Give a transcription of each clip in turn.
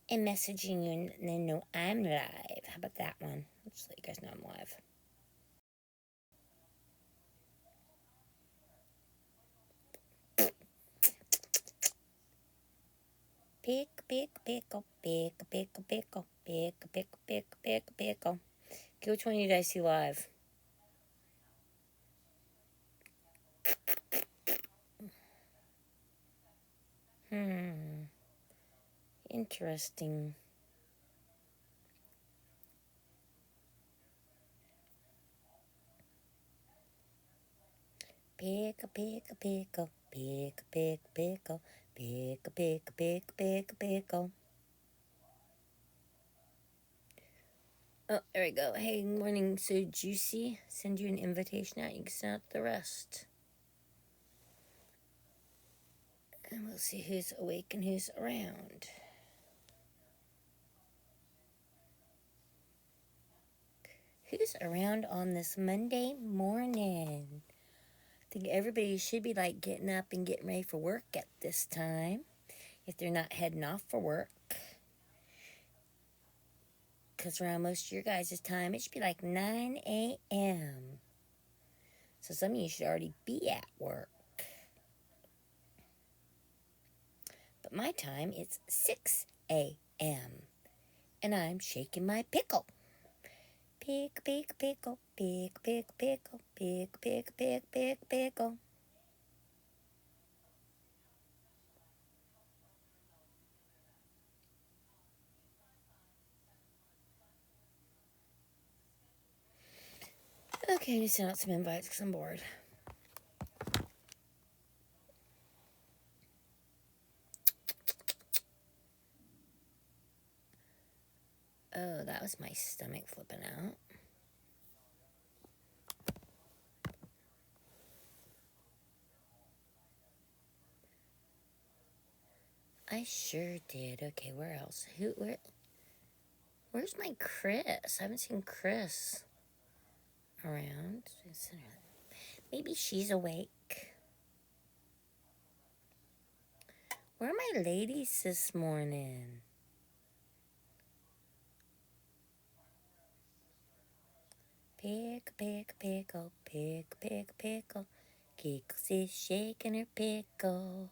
and messaging you and then know I'm live. How about that one? Let's let you guys know I'm live. Pickle. Okay, which one do you guys see live? Interesting. Pickle. Oh, there we go. Hey, morning, so juicy. Send you an invitation out. You can send out the rest. And we'll see who's awake and who's around. Who's around on this Monday morning? I think everybody should be like getting up and getting ready for work at this time. If they're not heading off for work. Because around most of your guys' time, it should be like 9 a.m. So some of you should already be at work. But my time, it's 6 a.m. And I'm shaking my pickle. Pickle. Okay, I need to send out some invites because I'm bored. Oh, that was my stomach flipping out. I sure did. Okay, where else? Where's my Chris? I haven't seen Chris around. Maybe she's awake. Where are my ladies this morning? Pickle. Giggles is shaking her pickle.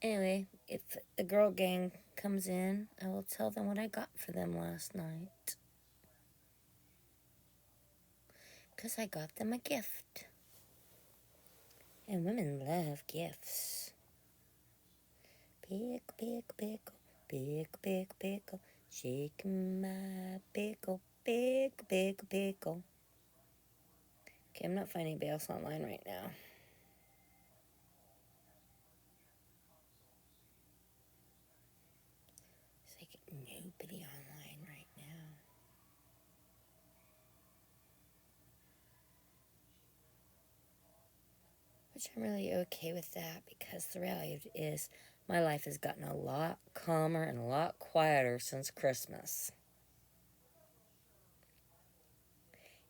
Anyway, if the girl gang comes in, I will tell them what I got for them last night. Because I got them a gift. And women love gifts. Pickle. Shaking my pickle. Pickle. Okay, I'm not finding anybody else online right now. It's like nobody online right now. Which I'm really okay with that because the reality is my life has gotten a lot calmer and a lot quieter since Christmas.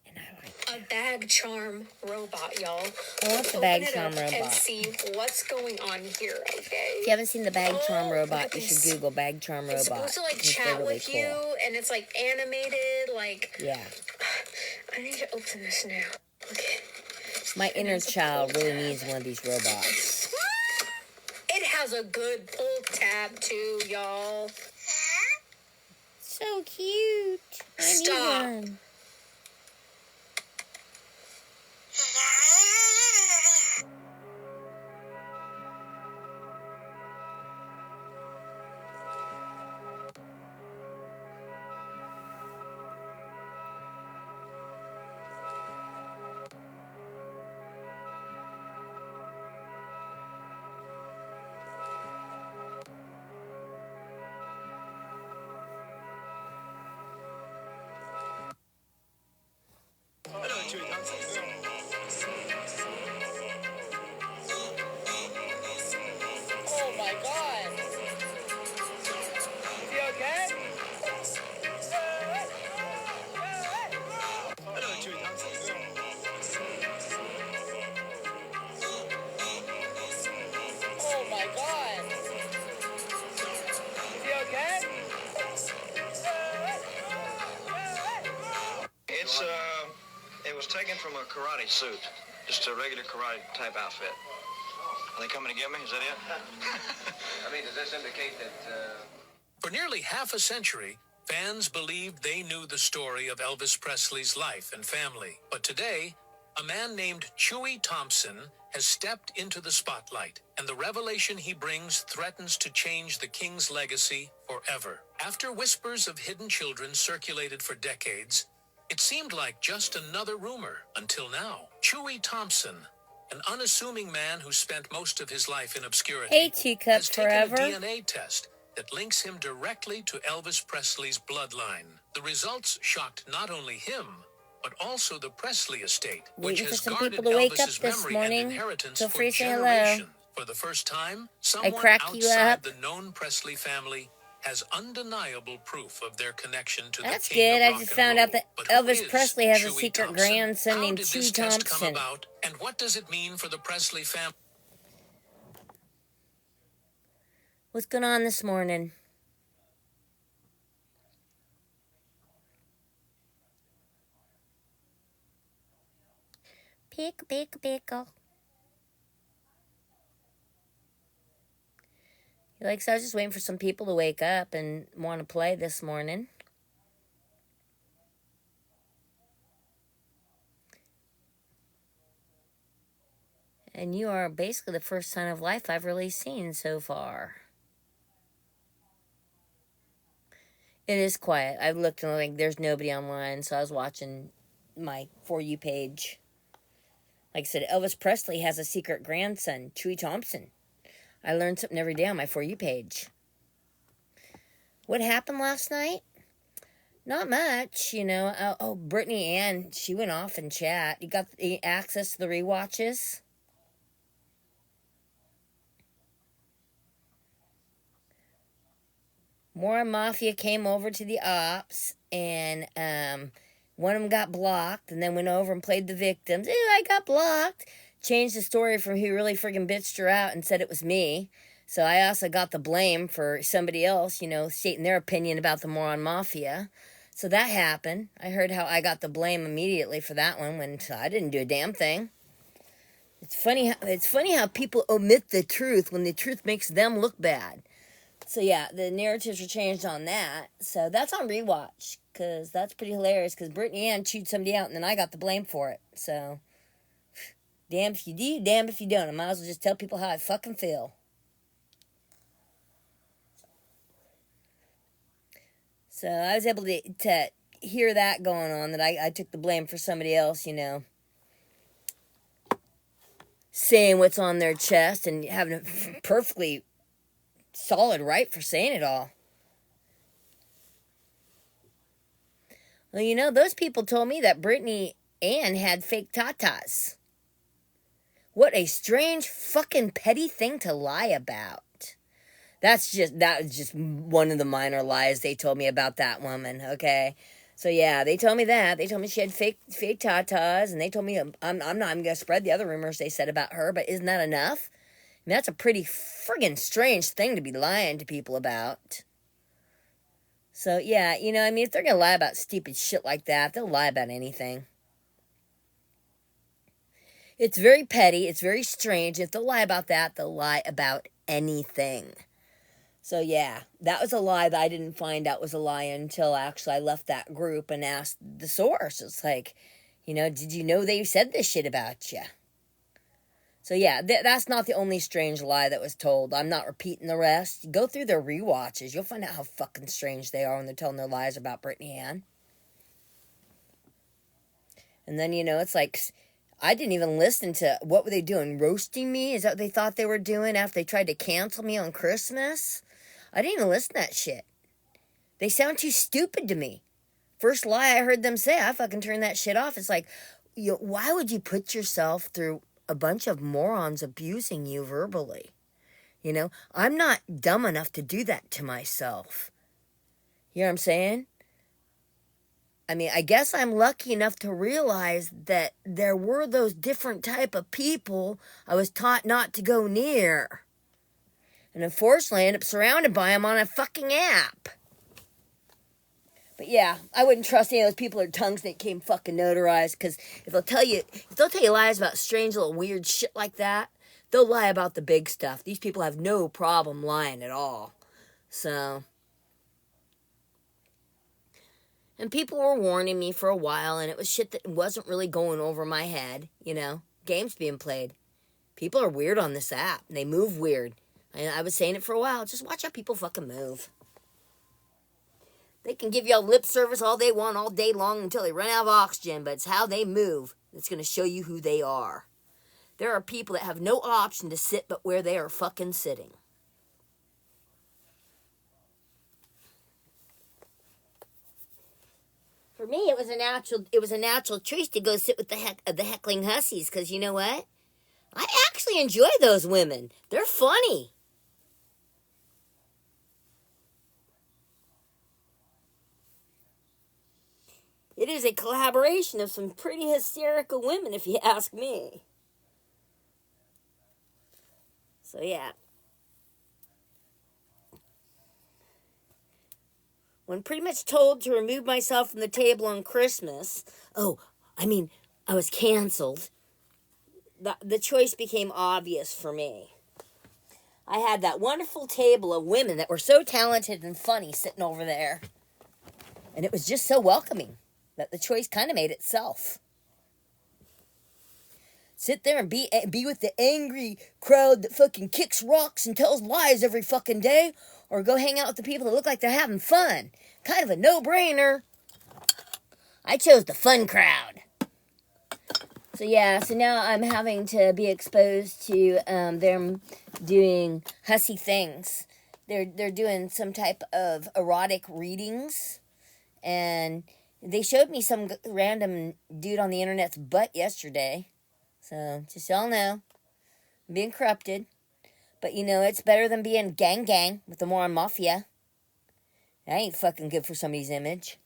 And I like a bag charm robot, y'all. I want the bag charm Open it up robot. and see what's going on here, okay? If you haven't seen the bag charm robot, you should Google bag charm robot. It's supposed to like chat really with cool. you, and it's like animated, like. Yeah. I need to open this now. Okay. My inner child really needs one of these robots. It has a good pull tab too, y'all. So cute. Stop. I need one. taken from a karate suit. Just a regular karate type outfit. Are they coming to get me? Is that it? I mean, does this indicate that... For nearly half a century, fans believed they knew the story of Elvis Presley's life and family. But today, a man named Chewy Thompson has stepped into the spotlight, and the revelation he brings threatens to change the King's legacy forever. After whispers of hidden children circulated for decades, it seemed like just another rumor until now. Chewy Thompson, an unassuming man who spent most of his life in obscurity, Hey, Teacup has taken Forever. a DNA test that links him directly to Elvis Presley's bloodline. The results shocked not only him, but also the Presley estate, which Waiting for has some guarded people to wake up Elvis's this memory morning. and inheritance Feel for free to say hello. generations. For the first time, someone crack you outside up. the known Presley family has undeniable proof of their connection to That's the King good. of I rock just and found roll. out that But who Elvis is Presley has a Chewy secret Thompson? grandson How named did Chewy this test come Thompson. about, and what does it mean for the Presley family? What's going on this morning? Pickle. Like, so I was just waiting for some people to wake up and want to play this morning. And you are basically the first sign of life I've really seen so far. It is quiet. I've looked and like there's nobody online, so I was watching my For You page. Like I said, Elvis Presley has a secret grandson, Chewy Thompson. I learned something every day on my For You page. What happened last night? Not much, you know. Oh, Brittany Ann, she went off in chat. You got the access to the rewatches? More Mafia came over to the ops, and one of them got blocked, and then went over and played the victims. Ew, I got blocked. Changed the story from who really friggin' bitched her out and said it was me. So I also got the blame for somebody else, you know, stating their opinion about the Moron Mafia. So that happened. I heard how I got the blame immediately for that one when I didn't do a damn thing. It's funny how people omit the truth when the truth makes them look bad. So yeah, the narratives were changed on that. So that's on rewatch, because that's pretty hilarious, because Brittany Ann chewed somebody out and then I got the blame for it. So, damn if you do, damn if you don't. I might as well just tell people how I fucking feel. So I was able to hear that going on, that I took the blame for somebody else, you know, saying what's on their chest and having a perfectly solid right for saying it all. Well, you know, those people told me that Brittany Ann had fake tatas. What a strange fucking petty thing to lie about. That was just one of the minor lies they told me about that woman, okay? So yeah, they told me that. They told me she had fake tatas, and they told me I'm not even gonna spread the other rumors they said about her, but isn't that enough? I mean, that's a pretty friggin' strange thing to be lying to people about. So, yeah, you know, I mean, if they're going to lie about stupid shit like that, they'll lie about anything. It's very petty. It's very strange. If they'll lie about that, they'll lie about anything. So, yeah, that was a lie that I didn't find out was a lie until actually I left that group and asked the source. It's like, you know, did you know they said this shit about you? So yeah, that's not the only strange lie that was told. I'm not repeating the rest. Go through their rewatches. You'll find out how fucking strange they are when they're telling their lies about Brittany Ann. And then, you know, it's like, I didn't even listen to, what were they doing? Roasting me? Is that what they thought they were doing after they tried to cancel me on Christmas? I didn't even listen to that shit. They sound too stupid to me. First lie I heard them say, I fucking turned that shit off. It's like, why would you put yourself through a bunch of morons abusing you verbally? You know, I'm not dumb enough to do that to myself. You know what I'm saying? I mean, I guess I'm lucky enough to realize that there were those different type of people I was taught not to go near. And unfortunately, I ended up surrounded by them on a fucking app. But yeah, I wouldn't trust any of those people their tongues that came fucking notarized, because if they'll tell you lies about strange little weird shit like that, they'll lie about the big stuff. These people have no problem lying at all. So, and people were warning me for a while, and it was shit that wasn't really going over my head, you know, games being played. People are weird on this app. They move weird. And I was saying it for a while. Just watch how people fucking move. They can give y'all lip service all they want all day long until they run out of oxygen, but it's how they move that's going to show you who they are. There are people that have no option to sit but where they are fucking sitting. For me, it was a natural choice to go sit with the heckling hussies, because you know what? I actually enjoy those women. They're funny. It is a collaboration of some pretty hysterical women, if you ask me. So, yeah. When pretty much told to remove myself from the table on Christmas, I was canceled, the choice became obvious for me. I had that wonderful table of women that were so talented and funny sitting over there. And it was just so welcoming that the choice kind of made itself. Sit there and be with the angry crowd that fucking kicks rocks and tells lies every fucking day, or go hang out with the people that look like they're having fun. Kind of a no-brainer. I chose the fun crowd. So yeah, so now I'm having to be exposed to them doing hussy things. They're doing some type of erotic readings, and they showed me some random dude on the internet's butt yesterday. So, just y'all know, I'm being corrupted. But, you know, it's better than being gang with the moron mafia. That ain't fucking good for somebody's image.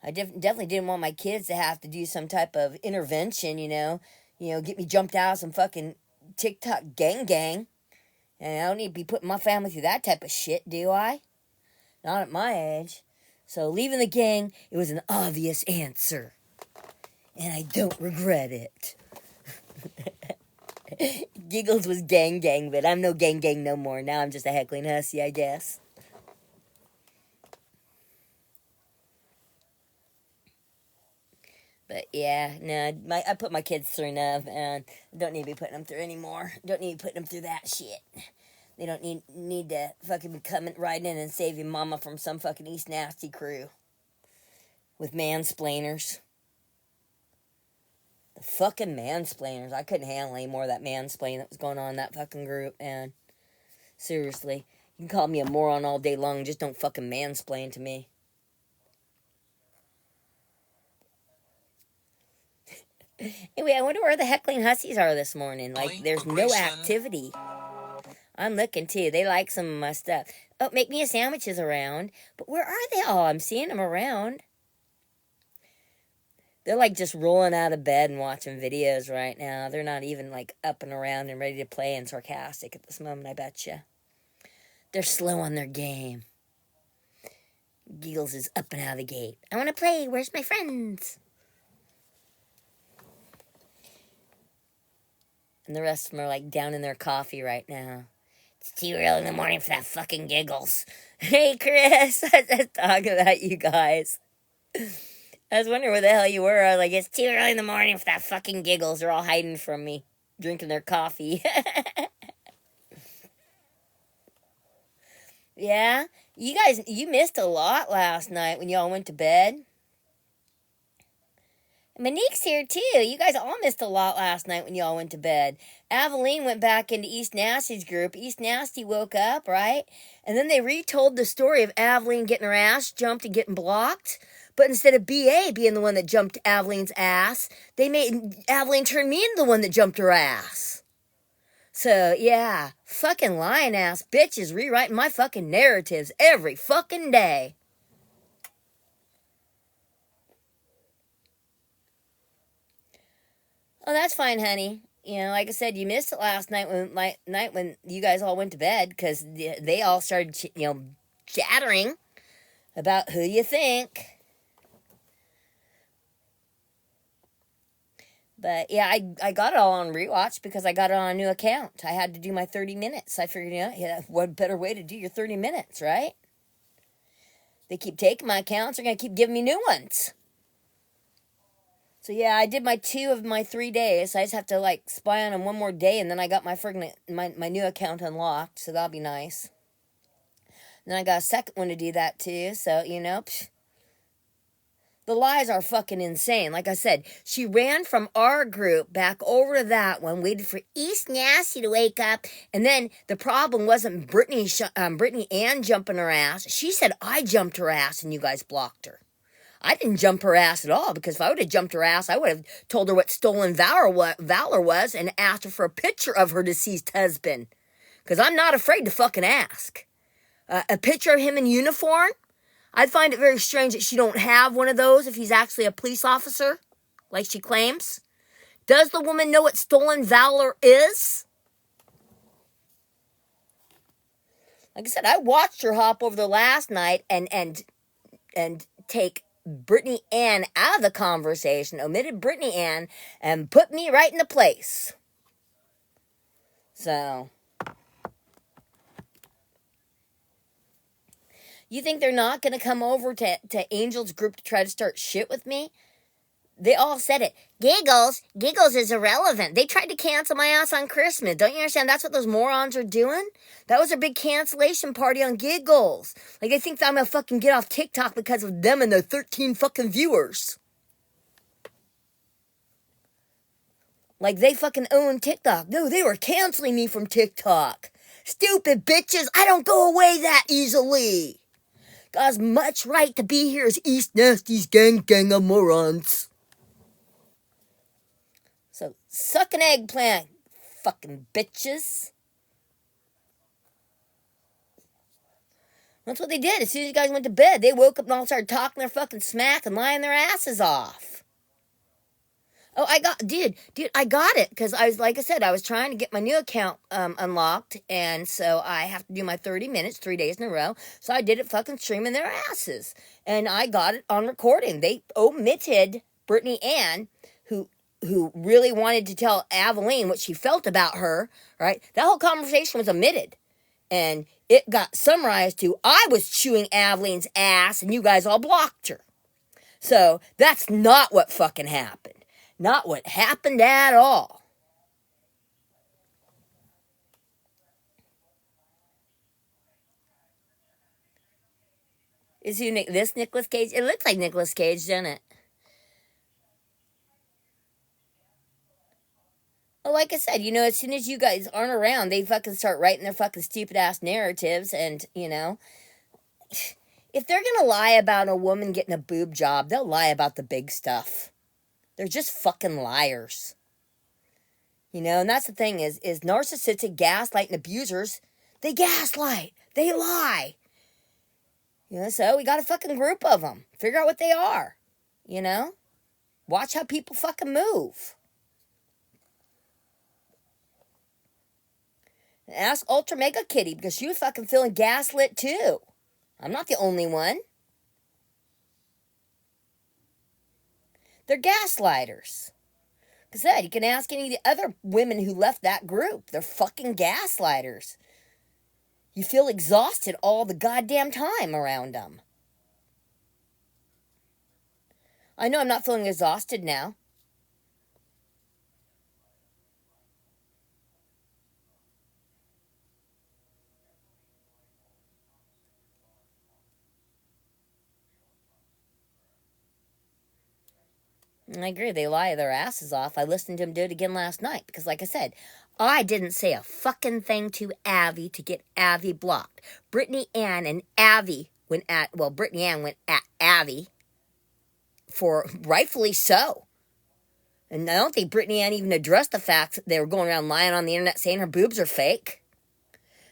I definitely didn't want my kids to have to do some type of intervention, you know, get me jumped out of some fucking TikTok gang. And I don't need to be putting my family through that type of shit, do I? Not at my age. So leaving the gang, it was an obvious answer. And I don't regret it. Giggles was gang, but I'm no gang no more. Now I'm just a heckling hussy, I guess. But yeah, no, I put my kids through enough, and don't need to be putting them through anymore. Don't need to be putting them through that shit. They don't need to fucking be coming right in and saving mama from some fucking East Nasty crew with mansplainers. The fucking mansplainers. I couldn't handle any more of that mansplaining that was going on in that fucking group, man. Seriously. You can call me a moron all day long, just don't fucking mansplain to me. Anyway, I wonder where the heckling hussies are this morning. Like, there's no activity. I'm looking, too. They like some of my stuff. Oh, make me a sandwiches around. But where are they all? I'm seeing them around. They're like just rolling out of bed and watching videos right now. They're not even like up and around and ready to play and sarcastic at this moment, I betcha. They're slow on their game. Giggles is up and out of the gate. I want to play. Where's my friends? And the rest of them are like down in their coffee right now. It's too early in the morning for that fucking Giggles. Hey, Chris. I was talking about you guys. I was wondering where the hell you were. I was like, it's too early in the morning for that fucking Giggles. They're all hiding from me, drinking their coffee. Yeah? You guys, you missed a lot last night when y'all went to bed. Monique's here too. You guys all missed a lot last night when y'all went to bed. Aveline went back into East Nasty's group. East Nasty woke up, right? And then they retold the story of Aveline getting her ass jumped and getting blocked. But instead of BA being the one that jumped Aveline's ass, they made Aveline turn me into the one that jumped her ass. So, yeah, fucking lying ass bitches rewriting my fucking narratives every fucking day. Oh, that's fine, honey. You know, like I said, you missed it last night when you guys all went to bed because they all started, chattering about who you think. But yeah, I got it all on rewatch because I got it on a new account. I had to do my 30 minutes. I figured, yeah, what better way to do your 30 minutes, right? They keep taking my accounts, they're going to keep giving me new ones. So yeah, I did my 2 of my 3 days. I just have to like spy on them one more day, and then I got my friggin' my new account unlocked, so that'll be nice. And then I got a second one to do that too, so the lies are fucking insane. Like I said, she ran from our group back over to that one, waited for East Nasty to wake up, and then the problem wasn't Brittany Ann jumping her ass. She said I jumped her ass and you guys blocked her. I didn't jump her ass at all, because if I would have jumped her ass, I would have told her what stolen valor was and asked her for a picture of her deceased husband. Because I'm not afraid to fucking ask. A picture of him in uniform? I'd find it very strange that she don't have one of those if he's actually a police officer, like she claims. Does the woman know what stolen valor is? Like I said, I watched her hop over there last night and take Brittany Ann out of the conversation, omitted Brittany Ann, and put me right in the place. So, you think they're not going to come over to Angel's group to try to start shit with me? They all said it. Giggles is irrelevant. They tried to cancel my ass on Christmas. Don't you understand? That's what those morons are doing. That was a big cancellation party on Giggles. Like, they think that I'm gonna fucking get off TikTok because of them and their 13 fucking viewers. Like, they fucking own TikTok. No, they were canceling me from TikTok. Stupid bitches. I don't go away that easily. Got as much right to be here as East Nasty's gang of morons. So, suck an eggplant, fucking bitches. That's what they did. As soon as you guys went to bed, they woke up and all started talking their fucking smack and lying their asses off. Oh, I got it. Because like I said, I was trying to get my new account unlocked. And so I have to do my 30 minutes, 3 days in a row. So I did it fucking streaming their asses. And I got it on recording. They omitted Brittany Ann, who really wanted to tell Aveline what she felt about her, right? That whole conversation was omitted. And it got summarized to, I was chewing Aveline's ass and you guys all blocked her. So that's not what fucking happened. Not what happened at all. Is this Nicolas Cage? It looks like Nicolas Cage, doesn't it? Well, like I said, as soon as you guys aren't around, they fucking start writing their fucking stupid ass narratives. And, if they're gonna lie about a woman getting a boob job, they'll lie about the big stuff. They're just fucking liars. And that's the thing is narcissistic gaslight and abusers, they gaslight. They lie. So we got a fucking group of them. Figure out what they are. Watch how people fucking move. Ask Ultra Mega Kitty, because she was fucking feeling gaslit too. I'm not the only one. They're gaslighters. Like I said, you can ask any of the other women who left that group. They're fucking gaslighters. You feel exhausted all the goddamn time around them. I know I'm not feeling exhausted now. I agree, they lie their asses off. I listened to him do it again last night because, like I said, I didn't say a fucking thing to Avi to get Avi blocked. Brittany Ann and Avi Brittany Ann went at Avi for rightfully so. And I don't think Brittany Ann even addressed the fact that they were going around lying on the internet saying her boobs are fake.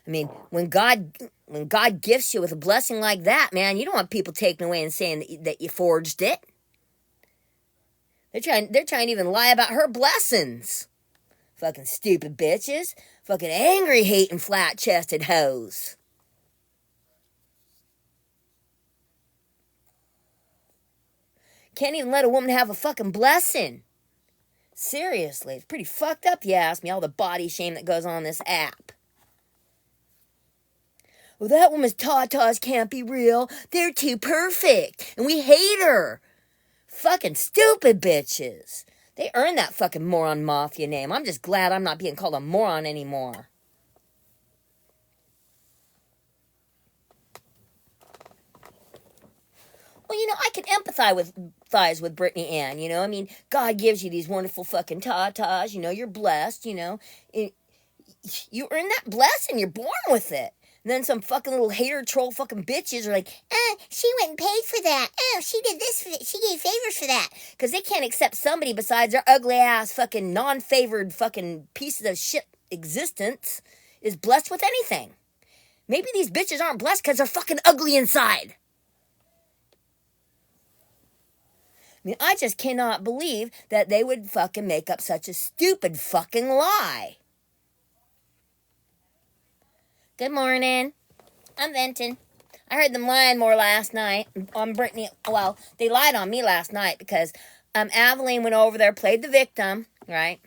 I mean, when God gifts you with a blessing like that, man, you don't want people taking away and saying that you forged it. They're trying to even lie about her blessings. Fucking stupid bitches. Fucking angry, hating, flat-chested hoes. Can't even let a woman have a fucking blessing. Seriously, it's pretty fucked up, you ask me, all the body shame that goes on this app. Well, that woman's tatas can't be real. They're too perfect. And we hate her. Fucking stupid bitches. They earned that fucking moron mafia name. I'm just glad I'm not being called a moron anymore. Well, I can empathize with Brittany Ann, I mean, God gives you these wonderful fucking tatas, you're blessed, you earn that blessing, you're born with it. And then some fucking little hater troll fucking bitches are like, she went and paid for that. Oh, she did this for that. She gave favors for that. Because they can't accept somebody besides their ugly ass fucking non-favored fucking pieces of shit existence is blessed with anything. Maybe these bitches aren't blessed because they're fucking ugly inside. I mean, I just cannot believe that they would fucking make up such a stupid fucking lie. Good morning. I'm venting. I heard them lying more last night on Brittany. Well, they lied on me last night because Aveline went over there, played the victim, right?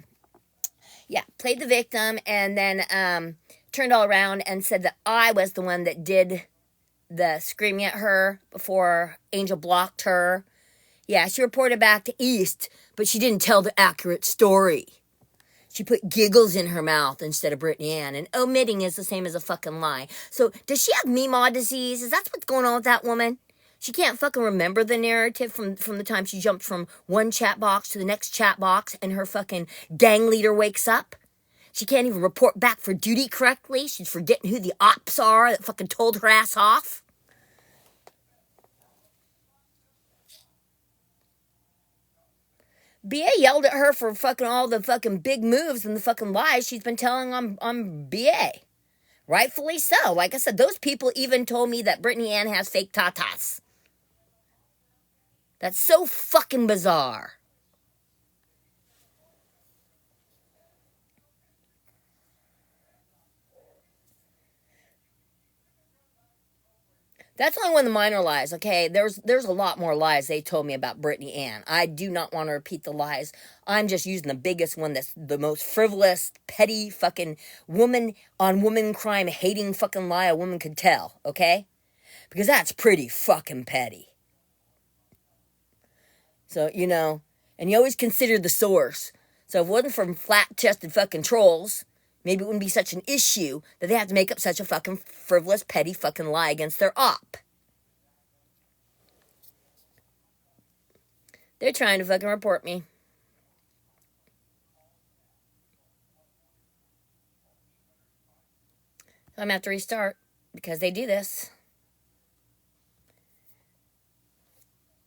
Yeah, played the victim, and then turned all around and said that I was the one that did the screaming at her before Angel blocked her. Yeah, she reported back to East, but she didn't tell the accurate story. She put Giggles in her mouth instead of Brittany Ann, and omitting is the same as a fucking lie. So, does she have Mima disease? Is that what's going on with that woman? She can't fucking remember the narrative from the time she jumped from one chat box to the next chat box and her fucking gang leader wakes up? She can't even report back for duty correctly. She's forgetting who the ops are that fucking told her ass off. BA yelled at her for fucking all the fucking big moves and the fucking lies she's been telling on BA. Rightfully so. Like I said, those people even told me that Brittany Ann has fake tatas. That's so fucking bizarre. That's only one of the minor lies, okay? There's a lot more lies they told me about Brittany Ann. I do not want to repeat the lies. I'm just using the biggest one that's the most frivolous, petty fucking woman on woman crime hating fucking lie a woman could tell, okay? Because that's pretty fucking petty. So, and you always consider the source. So if it wasn't from flat-chested fucking trolls, maybe it wouldn't be such an issue that they have to make up such a fucking frivolous, petty fucking lie against their op. They're trying to fucking report me. So I'm going to have to restart because they do this.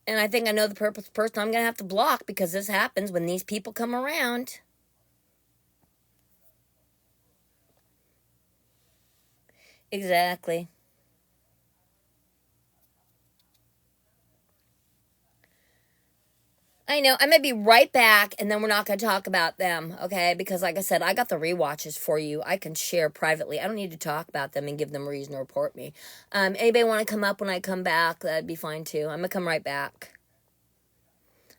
And I think I know the person I'm going to have to block because this happens when these people come around. Exactly. I know. I'm going to be right back, and then we're not going to talk about them, okay? Because like I said, I got the rewatches for you. I can share privately. I don't need to talk about them and give them a reason to report me. Anybody want to come up when I come back? That'd be fine, too. I'm going to come right back.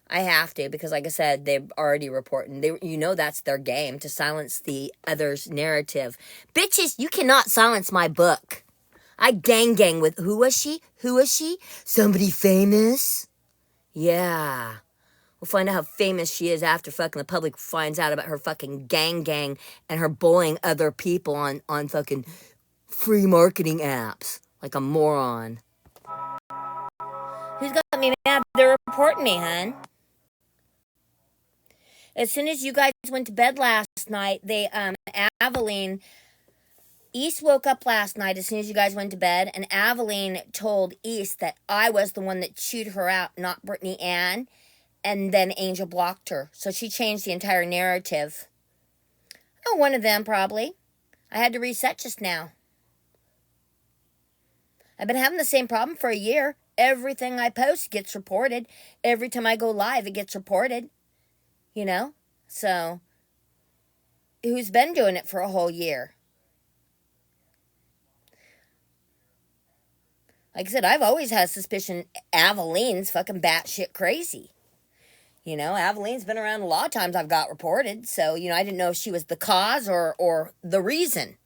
I have to, because like I said, they're already reporting. That's their game, to silence the other's narrative. Bitches, you cannot silence my book. I gang with, who was she? Who was she? Somebody famous? Yeah. We'll find out how famous she is after fucking the public finds out about her fucking gang and her bullying other people on fucking free marketing apps. Like a moron. Who's got me mad? They're reporting me, hun. As soon as you guys went to bed last night, Aveline, East woke up last night as soon as you guys went to bed, and Aveline told East that I was the one that chewed her out, not Brittany Ann, and then Angel blocked her. So she changed the entire narrative. Oh, one of them probably. I had to reset just now. I've been having the same problem for a year. Everything I post gets reported. Every time I go live, it gets reported. So who's been doing it for a whole year? Like I said, I've always had suspicion Aveline's fucking batshit crazy. You know, Aveline's been around a lot of times I've got reported, so, you know, I didn't know if she was the cause or the reason.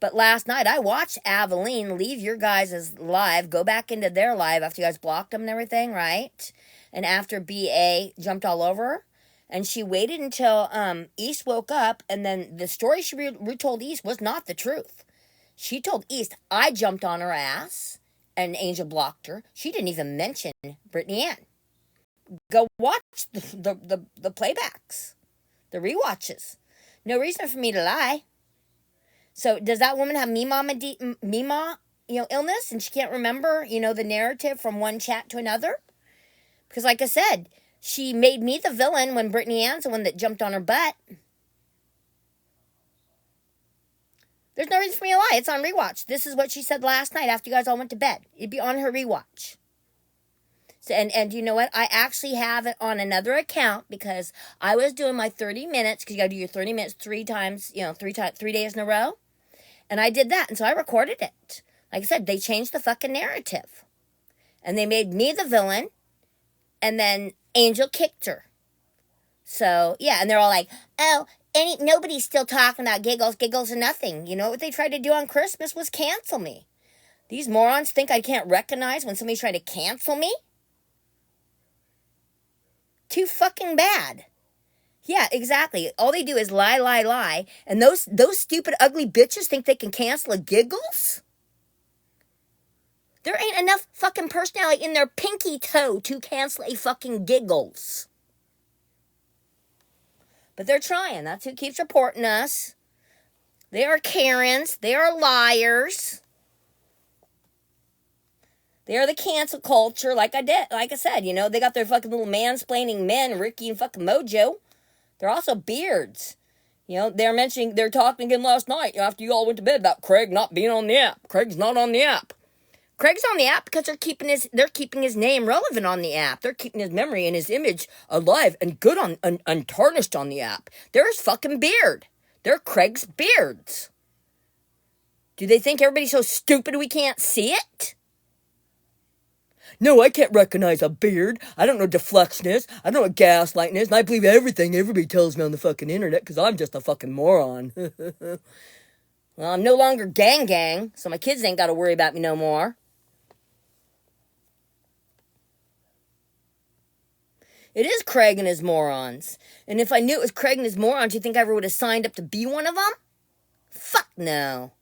But last night I watched Aveline leave your guys' live, go back into their live after you guys blocked them and everything, right? And after BA jumped all over her. And she waited until East woke up, and then the story she retold East was not the truth. She told East, I jumped on her ass, and Angel blocked her. She didn't even mention Brittany Ann. Go watch the playbacks, the rewatches. No reason for me to lie. So does that woman have Mima, illness, and she can't remember, the narrative from one chat to another? Because like I said, she made me the villain when Brittany Ann's the one that jumped on her butt. There's no reason for me to lie. It's on rewatch. This is what she said last night after you guys all went to bed. It'd be on her rewatch. So, and you know what? I actually have it on another account because I was doing my 30 minutes, because you got to do your 30 minutes 3 days in a row. And I did that, and so I recorded it. Like I said, they changed the fucking narrative. And they made me the villain, and then Angel kicked her. So, yeah, and they're all like, oh, nobody's still talking about Giggles or nothing. You know what they tried to do on Christmas was cancel me. These morons think I can't recognize when somebody's trying to cancel me? Too fucking bad. Yeah, exactly. All they do is lie, lie, lie. And those stupid, ugly bitches think they can cancel a Giggles? There ain't enough fucking personality in their pinky toe to cancel a fucking Giggles. But they're trying. That's who keeps reporting us. They are Karens. They are liars. They are the cancel culture, like I said, they got their fucking little mansplaining men, Ricky and fucking Mojo. They're also beards. They're talking again last night after you all went to bed about Craig not being on the app. Craig's not on the app. Craig's on the app because they're keeping his name relevant on the app. They're keeping his memory and his image alive and good untarnished on the app. They're his fucking beard. They're Craig's beards. Do they think everybody's so stupid we can't see it? No, I can't recognize a beard. I don't know what deflection is. I don't know what gaslighting is. And I believe everything everybody tells me on the fucking internet because I'm just a fucking moron. Well, I'm no longer gang, so my kids ain't got to worry about me no more. It is Craig and his morons. And if I knew it was Craig and his morons, you think I ever would have signed up to be one of them? Fuck no.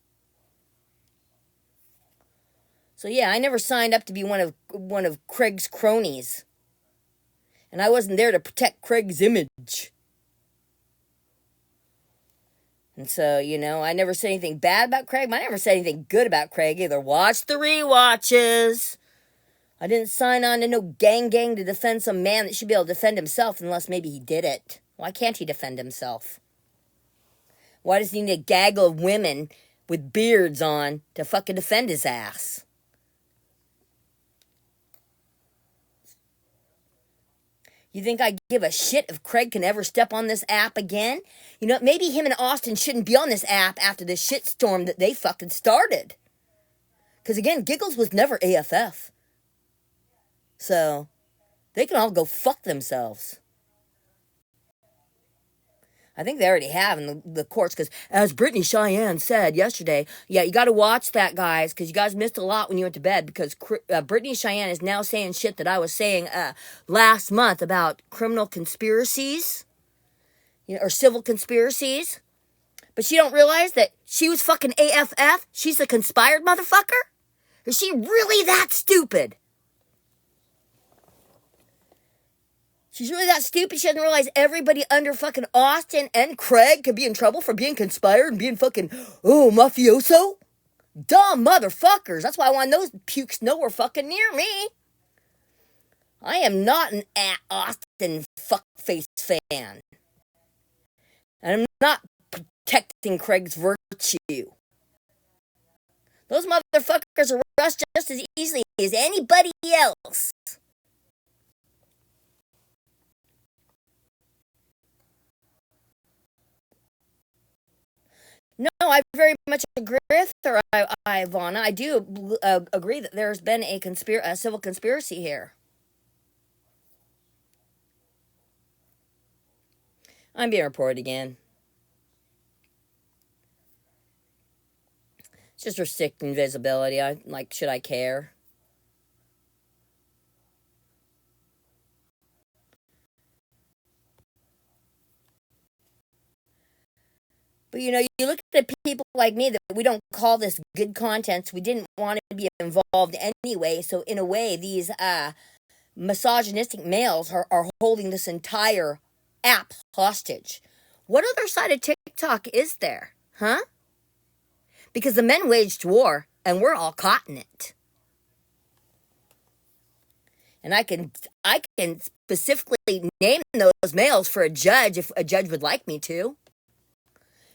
So yeah, I never signed up to be one of Craig's cronies. And I wasn't there to protect Craig's image. And so, I never said anything bad about Craig, but I never said anything good about Craig either. Watch the rewatches. I didn't sign on to no gang to defend some man that should be able to defend himself unless maybe he did it. Why can't he defend himself? Why does he need a gaggle of women with beards on to fucking defend his ass? You think I give a shit if Craig can ever step on this app again? Maybe him and Austin shouldn't be on this app after the shitstorm that they fucking started. Because again, Giggles was never AFF. So, they can all go fuck themselves. I think they already have in the courts, because as Brittany Cheyenne said yesterday, yeah, you got to watch that, guys, because you guys missed a lot when you went to bed, because Brittany Cheyenne is now saying shit that I was saying last month about criminal conspiracies, or civil conspiracies. But she don't realize that she was fucking AFF. She's a conspired motherfucker. Is she really that stupid? She's really that stupid. She doesn't realize everybody under fucking Austin and Craig could be in trouble for being conspired and being fucking, mafioso? Dumb motherfuckers. That's why I want those pukes nowhere fucking near me. I am not an Austin fuckface fan. And I'm not protecting Craig's virtue. Those motherfuckers arrest just as easily as anybody else. No, I very much agree with her, Ivana. I do agree that there's been a civil conspiracy here. I'm being reported again. It's just restricting visibility. I like, should I care? But you look at the people like me that we don't call this good content. We didn't want to be involved anyway. So in a way, these misogynistic males are holding this entire app hostage. What other side of TikTok is there? Huh? Because the men waged war and we're all caught in it. And I can specifically name those males for a judge if a judge would like me to.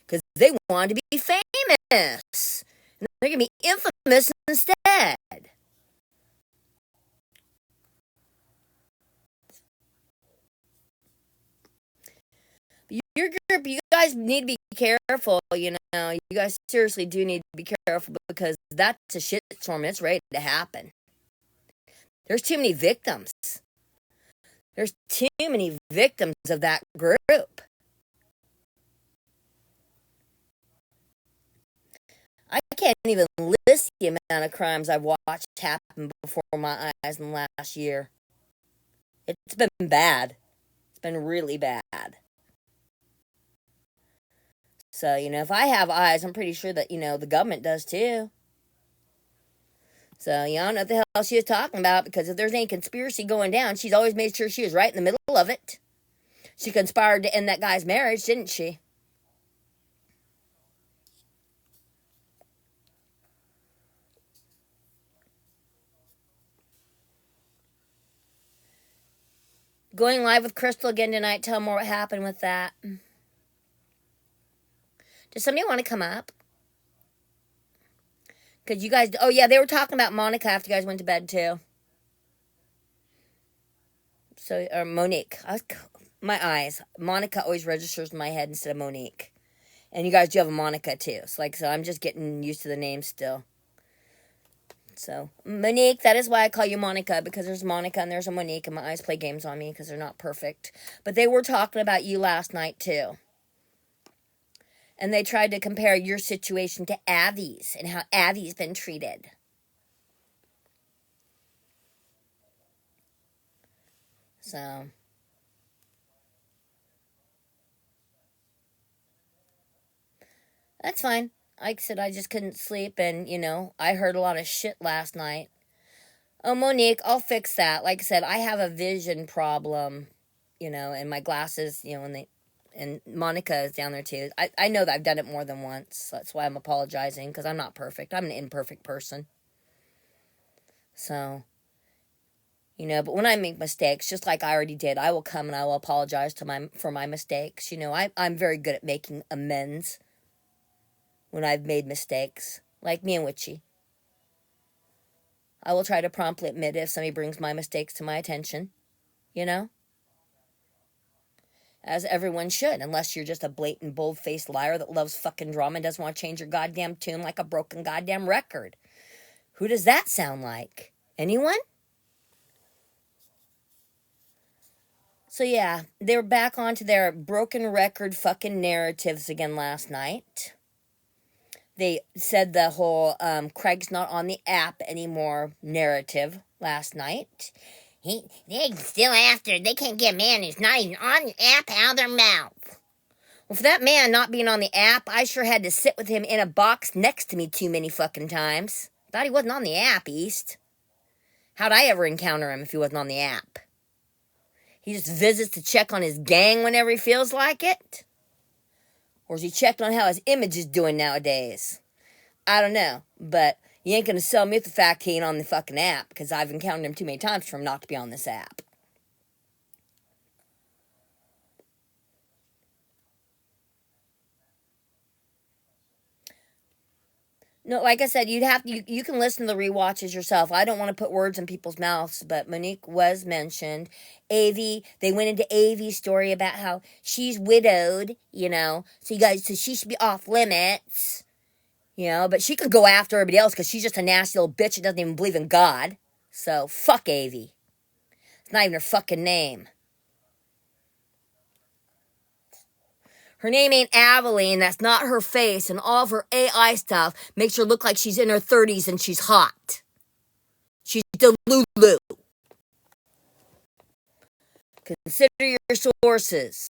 Because they want to be famous. And they're going to be infamous instead. Your group, you guys need to be careful, You guys seriously do need to be careful because that's a shitstorm. It's ready to happen. There's too many victims. There's too many victims of that group. I can't even list the amount of crimes I've watched happen before my eyes in the last year. It's been bad. It's been really bad. So, if I have eyes, I'm pretty sure that, the government does too. So, I don't know what the hell she was talking about because if there's any conspiracy going down, she's always made sure she was right in the middle of it. She conspired to end that guy's marriage, didn't she? Going live with Crystal again tonight. Tell more what happened with that. Does somebody want to come up? Because you guys... Oh, yeah, they were talking about Monica after you guys went to bed, too. So, or Monique. My eyes. Monica always registers in my head instead of Monique. And you guys do have a Monica, too. So, I'm just getting used to the name still. So, Monique, that is why I call you Monica, because there's Monica and there's a Monique, and my eyes play games on me because they're not perfect. But they were talking about you last night, too. And they tried to compare your situation to Abby's and how Abby's been treated. So, that's fine. Like I said, I just couldn't sleep, and, I heard a lot of shit last night. Oh, Monique, I'll fix that. Like I said, I have a vision problem, and my glasses, and Monica is down there too. I know that I've done it more than once. So that's why I'm apologizing, because I'm not perfect. I'm an imperfect person. So, but when I make mistakes, just like I already did, I will come and I will apologize for my mistakes. I'm very good at making amends when I've made mistakes, like me and Witchy. I will try to promptly admit it if somebody brings my mistakes to my attention, as everyone should, unless you're just a blatant, bold-faced liar that loves fucking drama and doesn't want to change your goddamn tune like a broken goddamn record. Who does that sound like? Anyone? So yeah, they were back onto their broken record fucking narratives again last night. They said the whole Craig's not on the app anymore narrative last night. They still after. They can't get a man who's not even on the app out of their mouth. Well, for that man not being on the app, I sure had to sit with him in a box next to me too many fucking times. Thought he wasn't on the app, East. How'd I ever encounter him if he wasn't on the app? He just visits to check on his gang whenever he feels like it? Or is he checking on how his image is doing nowadays? I don't know, but you ain't gonna sell me with the fact he ain't on the fucking app, because I've encountered him too many times for him not to be on this app. No, like I said, you can listen to the rewatches yourself. I don't want to put words in people's mouths, but Monique was mentioned. Avi, they went into Avi's story about how she's widowed, so she should be off limits, but she could go after everybody else because she's just a nasty little bitch that doesn't even believe in God. So fuck Avi. It's not even her fucking name. Her name ain't Aveline. That's not her face. And all of her AI stuff makes her look like she's in her 30s and she's hot. She's Delulu. Consider your sources.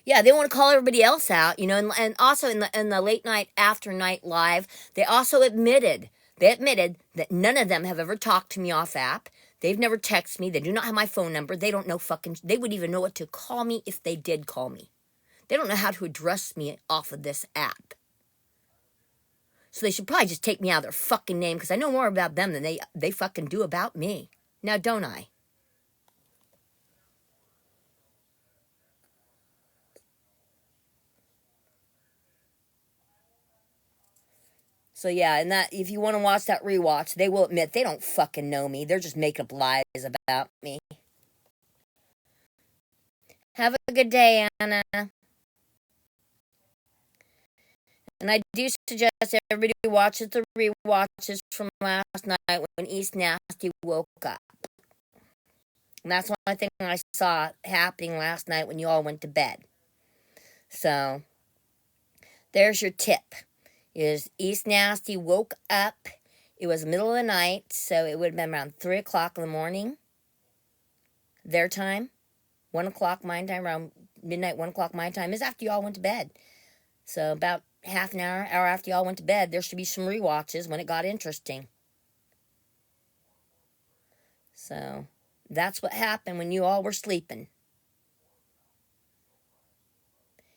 Yeah, they want to call everybody else out, and also in the late night after night live, they also admitted that none of them have ever talked to me off app. They've never texted me. They do not have my phone number. They don't know they would even know what to call me if they did call me. They don't know how to address me off of this app. So they should probably just take me out of their fucking name because I know more about them than they fucking do about me. Now, don't I? So yeah, and that if you want to watch that rewatch, they will admit they don't fucking know me. They're just making up lies about me. Have a good day, Anna. And I do suggest everybody watches the rewatches from last night when East Nasty woke up. And that's one thing I saw happening last night when you all went to bed. So, there's your tip. Is East Nasty woke up. It was the middle of the night, so it would have been around 3 o'clock in the morning. Their time. 1 o'clock my time, around midnight, 1 o'clock my time, is after you all went to bed. So about half an hour after you all went to bed, there should be some rewatches when it got interesting. So, that's what happened when you all were sleeping.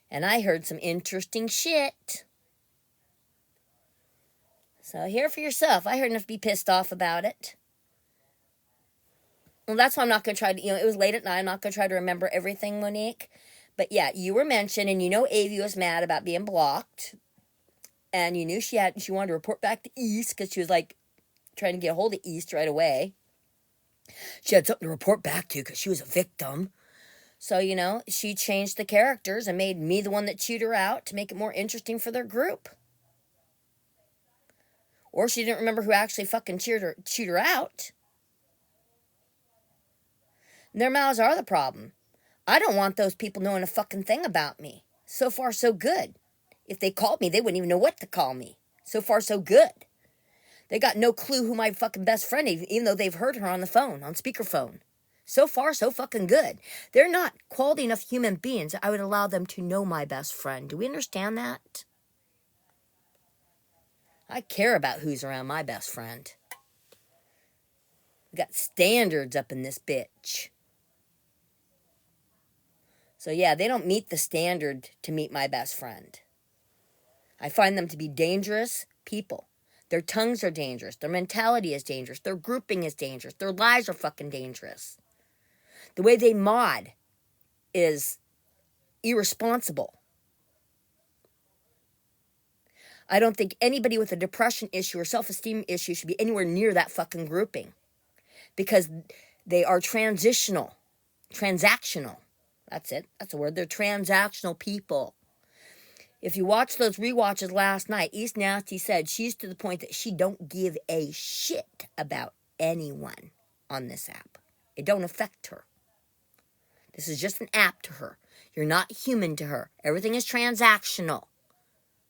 And I heard some interesting shit. So, hear for yourself. I heard enough to be pissed off about it. Well, that's why I'm not going to try to, it was late at night. I'm not going to try to remember everything, Monique. But yeah, you were mentioned, and Avi was mad about being blocked. And you knew she wanted to report back to East because she was like trying to get a hold of East right away. She had something to report back to because she was a victim. So, she changed the characters and made me the one that chewed her out to make it more interesting for their group. Or she didn't remember who actually fucking chewed her out. Their mouths are the problem. I don't want those people knowing a fucking thing about me. So far, so good. If they called me, they wouldn't even know what to call me. So far, so good. They got no clue who my fucking best friend is, even though they've heard her on the phone, on speakerphone. So far, so fucking good. They're not quality enough human beings that I would allow them to know my best friend. Do we understand that? I care about who's around my best friend. We got standards up in this bitch. So yeah, they don't meet the standard to meet my best friend. I find them to be dangerous people. Their tongues are dangerous. Their mentality is dangerous. Their grouping is dangerous. Their lies are fucking dangerous. The way they mod is irresponsible. I don't think anybody with a depression issue or self-esteem issue should be anywhere near that fucking grouping. Because they are transactional. That's it. That's a word. They're transactional people. If you watch those rewatches last night, East Nasty said she's to the point that she don't give a shit about anyone on this app. It don't affect her. This is just an app to her. You're not human to her. Everything is transactional.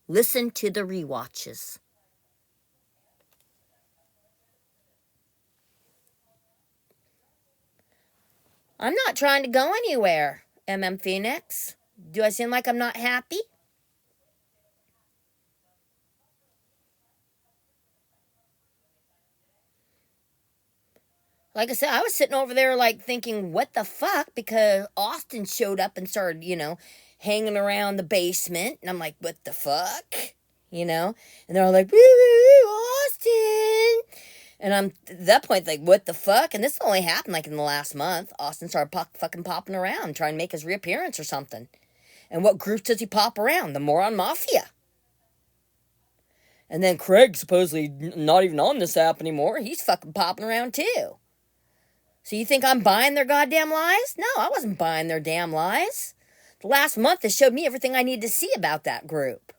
Listen to the rewatches. I'm not trying to go anywhere, Phoenix. Do I seem like I'm not happy? Like I said, I was sitting over there like thinking, what the fuck? Because Austin showed up and started, hanging around the basement. And I'm like, what the fuck? And they're all like, woo, Austin. And I'm at that point like, what the fuck? And this only happened like in the last month. Austin started fucking popping around, trying to make his reappearance or something. And what groups does he pop around? The Moron Mafia. And then Craig, supposedly not even on this app anymore, he's fucking popping around too. So you think I'm buying their goddamn lies? No, I wasn't buying their damn lies. The last month has showed me everything I need to see about that group.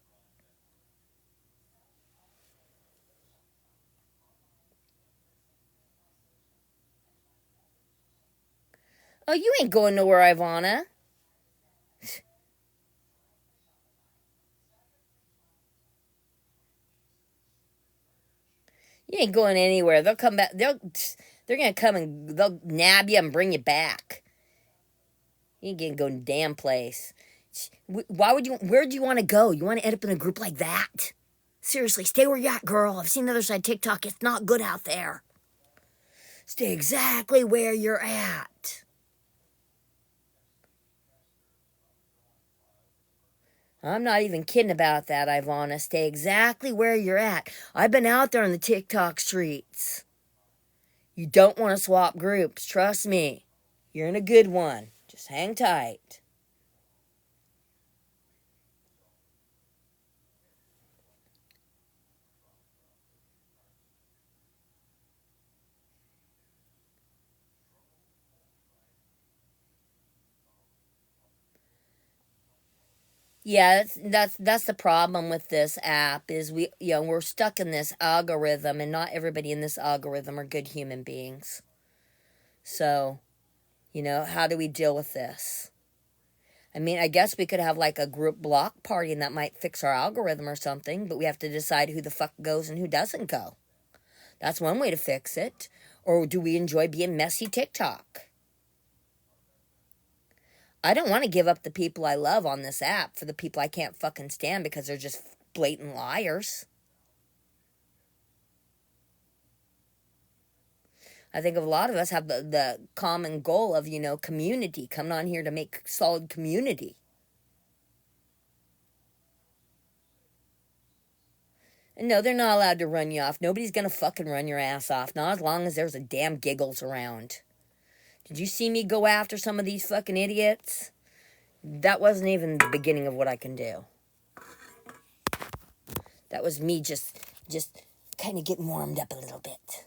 Oh, you ain't going nowhere, Ivana. You ain't going anywhere. They'll come back. They're gonna come and they'll nab you and bring you back. You ain't gonna go to damn place. Why would you? Where'd you want to go? You want to end up in a group like that? Seriously, stay where you're at, girl. I've seen the other side TikTok. It's not good out there. Stay exactly where you're at. I'm not even kidding about that, Ivana. Stay exactly where you're at. I've been out there on the TikTok streets. You don't want to swap groups. Trust me. You're in a good one. Just hang tight. Yeah, that's the problem with this app is we're stuck in this algorithm, and not everybody in this algorithm are good human beings. So, how do we deal with this? I mean, I guess we could have like a group block party and that might fix our algorithm or something, but we have to decide who the fuck goes and who doesn't go. That's one way to fix it. Or do we enjoy being messy TikTok? I don't want to give up the people I love on this app for the people I can't fucking stand because they're just blatant liars. I think a lot of us have the common goal of, community, coming on here to make solid community. And no, they're not allowed to run you off. Nobody's gonna fucking run your ass off. Not as long as there's a damn Giggles around. Did you see me go after some of these fucking idiots? That wasn't even the beginning of what I can do. That was me just kind of getting warmed up a little bit.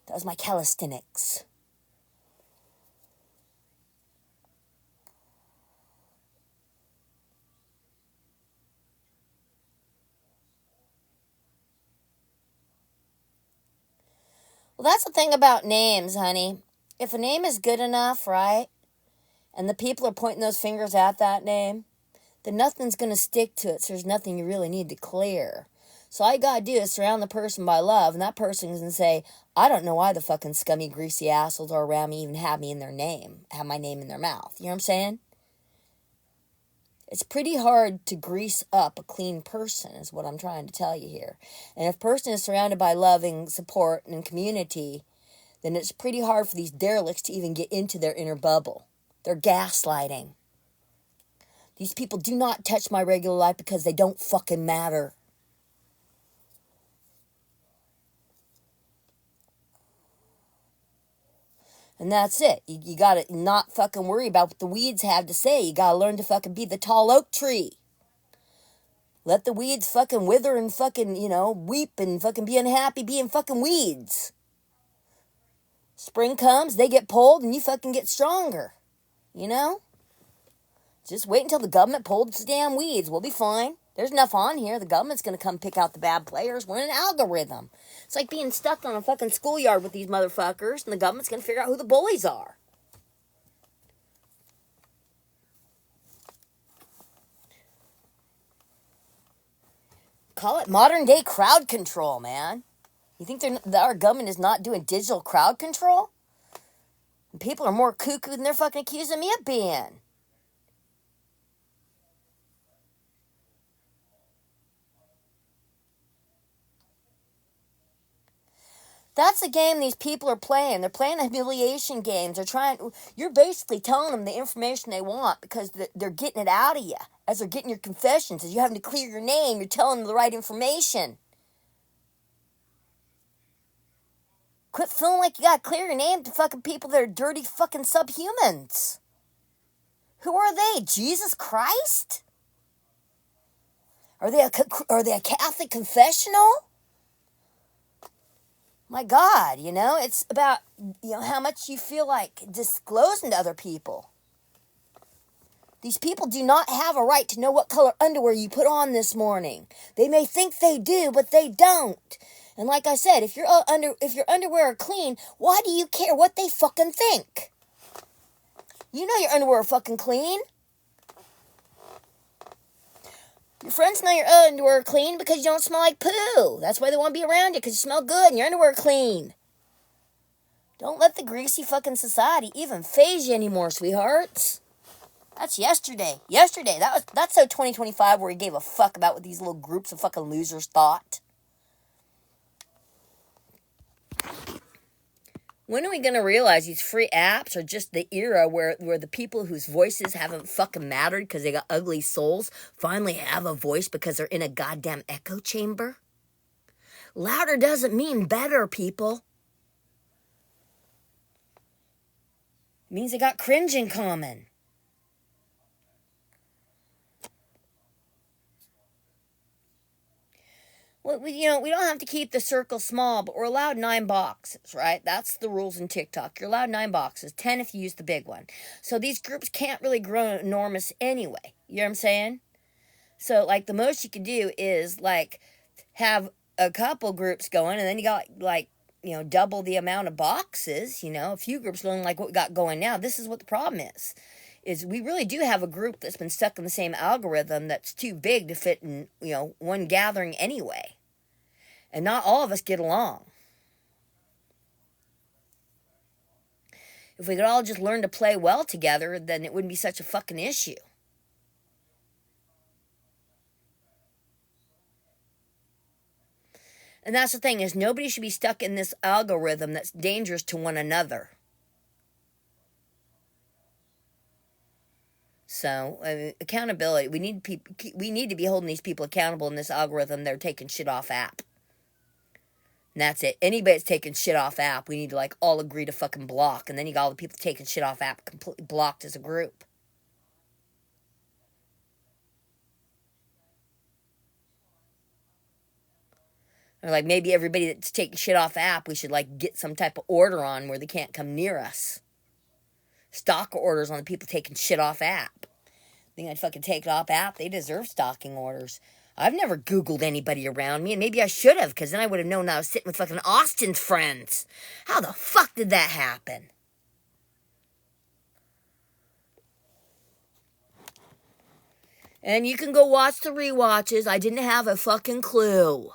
That was my calisthenics. Well, that's the thing about names, honey. If a name is good enough, right, and the people are pointing those fingers at that name, then nothing's going to stick to it, so there's nothing you really need to clear. So all you got to do is surround the person by love, and that person's going to say, I don't know why the fucking scummy, greasy assholes are around me even have me in their name, have my name in their mouth. You know what I'm saying? It's pretty hard to grease up a clean person, is what I'm trying to tell you here. And if a person is surrounded by loving support and community, then it's pretty hard for these derelicts to even get into their inner bubble. They're gaslighting. These people do not touch my regular life because they don't fucking matter. And that's it. You gotta not fucking worry about what the weeds have to say. You gotta learn to fucking be the tall oak tree. Let the weeds fucking wither and fucking, weep and fucking be unhappy being fucking weeds. Spring comes, they get pulled, and you fucking get stronger. Just wait until the government pulls the damn weeds. We'll be fine. There's enough on here. The government's going to come pick out the bad players. We're in an algorithm. It's like being stuck on a fucking schoolyard with these motherfuckers, and the government's going to figure out who the bullies are. Call it modern day crowd control, man. You think our government is not doing digital crowd control? And people are more cuckoo than they're fucking accusing me of being. That's the game these people are playing. They're playing a humiliation games. You're basically telling them the information they want because they're getting it out of you. As they're getting your confessions, as you're having to clear your name, you're telling them the right information. Quit feeling like you gotta clear your name to fucking people that are dirty fucking subhumans. Who are they? Jesus Christ? Are they a Catholic confessional? My God, it's about, how much you feel like disclosing to other people. These people do not have a right to know what color underwear you put on this morning. They may think they do, but they don't. And like I said, if your underwear are clean, why do you care what they fucking think? You know your underwear are fucking clean. Your friends know your underwear are clean because you don't smell like poo. That's why they want to be around you, because you smell good and your underwear are clean. Don't let the greasy fucking society even faze you anymore, sweethearts. That's yesterday. That's so 2025 where he gave a fuck about what these little groups of fucking losers thought. When are we going to realize these free apps are just the era where the people whose voices haven't fucking mattered because they got ugly souls finally have a voice because they're in a goddamn echo chamber? Louder doesn't mean better, people. It means they got cringe in common. Well, we don't have to keep the circle small, but we're allowed 9 boxes, right? That's the rules in TikTok. You're allowed 9 boxes, 10 if you use the big one. So these groups can't really grow enormous anyway. You know what I'm saying? So, like, the most you can do is, like, have a couple groups going, and then you got, like, double the amount of boxes, a few groups going like what we got going now. This is what the problem is we really do have a group that's been stuck in the same algorithm that's too big to fit in, one gathering anyway. And not all of us get along. If we could all just learn to play well together, then it wouldn't be such a fucking issue. And that's the thing, is nobody should be stuck in this algorithm that's dangerous to one another. So, accountability. We need to be holding these people accountable in this algorithm. They're taking shit off app. And that's it. Anybody that's taking shit off app, we need to, like, all agree to fucking block. And then you got all the people taking shit off app completely blocked as a group. Or, like, maybe everybody that's taking shit off app, we should, like, get some type of order on where they can't come near us. Stalker orders on the people taking shit off app. Think I'd fucking take it off app? They deserve stalking orders. I've never Googled anybody around me, and maybe I should have, because then I would have known I was sitting with fucking Austin's friends. How the fuck did that happen? And you can go watch the rewatches. I didn't have a fucking clue.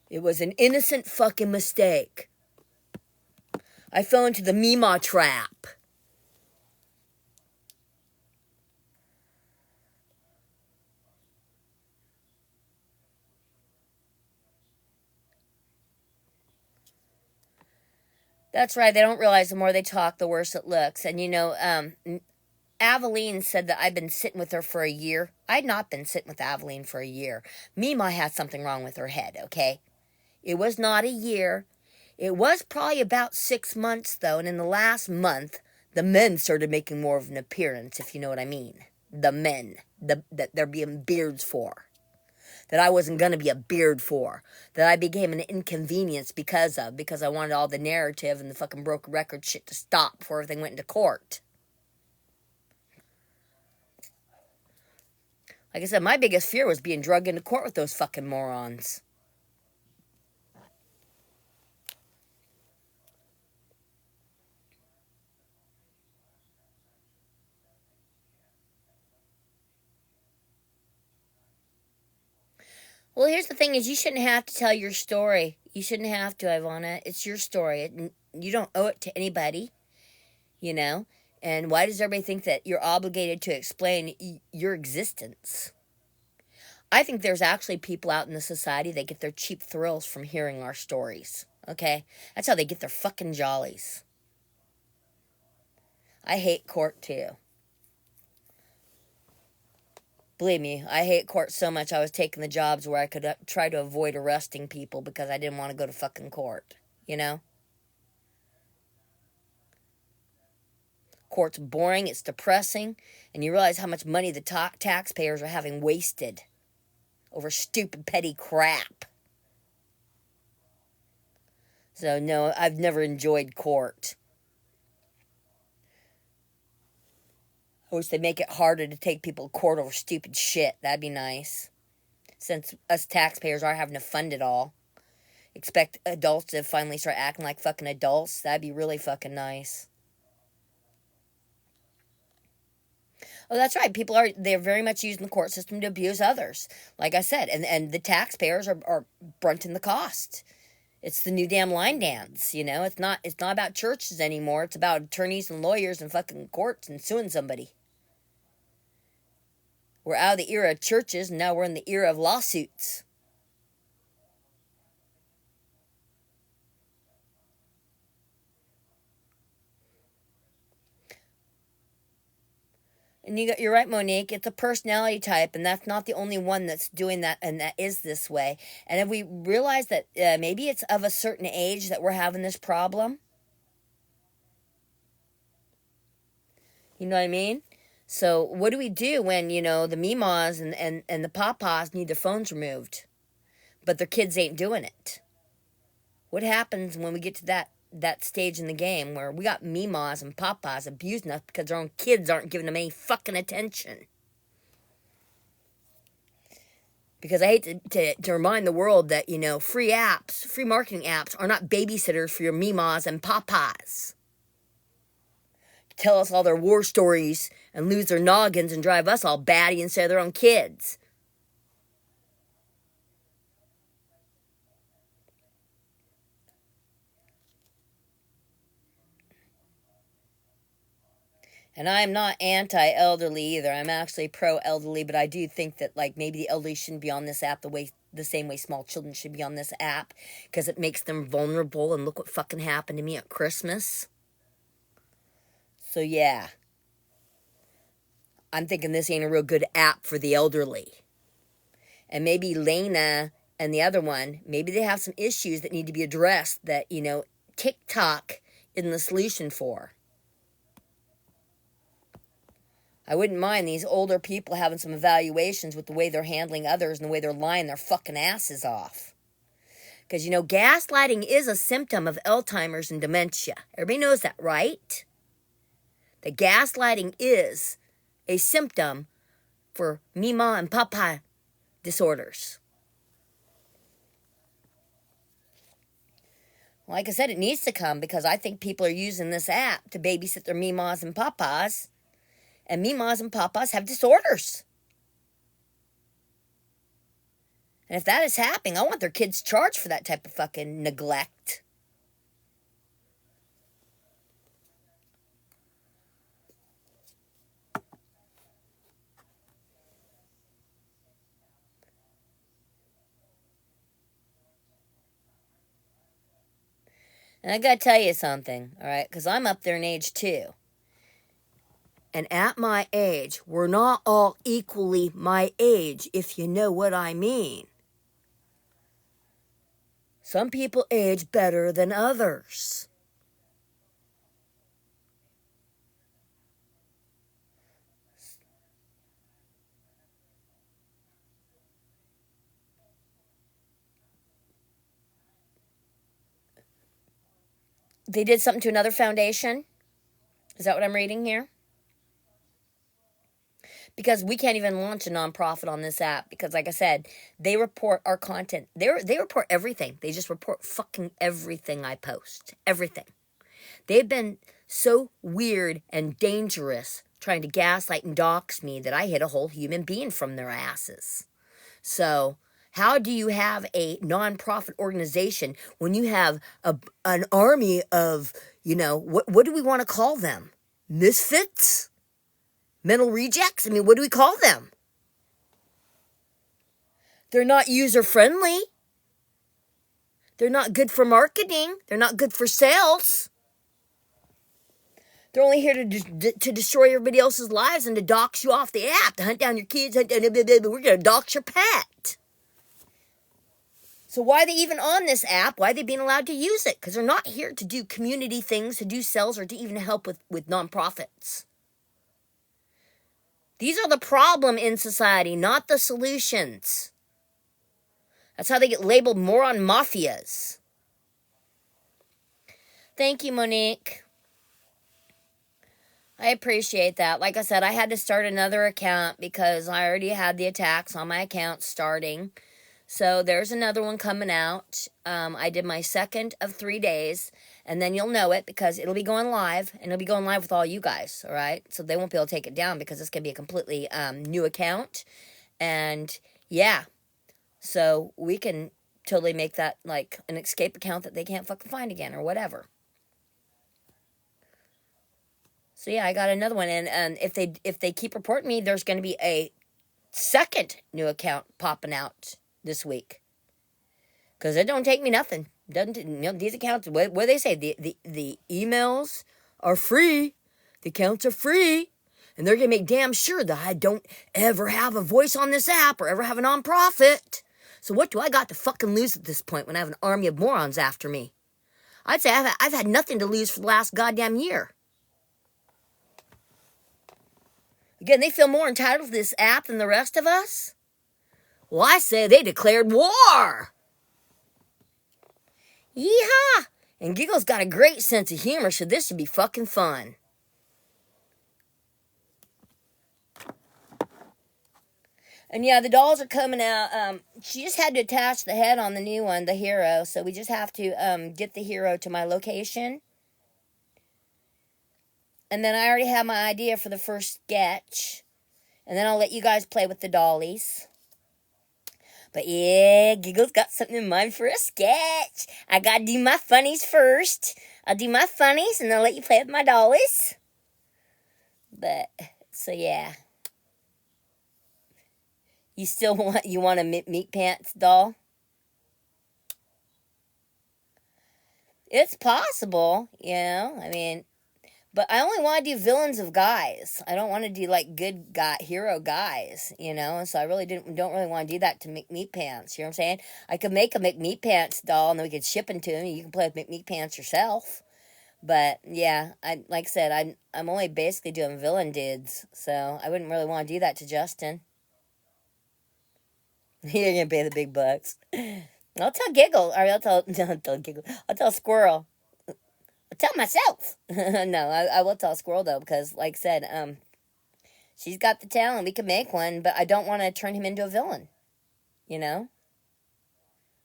It was an innocent fucking mistake. I fell into the Mima trap. That's right. They don't realize the more they talk, the worse it looks. And Aveline said that I'd been sitting with her for a year. I'd not been sitting with Aveline for a year. Mima had something wrong with her head, okay? It was not a year. It was probably about 6 months, though. And in the last month, the men started making more of an appearance, if you know what I mean. The men. That they're being beards for. That I wasn't going to be a beard for. That I became an inconvenience because I wanted all the narrative and the fucking broken record shit to stop before everything went into court. Like I said, my biggest fear was being drugged into court with those fucking morons. Well, here's the thing is you shouldn't have to tell your story. You shouldn't have to, Ivana. It's your story. You don't owe it to anybody, And why does everybody think that you're obligated to explain your existence? I think there's actually people out in the society that get their cheap thrills from hearing our stories, okay? That's how they get their fucking jollies. I hate court, too. Believe me, I hate court so much I was taking the jobs where I could try to avoid arresting people because I didn't want to go to fucking court. you know? Court's boring, it's depressing, and you realize how much money the taxpayers are having wasted over stupid, petty crap. So, no, I've never enjoyed court. I wish they'd make it harder to take people to court over stupid shit. That'd be nice. Since us taxpayers are having to fund it all. Expect adults to finally start acting like fucking adults. That'd be really fucking nice. Oh, that's right. They're very much using the court system to abuse others. Like I said, and the taxpayers are brunting the cost. It's the new damn line dance, you know? It's not about churches anymore. It's about attorneys and lawyers and fucking courts and suing somebody. We're out of the era of churches, and now we're in the era of lawsuits. And you're right, Monique. It's a personality type, and that's not the only one that's doing that, and that is this way. And if we realize that maybe it's of a certain age that we're having this problem, you know what I mean? So what do we do when, you know, the memas and the papas need their phones removed, but their kids ain't doing it? What happens when we get to that stage in the game where we got memas and papas abusing us because their own kids aren't giving them any fucking attention? Because I hate to remind the world that, you know, free marketing apps are not babysitters for your memas and papas. Tell us all their war stories and lose their noggins and drive us all batty instead of their own kids. And I'm not anti-elderly either. I'm actually pro-elderly, but I do think that, like, maybe the elderly shouldn't be on this app the same way small children should be on this app, because it makes them vulnerable, and look what fucking happened to me at Christmas. So, yeah. I'm thinking this ain't a real good app for the elderly. And maybe Lena and the other one, maybe they have some issues that need to be addressed that, you know, TikTok isn't the solution for. I wouldn't mind these older people having some evaluations with the way they're handling others and the way they're lying their fucking asses off. Because, you know, gaslighting is a symptom of Alzheimer's and dementia. Everybody knows that, right? The gaslighting is a symptom for Mima and Papa disorders. Like I said, it needs to come because I think people are using this app to babysit their Mimas and Papas. And Mimas and Papas have disorders. And if that is happening, I want their kids charged for that type of fucking neglect. And I gotta tell you something, all right? Because I'm up there in age too. And at my age, we're not all equally my age, if you know what I mean. Some people age better than others. They did something to another foundation? Is that what I'm reading here? Because we can't even launch a nonprofit on this app because, like I said, they report our content. They report everything. They just report fucking everything I post. Everything. They've been so weird and dangerous trying to gaslight and dox me that I hit a whole human being from their asses. So how do you have a nonprofit organization when you have an army of, you know, what do we want to call them? Misfits? Mental rejects? I mean, what do we call them? They're not user-friendly. They're not good for marketing. They're not good for sales. They're only here to destroy everybody else's lives and to dox you off the app, to hunt down your kids. We're going to dox your pet. So why are they even on this app? Why are they being allowed to use it? Because they're not here to do community things, to do sales, or to even help with nonprofits. These are the problem in society, not the solutions. That's how they get labeled moron mafias. Thank you, Monique. I appreciate that. Like I said, I had to start another account because I already had the attacks on my account starting. So there's another one coming out. I did my second of 3 days, and then you'll know it because it'll be going live, and it'll be going live with all you guys, all right? So they won't be able to take it down because it's going to be a completely new account. And yeah, so we can totally make that like an escape account that they can't fucking find again or whatever. So yeah, I got another one, and if they keep reporting me, there's going to be a second new account popping out this week. Because it don't take me nothing. Doesn't, you know, these accounts, what do they say? The emails are free. The accounts are free. And they're going to make damn sure that I don't ever have a voice on this app or ever have a nonprofit. So what do I got to fucking lose at this point when I have an army of morons after me? I'd say I've had nothing to lose for the last goddamn year. Again, they feel more entitled to this app than the rest of us? Well, I say they declared war. Yeehaw! And Giggles got a great sense of humor, so this should be fucking fun. And yeah, the dolls are coming out. She just had to attach the head on the new one, the hero. So we just have to get the hero to my location. And then I already have my idea for the first sketch. And then I'll let you guys play with the dollies. But yeah, Giggles got something in mind for a sketch. I gotta do my funnies first. I'll do my funnies and I'll let you play with my dollies. But, so yeah. You still want a Meat Pants doll? It's possible, you know, I mean, but I only want to do villains of guys. I don't want to do like good guy, hero guys, you know, and so I really don't really want to do that to McMeat Pants, you know what I'm saying? I could make a McMeat Pants doll and then we could ship them to him and you can play with McMeat Pants yourself. But yeah, like I said, I'm only basically doing villain dudes, so I wouldn't really want to do that to Justin. You're gonna pay the big bucks. I'll tell Giggle, or I'll tell Giggle. I'll tell Squirrel. I'll tell myself. No, I will tell Squirrel though, because like I said, she's got the talent. We can make one, but I don't want to turn him into a villain. You know.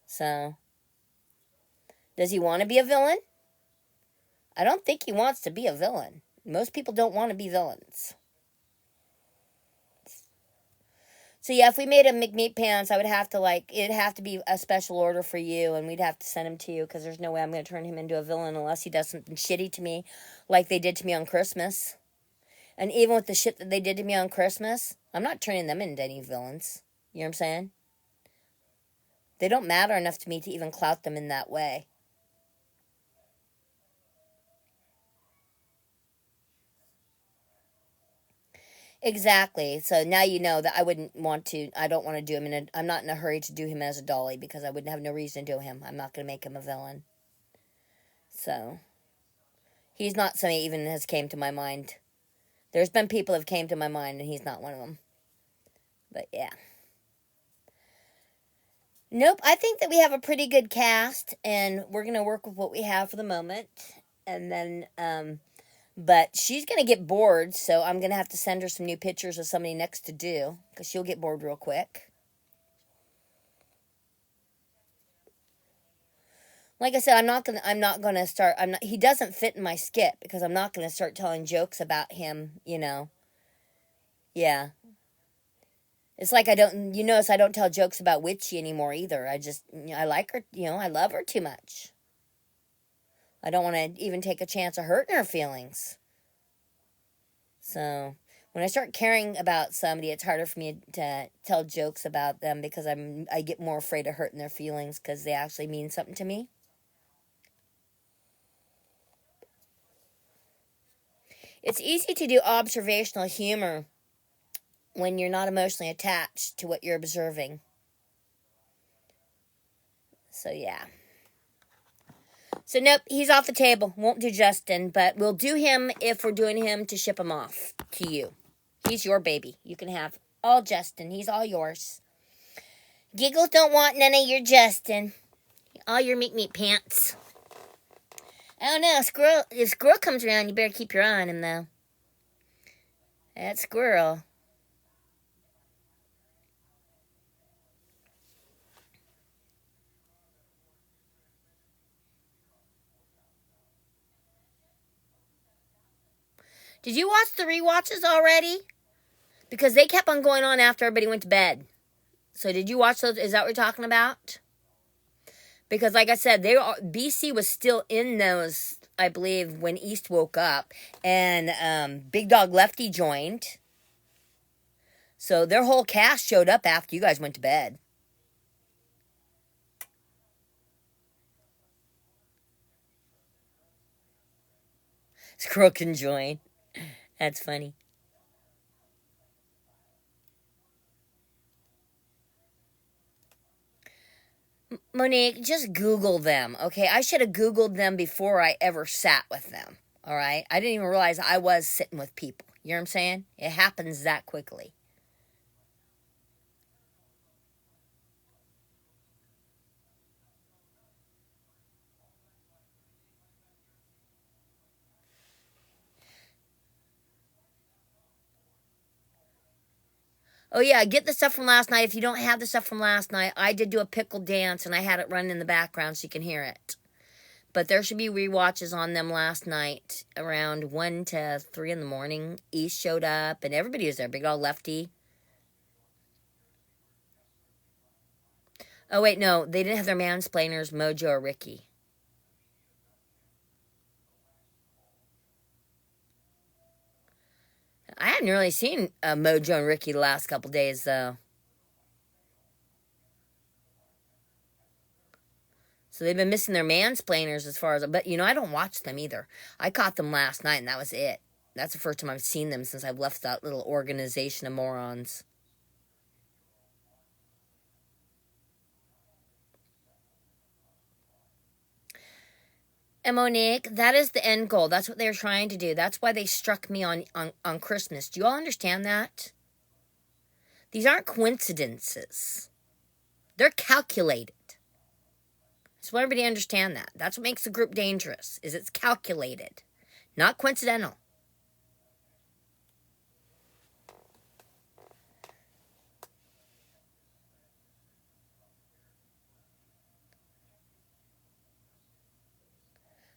So, does he want to be a villain? I don't think he wants to be a villain. Most people don't want to be villains. So yeah, if we made a McMeat Pants, I would have to it'd have to be a special order for you, and we'd have to send him to you, because there's no way I'm going to turn him into a villain unless he does something shitty to me, like they did to me on Christmas. And even with the shit that they did to me on Christmas, I'm not turning them into any villains. You know what I'm saying? They don't matter enough to me to even clout them in that way. Exactly. So now you know that I don't want to do him I'm not in a hurry to do him as a dolly because I wouldn't have no reason to do him. I'm not going to make him a villain. So, he's not somebody even has came to my mind. There's been people that have came to my mind and he's not one of them. But yeah. Nope, I think that we have a pretty good cast and we're going to work with what we have for the moment. And then, but she's going to get bored, so I'm going to have to send her some new pictures of somebody next to do, because she'll get bored real quick. Like I said, he doesn't fit in my skit, because I'm not going to start telling jokes about him, you know. Yeah. It's like you notice I don't tell jokes about Witchy anymore either. I like her, I love her too much. I don't want to even take a chance of hurting her feelings. So, when I start caring about somebody, it's harder for me to tell jokes about them because I get more afraid of hurting their feelings because they actually mean something to me. It's easy to do observational humor when you're not emotionally attached to what you're observing. So, yeah. So, nope, he's off the table. Won't do Justin, but we'll do him if we're doing him to ship him off to you. He's your baby. You can have all Justin. He's all yours. Giggles don't want none of your Justin. All your meat pants. I don't know. Squirrel. If Squirrel comes around, you better keep your eye on him, though. That Squirrel. Did you watch the rewatches already? Because they kept on going on after everybody went to bed. So did you watch those? Is that what you're talking about? Because like I said, BC was still in those, I believe, when East woke up. And Big Dog Lefty joined. So their whole cast showed up after you guys went to bed. Squirrel can join. That's funny. Monique, just Google them, okay? I should have Googled them before I ever sat with them, all right? I didn't even realize I was sitting with people. You know what I'm saying? It happens that quickly. Oh, yeah, get the stuff from last night. If you don't have the stuff from last night, I did do a pickle dance, and I had it running in the background so you can hear it. But there should be rewatches on them last night around 1 to 3 in the morning. East showed up, and everybody was there. Big Dog Lefty. Oh, wait, no. They didn't have their mansplainers, Mojo or Ricky. I hadn't really seen Mojo and Ricky the last couple days, though. So they've been missing their mansplainers as far as... But, I don't watch them either. I caught them last night, and that was it. That's the first time I've seen them since I've left that little organization of morons. And Monique, that is the end goal. That's what they're trying to do. That's why they struck me on Christmas. Do you all understand that? These aren't coincidences. They're calculated. Just want everybody to understand that. That's what makes the group dangerous, is it's calculated, not coincidental.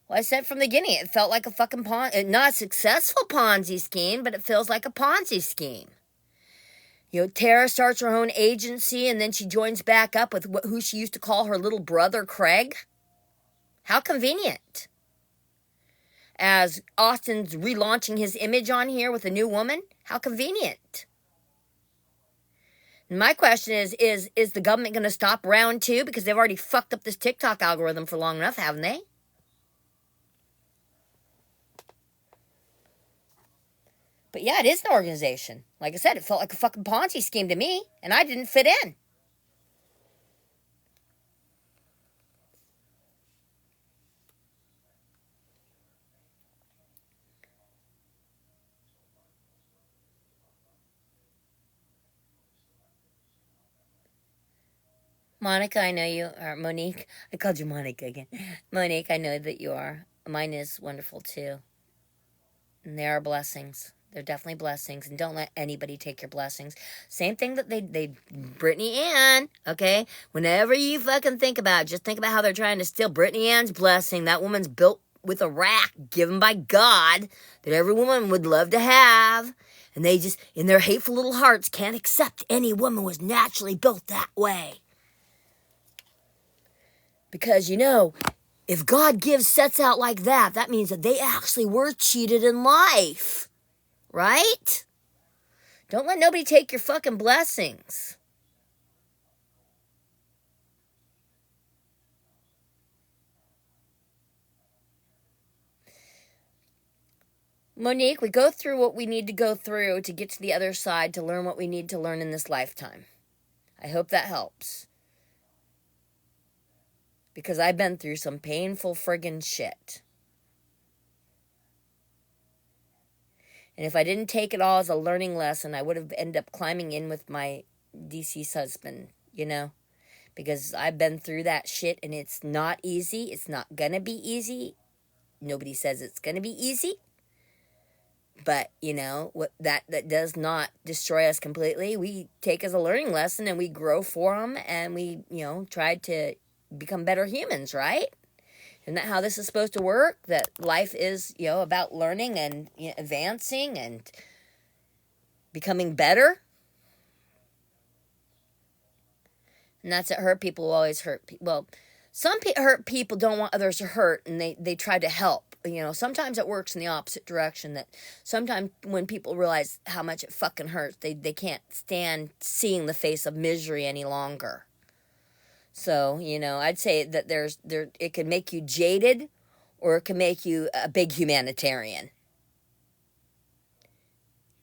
Well, I said from the beginning, it felt like a fucking not a successful Ponzi scheme, but it feels like a Ponzi scheme. Tara starts her own agency, and then she joins back up with who she used to call her little brother, Craig. How convenient. As Austin's relaunching his image on here with a new woman, how convenient. My question is the government going to stop round 2? Because they've already fucked up this TikTok algorithm for long enough, haven't they? But yeah, it is an organization. Like I said, it felt like a fucking Ponzi scheme to me, and I didn't fit in. Monica, I know you are. Monique, I called you Monica again. Monique, I know that you are. Mine is wonderful too. And they are blessings. They're definitely blessings. And don't let anybody take your blessings. Same thing that they Brittany Ann, okay? Whenever you fucking think about it, just think about how they're trying to steal Brittany Ann's blessing. That woman's built with a rack given by God that every woman would love to have. And they just, in their hateful little hearts, can't accept any woman was naturally built that way. Because, if God sets out like that, that means that they actually were cheated in life. Right? Don't let nobody take your fucking blessings. Monique, we go through what we need to go through to get to the other side to learn what we need to learn in this lifetime. I hope that helps. because I've been through some painful friggin' shit. And if I didn't take it all as a learning lesson, I would have ended up climbing in with my deceased husband, you know? Because I've been through that shit, and it's not easy. It's not gonna be easy. Nobody says it's gonna be easy. But, you know, that does not destroy us completely. We take as a learning lesson, and we grow for them, and we, you know, try to become better humans, right? Isn't that how this is supposed to work? That life is, you know, about learning and, you know, advancing and becoming better? And that's it. Hurt people will always hurt people. Well, some hurt people don't want others to hurt, and they try to help. You know, sometimes it works in the opposite direction. That sometimes when people realize how much it fucking hurts, they can't stand seeing the face of misery any longer. So, you know, I'd say that it can make you jaded, or it can make you a big humanitarian.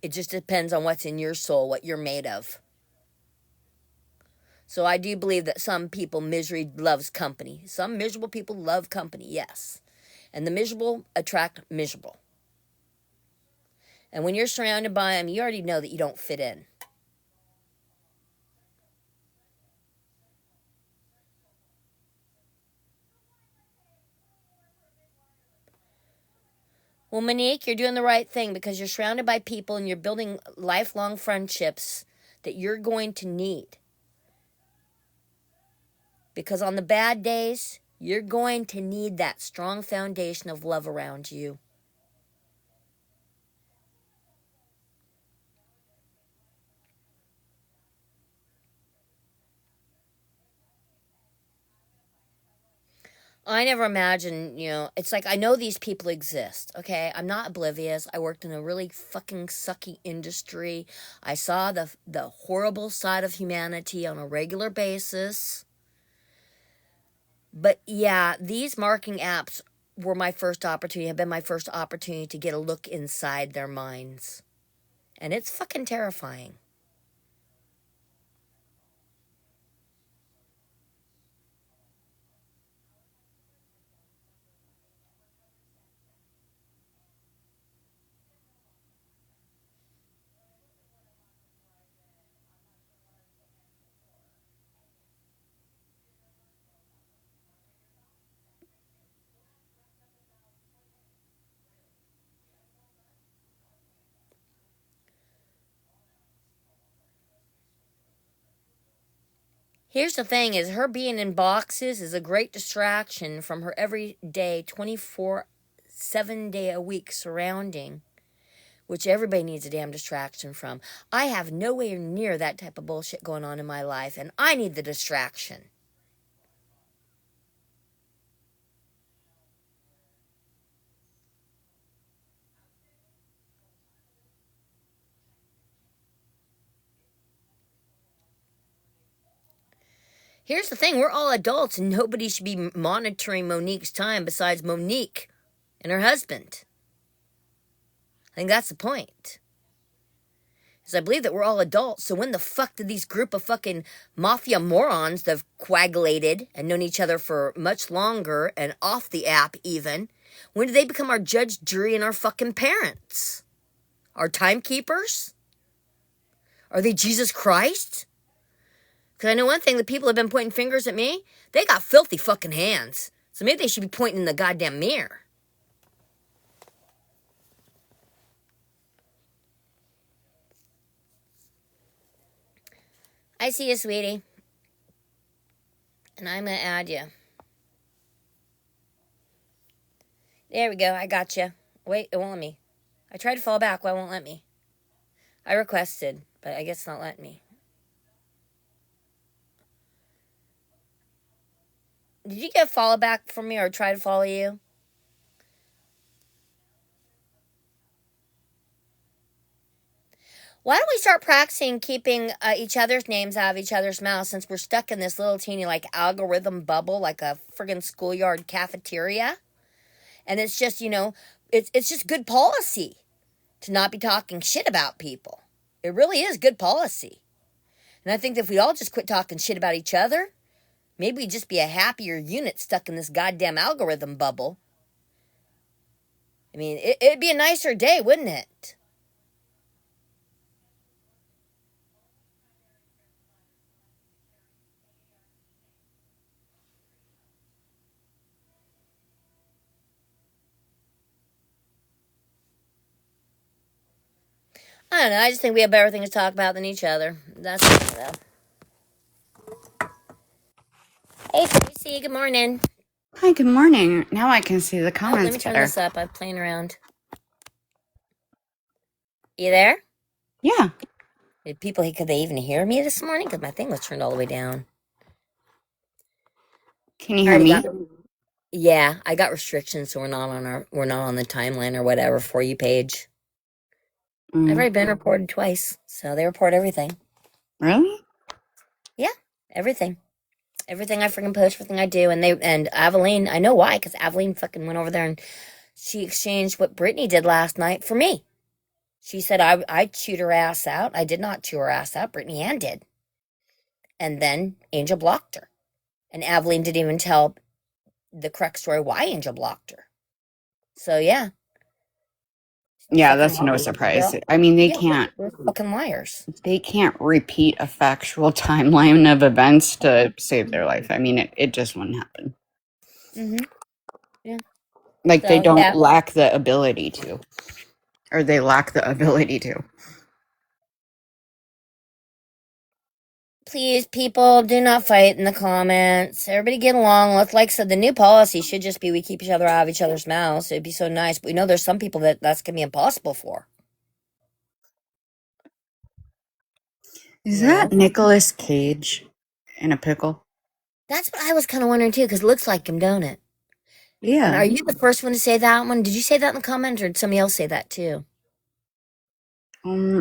It just depends on what's in your soul, what you're made of. So I do believe that some people, misery loves company. Some miserable people love company, yes. And the miserable attract miserable. And when you're surrounded by them, you already know that you don't fit in. Well, Monique, you're doing the right thing because you're surrounded by people and you're building lifelong friendships that you're going to need. Because on the bad days, you're going to need that strong foundation of love around you. I never imagined, you know, it's like I know these people exist, okay? I'm not oblivious. I worked in a really fucking sucky industry. I saw the horrible side of humanity on a regular basis. But yeah, these marking apps were my first opportunity, have been my first opportunity to get a look inside their minds. And it's fucking terrifying. Here's the thing is her being in boxes is a great distraction from her everyday 24/7 day a week surrounding, which everybody needs a damn distraction from. I have nowhere near that type of bullshit going on in my life, and I need the distraction. Here's the thing, we're all adults and nobody should be monitoring Monique's time besides Monique and her husband. I think that's the point. Because I believe that we're all adults, so when the fuck did these group of fucking mafia morons that have coagulated and known each other for much longer and off the app even, when did they become our judge, jury, and our fucking parents? Our timekeepers? Are they Jesus Christ? Because I know one thing, the people have been pointing fingers at me, they got filthy fucking hands. So maybe they should be pointing in the goddamn mirror. I see you, sweetie. And I'm going to add you. There we go, I got you. Wait, it won't let me. I tried to fall back, why won't let me? I requested, but I guess it's not letting me. Did you get a follow back from me or try to follow you? Why don't we start practicing keeping each other's names out of each other's mouths since we're stuck in this little teeny like algorithm bubble like a friggin' schoolyard cafeteria? And it's just, you know, it's just good policy to not be talking shit about people. It really is good policy. And I think that if we all just quit talking shit about each other, Maybe we'd just be a happier unit stuck in this goddamn algorithm bubble. I mean, it'd be a nicer day, wouldn't it? I don't know. I just think we have better things to talk about than each other. That's it, though. Hey, Tracy. Good morning. Hi, good morning. Now I can see the Oh, let comments me turn better. this up. I'm playing around. You there? Yeah. Could they even hear me this morning? Because my thing was turned all the way down. Can you hear me? Yeah, I got restrictions, so we're not on the timeline or whatever For You page. I've already been reported twice, so they report everything. Really? Yeah, everything. Everything I freaking post, everything I do, and Aveline, I know why, because Aveline fucking went over there and she exchanged what Brittany did last night for me. She said I chewed her ass out. I did not chew her ass out. Brittany Ann did. And then Angel blocked her. And Aveline didn't even tell the correct story why Angel blocked her. So yeah. Yeah, Fucking that's no liars. surprise. I mean, they Yeah, can't they're fucking liars. repeat a factual timeline of events to save their life. I mean, it just wouldn't happen. Mm-hmm. Yeah. Like they So don't yeah. lack the ability to. Or they lack the ability to. Please, people, do not fight in the comments. Everybody get along. Like I said, the new policy should just be we keep each other out of each other's mouths. It'd be so nice. But we know there's some people that's gonna be impossible for. Is You know? that Nicolas Cage in a pickle? That's what I was kind of wondering too, because it looks like him, don't it? And Yeah. are you the first one to say that one? Did you say that in the comments, or did somebody else say that too?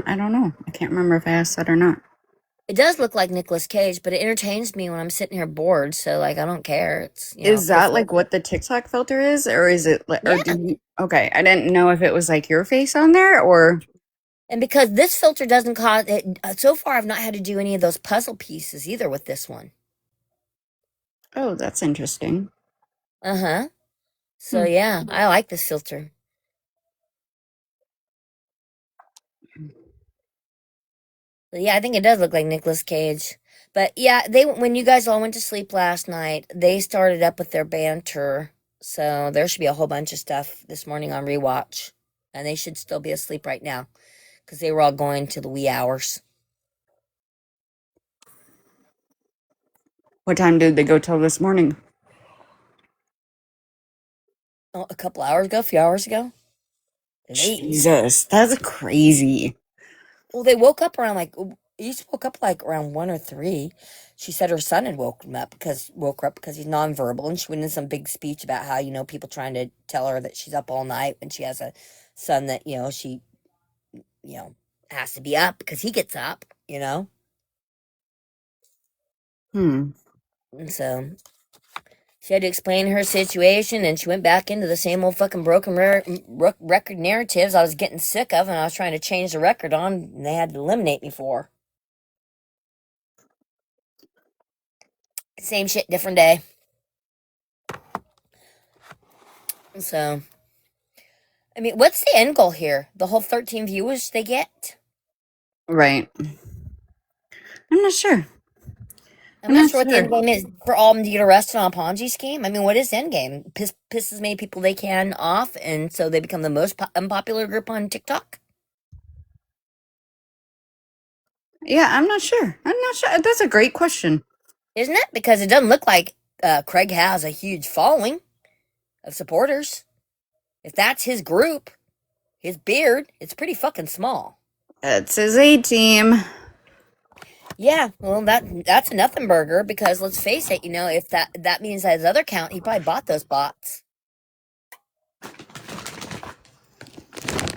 I don't know. I can't remember if I asked that or not. It does look like Nicolas Cage, but it entertains me when I'm sitting here bored. So like, I don't care. It's Is cool that for like what the TikTok filter is, or is it like, or yeah. do you? Okay, I didn't know if it was like your face on there or. And because this filter doesn't cause it, so far I've not had to do any of those puzzle pieces either with this one. Oh, that's interesting. Uh-huh. So yeah, I like this filter. But yeah, I think it does look like Nicolas Cage. But yeah, when you guys all went to sleep last night, they started up with their banter. So there should be a whole bunch of stuff this morning on rewatch. And they should still be asleep right now. Because they were all going to the wee hours. What time did they go till this morning? Oh, a couple hours ago, a few hours ago. Late. Jesus, that's crazy. Well, they woke up around each woke up like around 1 or 3. She said her son had woke her up because he's nonverbal, and she went in some big speech about how people trying to tell her that she's up all night when she has a son that she has to be up because he gets up, Hmm. and so she had to explain her situation, and she went back into the same old fucking broken record narratives I was getting sick of, and I was trying to change the record on, and they had to eliminate me for. Same shit, different day. So, I mean, what's the end goal here? The whole 13 viewers they get? Right. I'm not sure. I'm not sure what the end game is. For all of them to get arrested on a Ponzi scheme? I mean, what is the end game? Piss as many people they can off, and so they become the most unpopular group on TikTok? Yeah, I'm not sure. I'm not sure. That's a great question. Isn't it? Because it doesn't look like Craig has a huge following of supporters. If that's his group, his beard, it's pretty fucking small. It's his A team. Yeah, well, that's a nothing burger because let's face it, if that means that his other account, he probably bought those bots.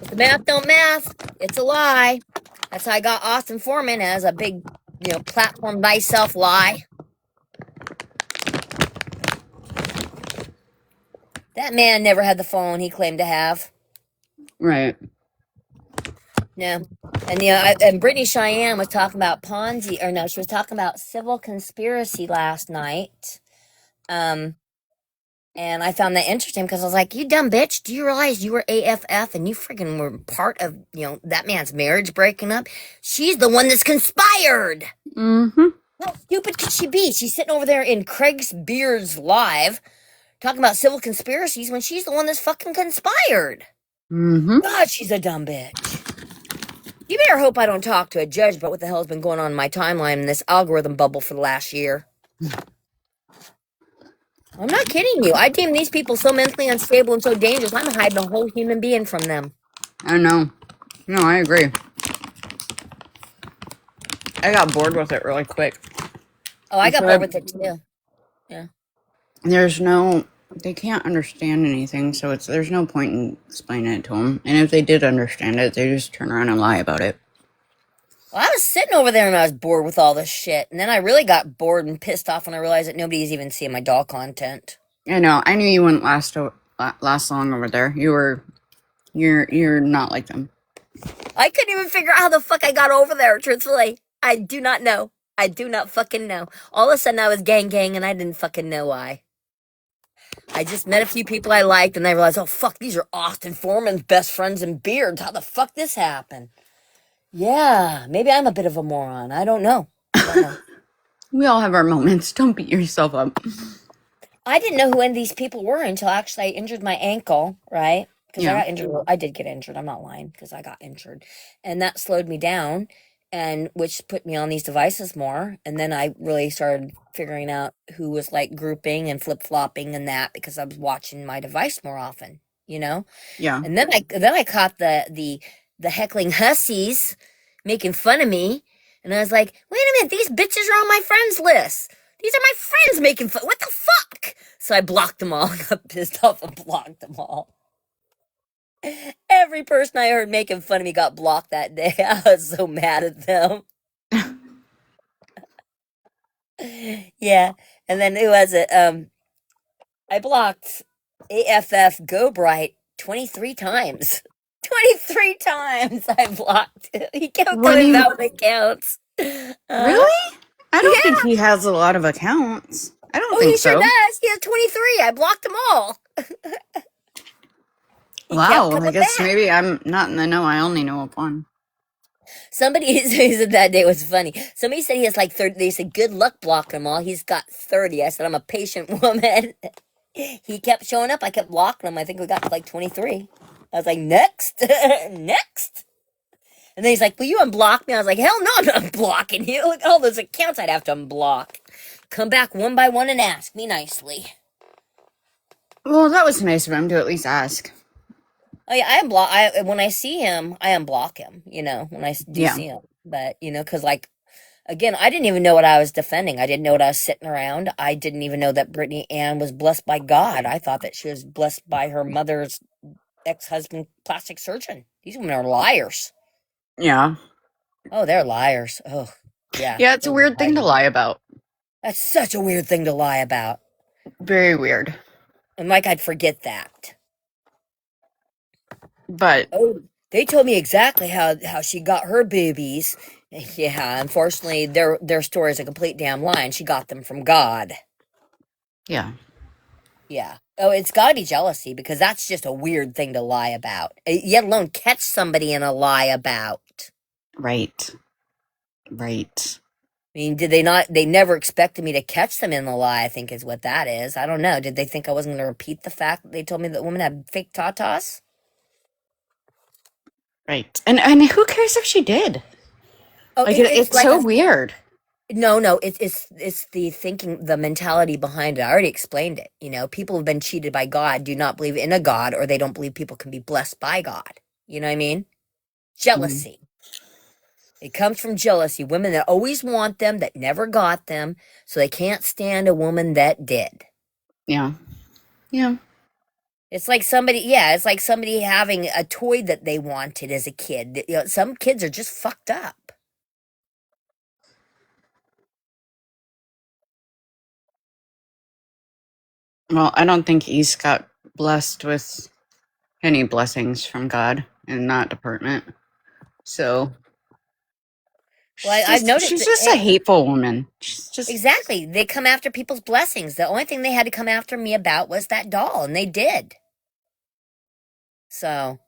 If the math don't math, it's a lie. That's how I got Austin Foreman as a big, platform thyself lie. That man never had the phone he claimed to have. Right. No. And and Brittany Cheyenne was talking about Ponzi, or no, she was talking about civil conspiracy last night. Um, and I found that interesting because I was like, "You dumb bitch! Do you realize you were AFF and you freaking were part of that man's marriage breaking up? She's the one that's conspired. Mm-hmm. How stupid could she be? She's sitting over there in Craig's Beards live talking about civil conspiracies when she's the one that's fucking conspired. Mm-hmm. God, she's a dumb bitch." You better hope I don't talk to a judge about what the hell's been going on in my timeline in this algorithm bubble for the last year. I'm not kidding you. I deem these people so mentally unstable and so dangerous, I'm hiding a whole human being from them. I know. No, I agree. I got bored with it really quick. Oh, I got So bored with it too. Yeah. there's no, they can't understand anything, so there's no point in explaining it to them. And if they did understand it, they just turn around and lie about it. Well, I was sitting over there and I was bored with all this shit. And then I really got bored and pissed off when I realized that nobody's even seeing my doll content. I know. I knew you wouldn't last long over there. You're not like them. I couldn't even figure out how the fuck I got over there, truthfully. I do not know. I do not fucking know. All of a sudden I was gang and I didn't fucking know why. I just met a few people I liked and I realized, oh fuck, these are Austin Foreman's best friends in Beards. How the fuck this happened? Yeah, maybe I'm a bit of a moron. I don't know. I don't know. We all have our moments. Don't beat yourself up. I didn't know who any of these people were until actually I injured my ankle, right? Because I Yeah. got injured. I did get injured. I'm not lying because I got injured. And that slowed me down, and which put me on these devices more. And then I really started figuring out who was like grouping and flip flopping and that because I was watching my device more often, you know? Yeah. And then I caught the heckling hussies making fun of me. And I was like, wait a minute, these bitches are on my friends list. These are my friends making fun. What the fuck? So I blocked them all. Got pissed off and blocked them all. Every person I heard making fun of me got blocked that day. I was so mad at them. Yeah. And then who was it? I blocked AFF Go Bright 23 times. 23 times I blocked him. He kept What do coming you back with accounts. really? I don't think Yeah. he has a lot of accounts. I don't Oh, think he sure so. does. He has 23. I blocked them all. He kept Wow. I coming guess back. maybe I'm not in the know. I only know of one. Somebody said that day was funny. Somebody said he has like 30. They said, good luck blocking them all. He's got 30. I said, I'm a patient woman. He kept showing up. I kept blocking him. I think we got to like 23. I was like, next, next. And then he's like, will you unblock me? I was like, hell no, I'm not unblocking you. Look at all those accounts I'd have to unblock. Come back one by one and ask me nicely. Well, that was nice of him to at least ask. Oh yeah, I unblock. When I see him, I unblock him. When I do Yeah. see him, but because like again, I didn't even know what I was defending. I didn't know what I was sitting around. I didn't even know that Brittany Ann was blessed by God. I thought that she was blessed by her mother's ex-husband, plastic surgeon. These women are liars. Yeah. Oh, they're liars. Oh, yeah, Yeah, it's a they're weird thing to liars. lie about. That's such a weird thing to lie about. Very weird. And like I'd forget that. But Oh, they told me exactly how she got her boobies. Yeah, unfortunately, their story is a complete damn lie. And she got them from God. yeah. Yeah. Oh, it's got to be jealousy because that's just a weird thing to lie about. Yet alone catch somebody in a lie about. Right. Right. I mean, did they not? They never expected me to catch them in the lie. I think is what that is. I don't know. Did they think I wasn't going to repeat the fact that they told me that women had fake tatas? Right. And who cares if she did? Oh, Like it's it's like so weird. no. It's the thinking, the mentality behind it. I already explained it. People have been cheated by God, do not believe in a God, or they don't believe people can be blessed by God. You know what I mean? Mhm. Jealousy. It comes from jealousy. Women that always want them, that never got them, so they can't stand a woman that did. Yeah. Yeah. It's like somebody having a toy that they wanted as a kid. Some kids are just fucked up. Well, I don't think he's got blessed with any blessings from God in that department. So Well, I've noticed she's that. just a hateful woman. She's just Exactly. They come after people's blessings. The only thing they had to come after me about was that doll, and they did. So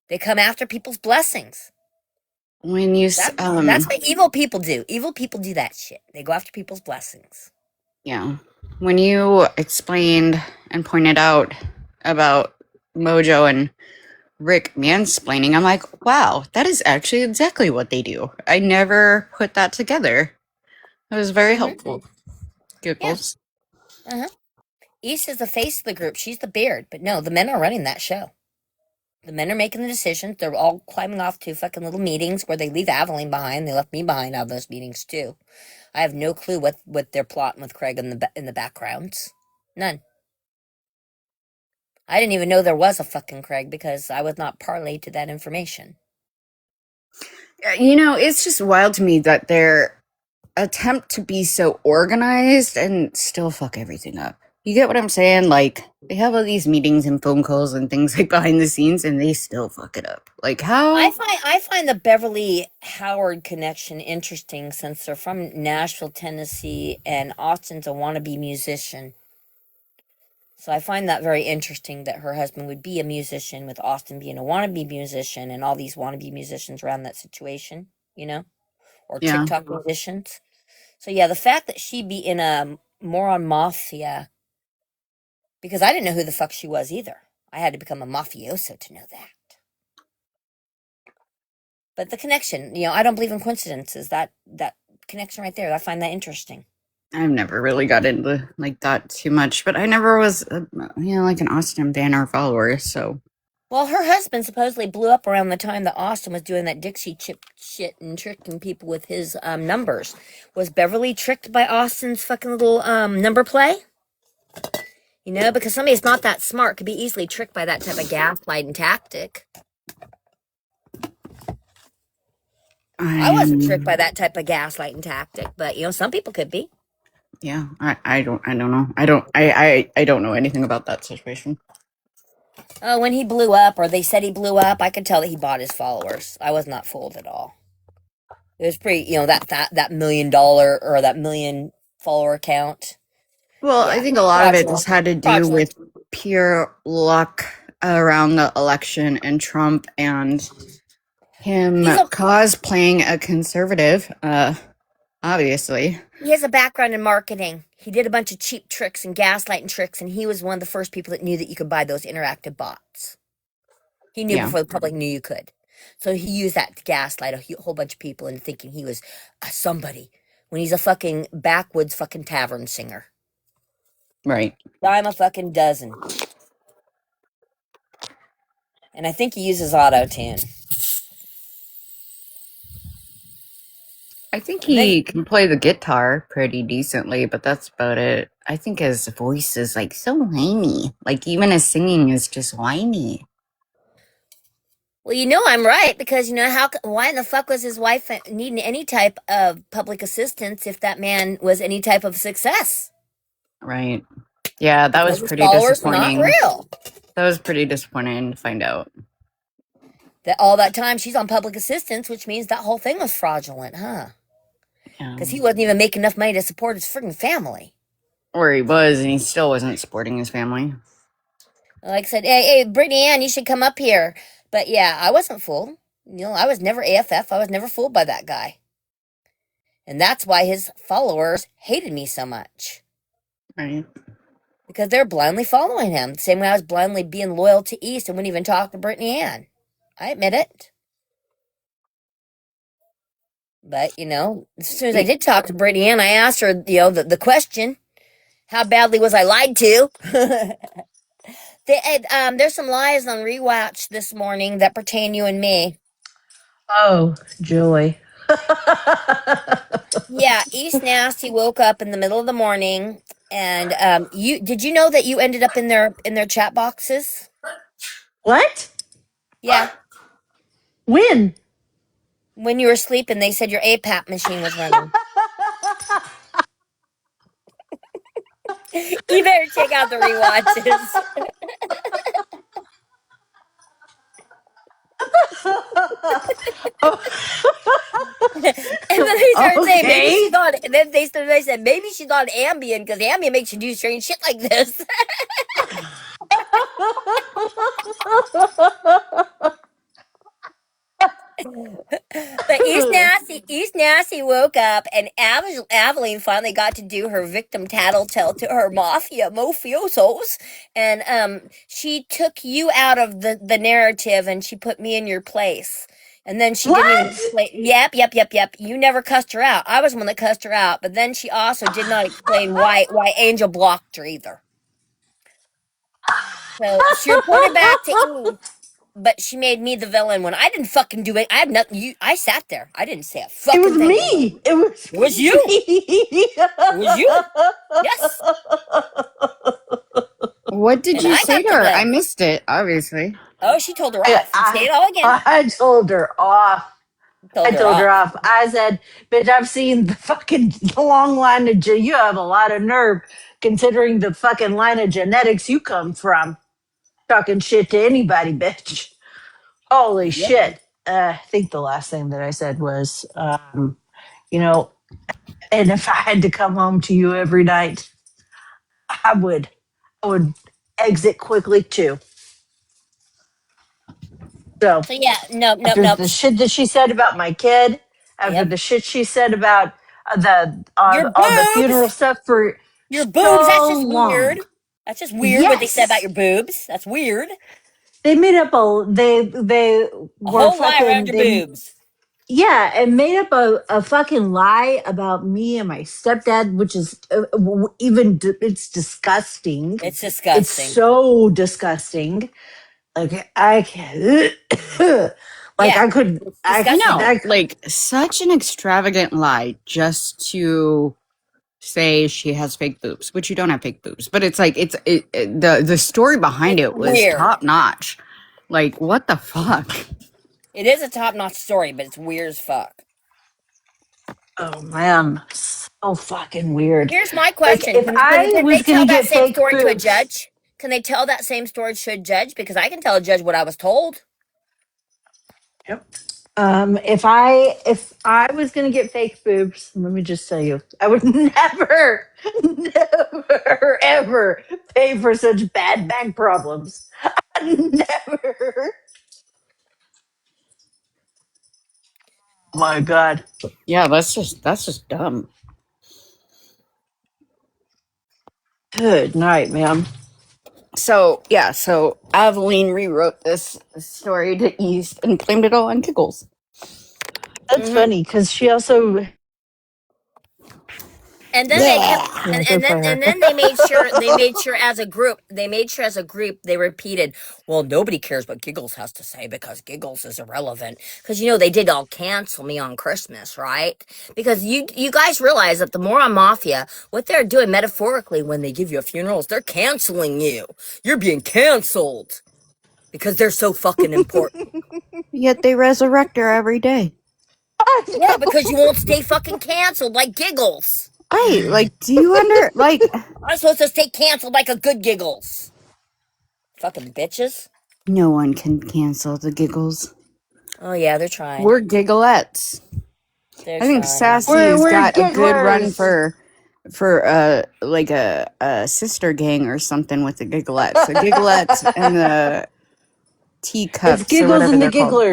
they come after people's blessings. when you That's what evil people do. Evil people do that shit. They go after people's blessings. yeah, when you explained and pointed out about Mojo and Rick mansplaining, I'm like, wow, that is actually exactly what they do. I never put that together. It was very Mm-hmm. helpful. Yeah. Giggles. Uh-huh. East is the face of the group. She's the beard. But no, the men are running that show. The men are making the decisions. They're all climbing off to fucking little meetings where they leave Aveline behind. They left me behind out of those meetings too. I have no clue what they're plotting with Craig in the backgrounds. None. I didn't even know there was a fucking Craig because I was not parlayed to that information. You know, it's just wild to me that their attempt to be so organized and still fuck everything up. You get what I'm saying? Like, they have all these meetings and phone calls and things like behind the scenes and they still fuck it up. Like, how? I find the Beverly Howard connection interesting since they're from Nashville, Tennessee, and Austin's a wannabe musician. So I find that very interesting that her husband would be a musician with Austin being a wannabe musician and all these wannabe musicians around that situation, you know, or Yeah. TikTok musicians. So yeah, the fact that she be in a moron mafia, because I didn't know who the fuck she was either. I had to become a mafioso to know that. But the connection, you know, I don't believe in coincidences. That connection right there, I find that interesting. I've never really got into like that too much, but I never was, like an Austin Banner follower. So Well, her husband supposedly blew up around the time that Austin was doing that Dixie chip shit and tricking people with his numbers. Was Beverly tricked by Austin's fucking little number play? You know, because somebody's not that smart could be easily tricked by that type of gaslighting tactic. I wasn't tricked by that type of gaslighting tactic, but you know, some people could be. yeah, I don't know. I don't know anything about that situation. Oh, when he blew up, or they said he blew up, I could tell that he bought his followers. I was not fooled at all. It was pretty, you know, that $1 million or that million follower account. Well, I Yeah, think a lot of it fraudulent. just had to do Fraudulent. with pure luck around the election and Trump and him He's a cosplaying a conservative, obviously. He has a background in marketing. He did a bunch of cheap tricks and gaslighting tricks, and he was one of the first people that knew that you could buy those interactive bots. He knew Yeah, before the public knew you could. So he used that to gaslight a whole bunch of people into thinking he was somebody when he's a fucking backwoods fucking tavern singer. right. I'm a fucking dozen. And I think he uses auto tune. I think And then he can play the guitar pretty decently, but that's about it. I think his voice is like so whiny. Like even his singing is just whiny. well, you know I'm right because you know why in the fuck was his wife needing any type of public assistance if that man was any type of success? Right. Yeah, that was Because his pretty followers were not disappointing. real. That was pretty disappointing to find out. That all that time she's on public assistance, which means that whole thing was fraudulent, huh? Yeah. Because he wasn't even making enough money to support his freaking family. Or he was, and he still wasn't supporting his family. Like I said, hey, Brittany Ann, you should come up here. But yeah, I wasn't fooled. You know, I was never AFF. I was never fooled by that guy. And that's why his followers hated me so much. Right. Because they're blindly following him. The same way I was blindly being loyal to East and wouldn't even talk to Brittany Ann. I admit it. But, you know, as soon as I did talk to Brittany Ann, I asked her, you know, the question, how badly was I lied to? There's some lies on rewatch this morning that pertain you and me. Oh, joy. Yeah, East Nasty woke up in the middle of the morning, and you know that you ended up in their chat boxes? What? Yeah, When? when you were sleeping, they said your APAP machine was running. You better check out the rewatches. And then they started saying maybe she's Okay. on. And then they said maybe she's on Ambien because Ambien makes you do strange shit like this. But East Nasty woke up, and Aveline finally got to do her victim tattletale to her mafiosos, and she took you out of the narrative, and she put me in your place. And then she didn't even What? explain. Yep. You never cussed her out. I was the one that cussed her out. But then she also did not explain why Angel blocked her either. So she reported back to E, but she made me the villain when I didn't fucking do it. I had nothing. I sat there. I didn't say a It was fucking thing to her. me. It was It was you. me. It was you. Yes. What did And you I say got to the her? I blame. missed it, obviously. Oh, she told her I, off. Say it all again. I told her off. I Told her told her off. off. I said, bitch, I've seen the fucking long line of you have a lot of nerve considering the fucking line of genetics you come from. Talking shit to anybody, bitch. Holy Yep. shit. I think the last thing that I said was, you know, and if I had to come home to you every night, I would, I would exit quickly too. So So yeah, after nope. the shit that she said about my kid, after Yep. the shit she said about the Your all the funeral boobs. stuff for Your boobs. That's so just weird. long. That's just weird what they said about Yes, your boobs. That's weird. they made up a they A were whole lie around fucking your they boobs. yeah, and made up a fucking lie about me and my stepdad, which is it's disgusting. It's It's disgusting. so disgusting. Like I can't. Like Yeah. I could. It's I disgusting. know, I like such an extravagant lie just to say she has fake boobs, which you don't have fake boobs, but it's like the story behind It's it was weird. top notch. Like what the fuck? It is a top notch story, but it's weird as fuck. Oh man, so fucking weird. Here's my Like question: if I Can they was tell gonna that get same fake story to a boobs, judge? Can they tell that same story to a judge? Because I can tell a judge what I was told. yep. If I was gonna get fake boobs, let me just tell you, I would never, never, ever pay for such bad back problems. Never. My God. Yeah, that's just dumb. Good night, ma'am. So yeah, so Aveline rewrote this story to East and blamed it all on Giggles. That's Hmm. funny because she also, And then they kept, Yeah. yeah, good for her. and then they made sure as a group, they repeated, well, nobody cares what Giggles has to say because Giggles is irrelevant. Because they did all cancel me on Christmas, right? Because you guys realize that the Moron Mafia, what they're doing metaphorically when they give you a funeral is they're canceling you. You're being canceled because they're so fucking important. Yet they resurrect her every day. I Yeah, know. because you won't stay fucking canceled like Giggles. Right? Like, do you like? I'm supposed to stay canceled like a good Giggles. Fucking bitches. No one can cancel the Giggles. Oh yeah, they're trying. We're Gigglettes. They're I think trying. Sassy's We're got a good run gigglers. for like a sister gang or something with the Gigglettes. The Gigglettes and the It's teacups or Giggles whatever and the they're called.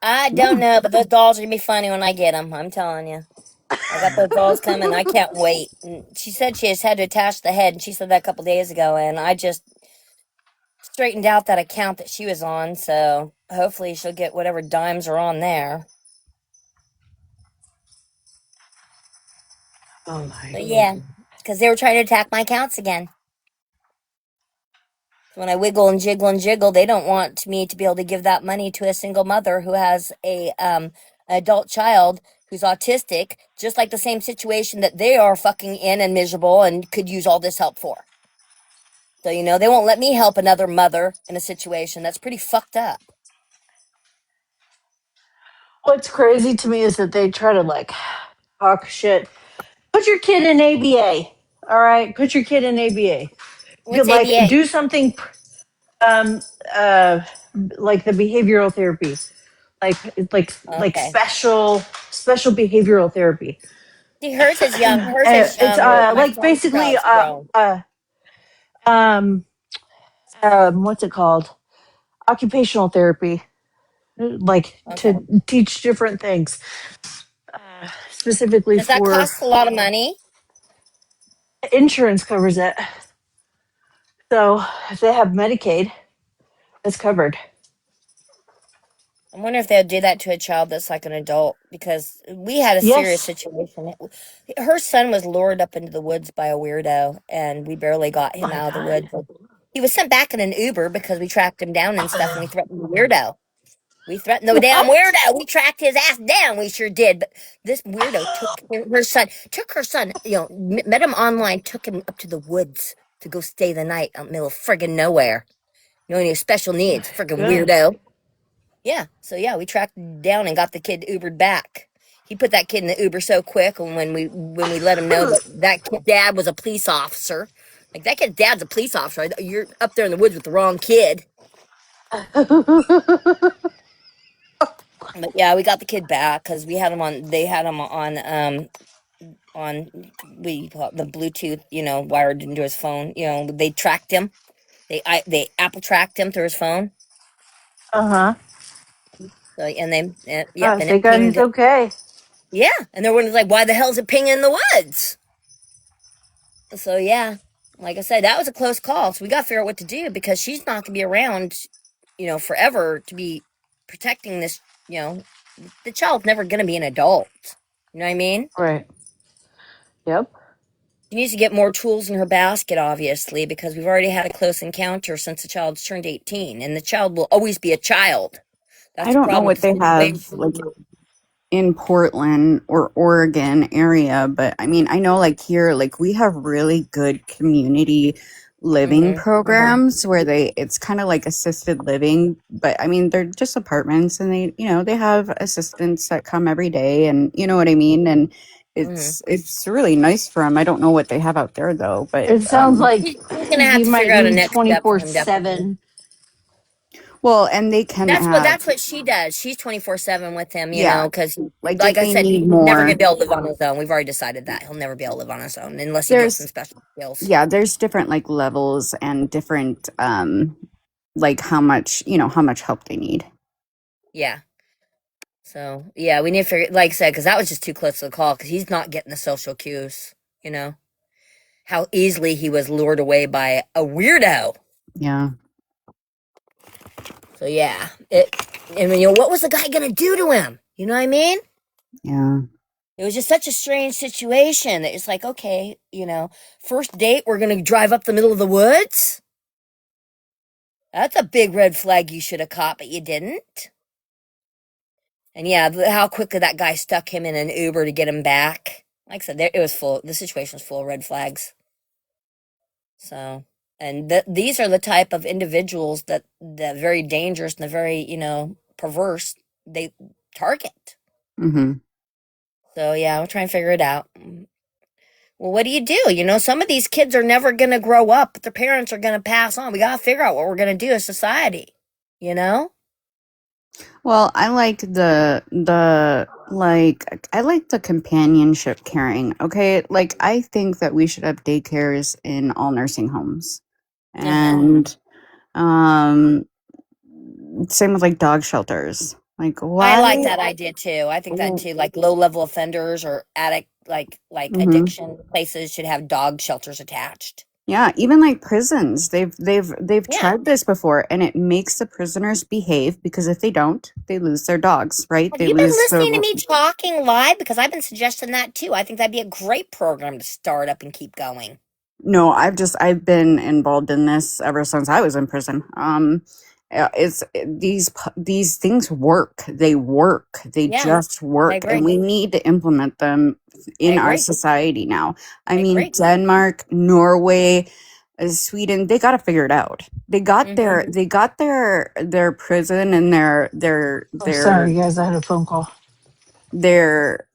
I don't Yeah. know, but those dolls are gonna be funny when I get them. I'm telling you. I got those dolls coming. I can't wait. And she said she has had to attach the head, and she said that a couple days ago, and I just straightened out that account that she was on. So hopefully she'll get whatever dimes are on there. Oh my But God. yeah, because they were trying to attack my accounts again. When I wiggle and jiggle, they don't want me to be able to give that money to a single mother who has a adult child who's autistic, just like the same situation that they are fucking in and miserable and could use all this help for. So they won't let me help another mother in a situation that's pretty fucked up. What's crazy to me is that they try to like talk shit. Put your kid in ABA. All right, put your kid in ABA. What's Like ABA? do something um uh like the behavioral therapy. like Okay. special behavioral therapy. See, hers is young. Hers And is it's young. My like son's basically child's grown. um what's it called? Occupational therapy, like Okay. to teach different things, specifically Does that for cost a lot of money? insurance covers it. So if they have Medicaid, it's covered. I wonder if they'll do that to a child that's like an adult because we had a serious Yes. situation. Her son was lured up into the woods by a weirdo, and we barely got Oh him my out of the God. woods. He was sent back in an Uber because we tracked him down and stuff, and we threatened the weirdo. We threatened the damn What? weirdo. We tracked his ass down. We sure did. But this weirdo took her son, met him online, took him up to the woods to go stay the night out in the middle of friggin' nowhere. He has special needs, friggin' Good. weirdo. Yeah. So yeah, we tracked him down and got the kid Ubered back. He put that kid in the Uber so quick, and when we let him know that kid dad was a police officer, like that kid's dad's a police officer. You're up there in the woods with the wrong kid. But yeah, we got the kid back because we had him on. They had him on we call it the Bluetooth, wired into his phone. They tracked him. They Apple tracked him through his phone. Uh-huh. So and yep, Oh, and thank it God he's pinged. okay. Yeah, and they were like, "Why the hell's it pinging in the woods?" So yeah, like I said, that was a close call. So we got to figure out what to do because she's not gonna be around, forever to be protecting this. The child's never gonna be an adult. You know what I mean? Right. Yep. She needs to get more tools in her basket, obviously, because we've already had a close encounter since the child's turned 18, and the child will always be a child. I That's the don't know problem what with the they have situation. like in Portland or Oregon area, but I mean, I know like here, like we have really good community living Mm-hmm. programs where it's kind of like assisted living, but I mean, they're just apartments and they have assistants that come every day and you know what I mean? And Mm-hmm. it's really nice for them. I don't know what they have out there though, but, It sounds like She's gonna have he to might figure out a need next step for him, definitely. 24/7. well, and they can That's have, what she does. She's 24/7 with him, yeah, because like like if I they said, need he's never more, gonna be able to live on his own. We've already decided that he'll never be able to live on his own unless he gets some there's, special skills. yeah, there's different like levels and different like how much help they need. Yeah. So yeah, we need to figure, like I said, because that was just too close to the call. Because he's not getting the social cues. You know how easily he was lured away by a weirdo. Yeah, So yeah, what was the guy gonna do to him? You know what I mean? yeah. It was just such a strange situation that it's like, okay, first date, we're gonna drive up the middle of the woods. That's a big red flag you should have caught, but you didn't. And yeah, how quickly that guy stuck him in an Uber to get him back. Like I said, it was full. The situation was full of red flags. So, and these are the type of individuals that very dangerous and the very perverse they target. Mm-hmm. So yeah, we're trying to figure it out. Well, what do? Some of these kids are never going to grow up, but their parents are going to pass on. We got to figure out what we're going to do as society. You know? Well, I like I like the companionship caring. Okay, like I think that we should have daycares in all nursing homes, Uh huh. and um, same with like dog shelters. Like I why? like that idea too. I think that too. Like low level offenders or addict, like Mhm. addiction places should have dog shelters attached. Yeah, even like prisons, they've Yeah. tried this before, and it makes the prisoners behave because if they don't, they lose their dogs, right? Have They you been lose listening to the me talking live? Because I've been suggesting that too. I think that'd be a great program to start up and keep going. No, I've been involved in this ever since I was in prison. These things work. They work. They Yeah, just I work, and agree. we need to implement them I in our agree. society now. I I mean, agree. Denmark, Norway, Sweden, they got to figure it out. Mm-hmm. They got their prison and Oh, sorry, guys. I had a phone call. their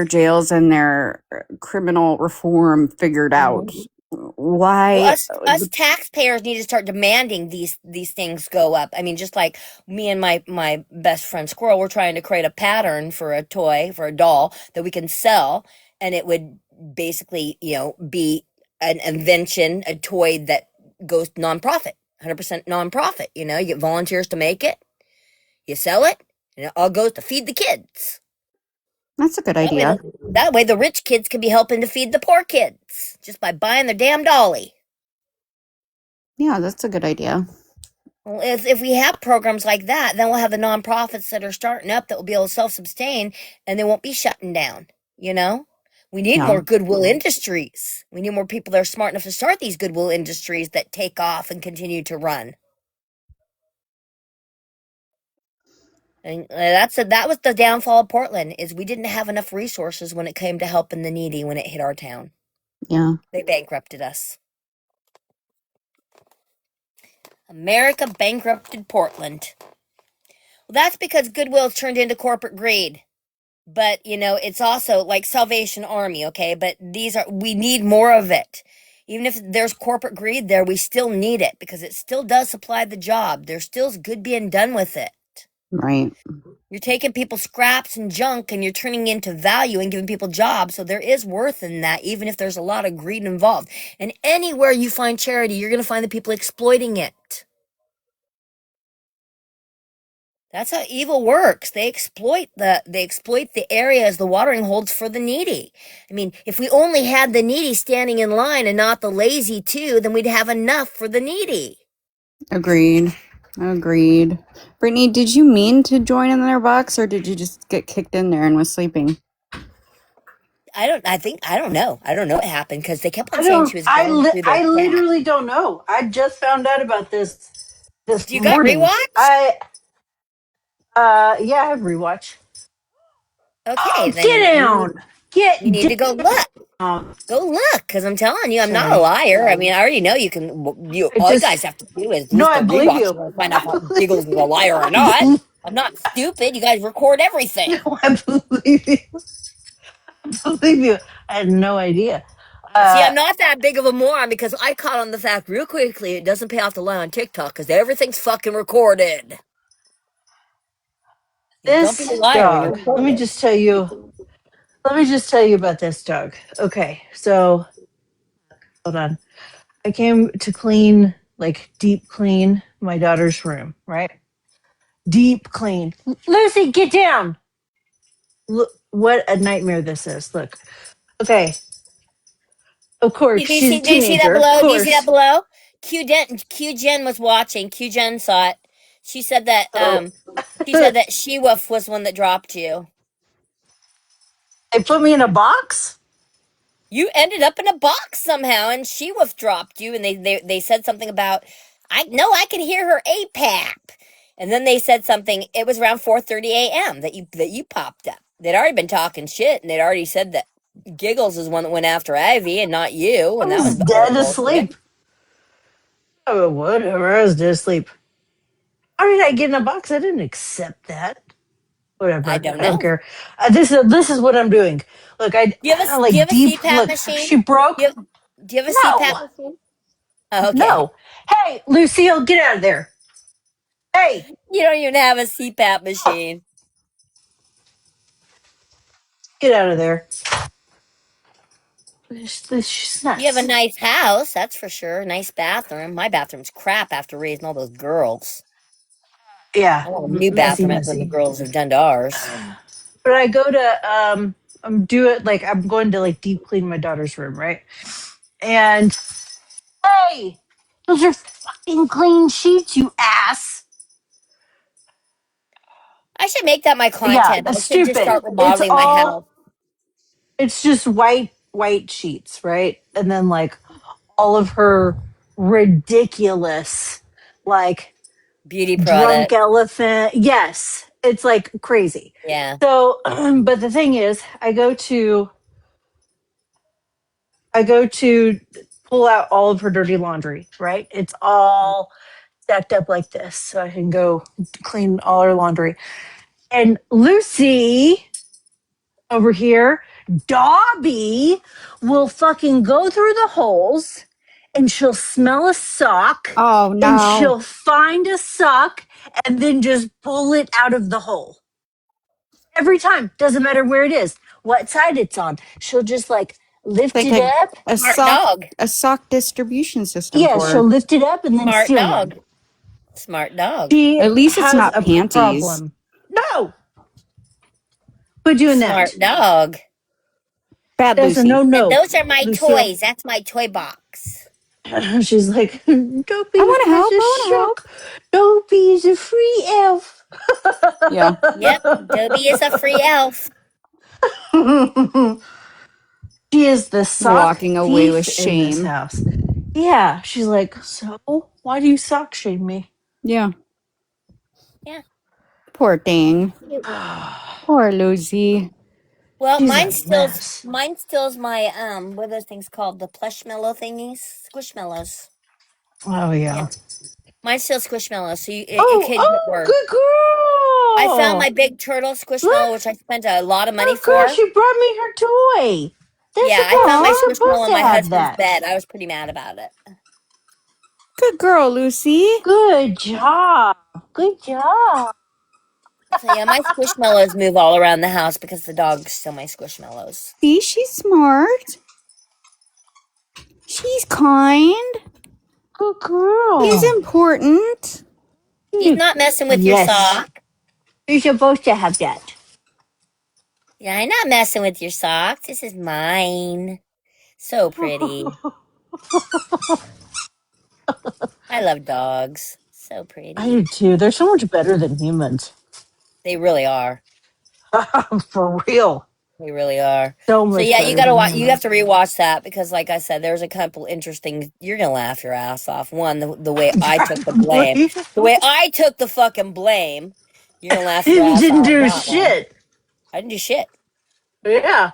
jails and their criminal reform figured out. Mm-hmm. Well, Why? us taxpayers need to start demanding these things go up. I mean, just like me and my best friend Squirrel, we're trying to create a pattern for a toy, for a doll that we can sell, and it would basically, be an invention, a toy that goes nonprofit, 100% nonprofit. You get volunteers to make it, you sell it, and it all goes to feed the kids. That's a good That way, idea. the rich kids can be helping to feed the poor kids just by buying their damn dolly. Yeah, that's a good idea. Well, if we have programs like that, then we'll have the nonprofits that are starting up that will be able to self-sustain, and they won't be shutting down. You know, we need Yeah, more goodwill industries. We need more people that are smart enough to start these goodwill industries that take off and continue to run. And that was the downfall of Portland, is we didn't have enough resources when it came to helping the needy when it hit our town. yeah, They bankrupted us. America bankrupted Portland. Well, that's because goodwill's turned into corporate greed. But it's also like Salvation Army, okay? But we need more of it. Even if there's corporate greed there, we still need it because it still does supply the job. There's still good being done with it. right. You're taking people's scraps and junk and you're turning into value and giving people jobs. So there is worth in that, even if there's a lot of greed involved. And anywhere you find charity, you're going to find the people exploiting it. That's how evil works. They exploit the area as the watering holes for the needy. I mean, if we only had the needy standing in line and not the lazy too, then we'd have enough for the needy. Agreed. Agreed. Brittany, did you mean to join in their box or did you just get kicked in there and was sleeping? I don't know. I don't know what happened because they kept on saying she was going through their I chat. literally don't know. I just found out about this Do you got morning. rewatch? Yeah, I have rewatch. Okay, Oh, then get down. you Get need to go look. down. Go look, because I'm telling you, I'm not a Sorry. liar. I mean, I already know you can. I All you just guys have to do is no, listen I to believe rewatch you. and find out I if Giggles believe, is a liar or I not. believe, I'm not stupid. You guys record everything. no, I believe you. I believe you. I had no idea. See, Uh I'm not that big of a moron because I caught on the fact real quickly it doesn't pay off to lie on TikTok because everything's fucking recorded. Don't be a this liar when you dog. record it. Let me just tell you about this dog. Okay, so hold on. I came to clean, like deep clean my daughter's room, right? Deep clean. Lucy, get down. Look what a nightmare this is. Look. Okay. Of course, she's a Did you see that teenager. Of below? Do you see that course. below? Q Jen was watching. Q Jen saw it. She said that Oh. she said that She Wolf was one that dropped you. They put me in a box? You ended up in a box somehow, and She Wolf dropped you. And they said something about I know I can hear her APAP, and then they said something. It was around 4:30 a.m. that you popped up. They'd already been talking shit, and they'd already said that Giggles is one that went after Ivy and not you, I and that was was all dead bullshit. asleep. Oh, whatever. I was dead asleep. How did I get in a box? I didn't accept that. I Whatever. don't I don't know. care. This is what I'm doing. Look, I Do you like have a deep. CPAP Look, machine? she broke. Do you have a CPAP No, machine? Oh, okay. no. Hey, Lucille, get out of there. Hey, You don't even have a CPAP machine. get out of there. She's You have a nuts. nice house, that's for sure. Nice bathroom. My bathroom's crap after raising all those girls. Yeah, I want a new messy, bathroom after the messy. girls have done to ours. But I go to I'm going to like deep clean my daughter's room, right? And hey, those are fucking clean sheets, you ass. I should make that my Yeah, content. I that's should just stupid. start remodeling my house. It's just white sheets, right? And then like all of her ridiculous like Beauty drunk product. elephant. Yes, it's like crazy. Yeah. So, but the thing is, I go to pull out all of her dirty laundry, right? It's all stacked up like this. So I can go clean all her laundry. And Lucy over here Dobby will fucking go through the holes and she'll smell a sock Oh and no. she'll find a sock and then just pull it out of the hole. Every time. Doesn't matter where it is, what side it's on. She'll just like lift Like it up. Smart dog. a sock distribution system Yeah, for she'll her. lift it up and then Smart steal one. dog. Smart dog. She At least it's has not a panties. problem. No! Quit doing Smart that. dog. Bad That's a Lucy. And no, those are my Lucille. toys. That's my toy box. She's like, I Dopey want to has help. a I want to shop. help. Dopey is a free elf. Yeah. Yep, Dobie is a free elf. She is the sock Walking away with thief in this shame. house. Yeah, she's like, so why do you sock shame me? Yeah. Yeah. Poor thing. Cute. Poor Lucy. Well, She's a mess. mine still's my what are those things called? The plush mellow thingies? Squishmallows. Oh Yeah. yeah. Mine still squishmallows, so it Oh, could get oh, word. good I found my girl. big turtle squishmallow, Look, which I spent a lot of money good girl. for. She brought me her toy. Yeah, I found my She's squishmallow supposed on to my have husband's that. bed. I was pretty mad about it. Good girl, Lucy. Good job. Good job. So yeah, my squishmallows move all around the house because the dogs steal my squishmallows. See, she's smart. She's kind. Good She's girl. important. He's not messing with your Yes. sock. You're supposed to have that. Yeah, I'm not messing with your socks. This is mine. So pretty. I love dogs. So I do pretty. too. They're so much better than humans. They really are. For real. They really are. So So much yeah, you better gotta than watch. You have humans. to rewatch that because, like I said, there's a couple interesting. You're gonna laugh your ass off. One, the way I took the blame, Probably. the way I took the fucking blame. You're gonna laugh your You ass didn't off do that one. shit. I didn't do shit. Yeah.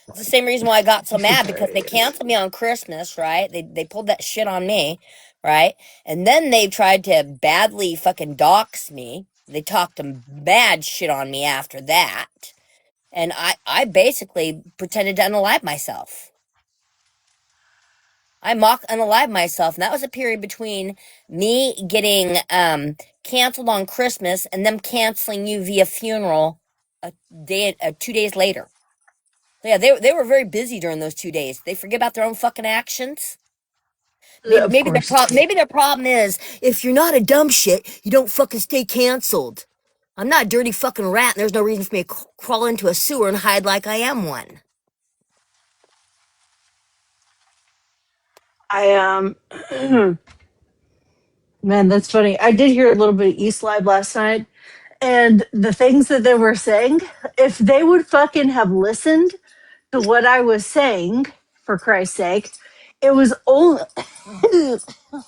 It's the same reason why I got so It's mad because they hilarious. canceled me on Christmas, right? They pulled that shit on me, right? And then they tried to badly fucking dox me. They talked some bad shit on me after that. And I basically pretended to unalive myself. I mock unalive myself. And that was a period between me getting canceled on Christmas and them canceling you via funeral 2 days later. So yeah, they were very busy during those 2 days. They forget about their own fucking actions. Maybe Of maybe course. their problem is if you're not a dumb shit, you don't fucking stay canceled. I'm not a dirty fucking rat, and there's no reason for me to crawl into a sewer and hide like I am one. I man, that's funny. I did hear a little bit of East Live last night, and the things that they were saying, if they would fucking have listened to what I was saying, for Christ's sake, it was only it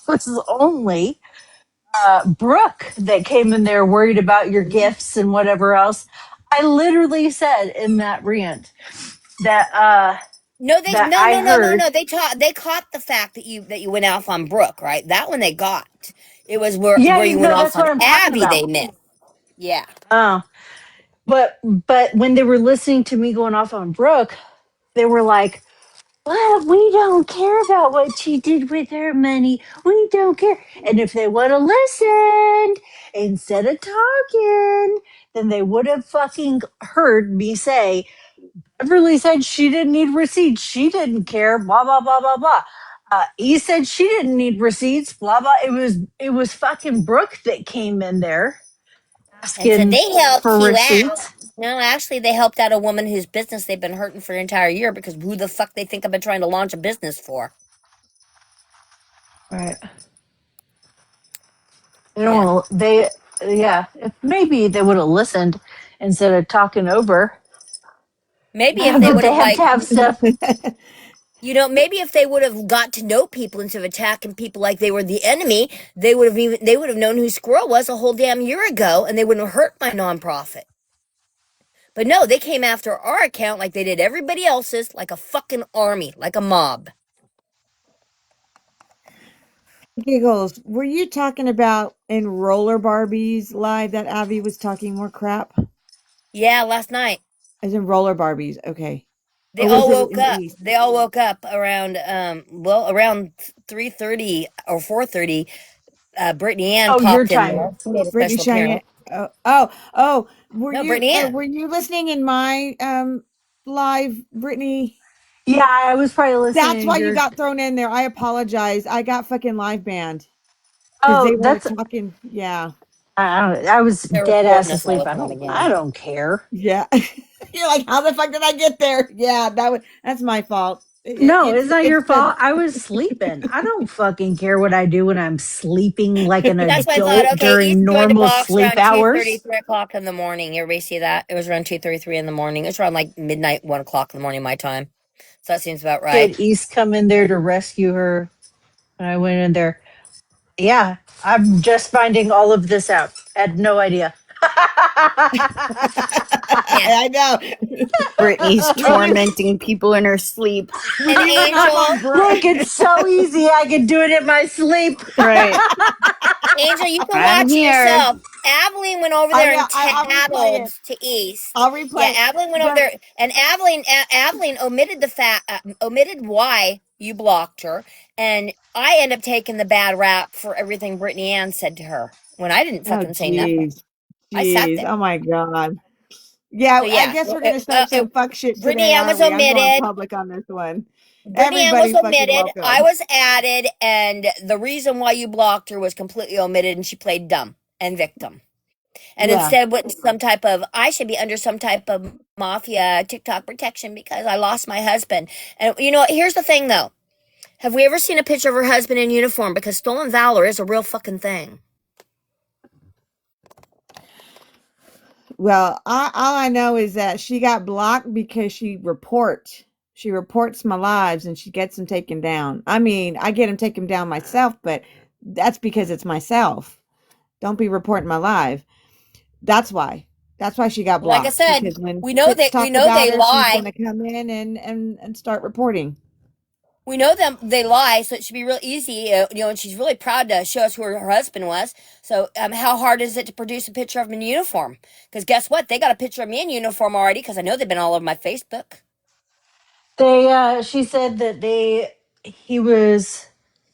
was only Brooke that came in there worried about your gifts and whatever else. I literally said in that rant that No, they that no I no no no heard. no. They caught the fact that you went off on Brooke, right? That one they got. It was where Yeah, you went no, off that's on what I'm talking Abby. about. They missed. Yeah. Uh, but when they were listening to me going off on Brooke, they were like, "Well, we don't care about what she did with her money. We don't care." And if they would have listened instead of talking, then they would have fucking heard me say, Beverly said she didn't need receipts. She didn't care. Blah blah blah blah blah. He said she didn't need receipts. Blah blah. It was fucking Brooke that came in there And so asking they helped for you out. receipts. No, actually, they helped out a woman whose business they've been hurting for an entire year because who the fuck they think I've been trying to launch a business for? Right. They don't Yeah. want to. They yeah. If maybe they would have listened instead of talking over. Maybe if they But would they have, have to like, have stuff. maybe if they would have got to know people instead of attacking people like they were the enemy, they would have known who Squirrel was a whole damn year ago and they wouldn't have hurt my nonprofit. But no, they came after our account like they did everybody else's, like a fucking army, like a mob. Giggles, were you talking about in Roller Barbies live that Abby was talking more crap? Yeah, last night. As in roller Barbies. Okay. They Or was all it woke in the up. East? They all woke up around around 3:30 or 4:30. Brittany Ann Oh, your popped in time. there. She made a Brittany special Cheyenne. appearance. Oh. No, Brittany Ann. Were you listening in my live, Brittany? Yeah, I was probably That's listening why to you your. got thrown in there. I apologize. I got fucking live banned because Oh, they were that's. talking. Yeah. I don't. I was They're dead ass recording us all asleep. the time I again. don't care. Yeah. You're like, how the fuck did I get there? Yeah, that's my fault. No, it's not It's your the fault. I was sleeping. I don't fucking care what I do when I'm sleeping like an That's why I thought, adult okay, East during joined the normal box sleep around 2:30, hours. 3 o'clock in the morning. Everybody see that? It was around 2:33 in the morning. It was around like midnight, 1 o'clock in the morning, my time. So that seems about right. Did East come in there to rescue her? And I went in there. Yeah, I'm just finding all of this out. Had no idea. Yeah. I know. Brittany's And you tormenting people in her sleep. and We went up on Angel, Look, break. it's so easy. I can do it in my sleep. Right. Angel, you can I'm watch it here. yourself. Aveline went over I there know. and I'll replay tattled it. to East. I'll Yeah, replay it. Aveline went over The there, and Aveline omitted the fact, omitted why you blocked her, and I end up taking the bad rap for everything Brittany Ann said to her when I didn't Oh, fucking say nothing. jeez. I sat Jeez. there. Oh, my God. Yeah, So I yeah, guess we're going to start some fuck shit Brittany today, Ann was aren't we? I'm going omitted. public on this one. Brittany Ann was Everybody fucking omitted. I welcome. was added, and the reason why you blocked her was completely omitted, and she played dumb and victim. And Yeah. instead went into some type of, I should be under some type of mafia TikTok protection because I lost my husband. And you know, here's the thing though. Have we ever seen a picture of her husband in uniform? Because stolen valor is a real fucking thing. Well, all I know is that she got blocked because she reports my lives and she gets them taken down. I mean, I get them taken down myself, but that's because it's myself. Don't be reporting my live. That's why. That's why she got Like I blocked said, because when we know chicks that we talk know about they her, she's lie. going to come in and start reporting. We know them they lie, so it should be real easy. And she's really proud to show us who her husband was. So, how hard is it to produce a picture of him in uniform? Because guess what? They got a picture of me in uniform already. Because I know they've been all over my Facebook. She said that he was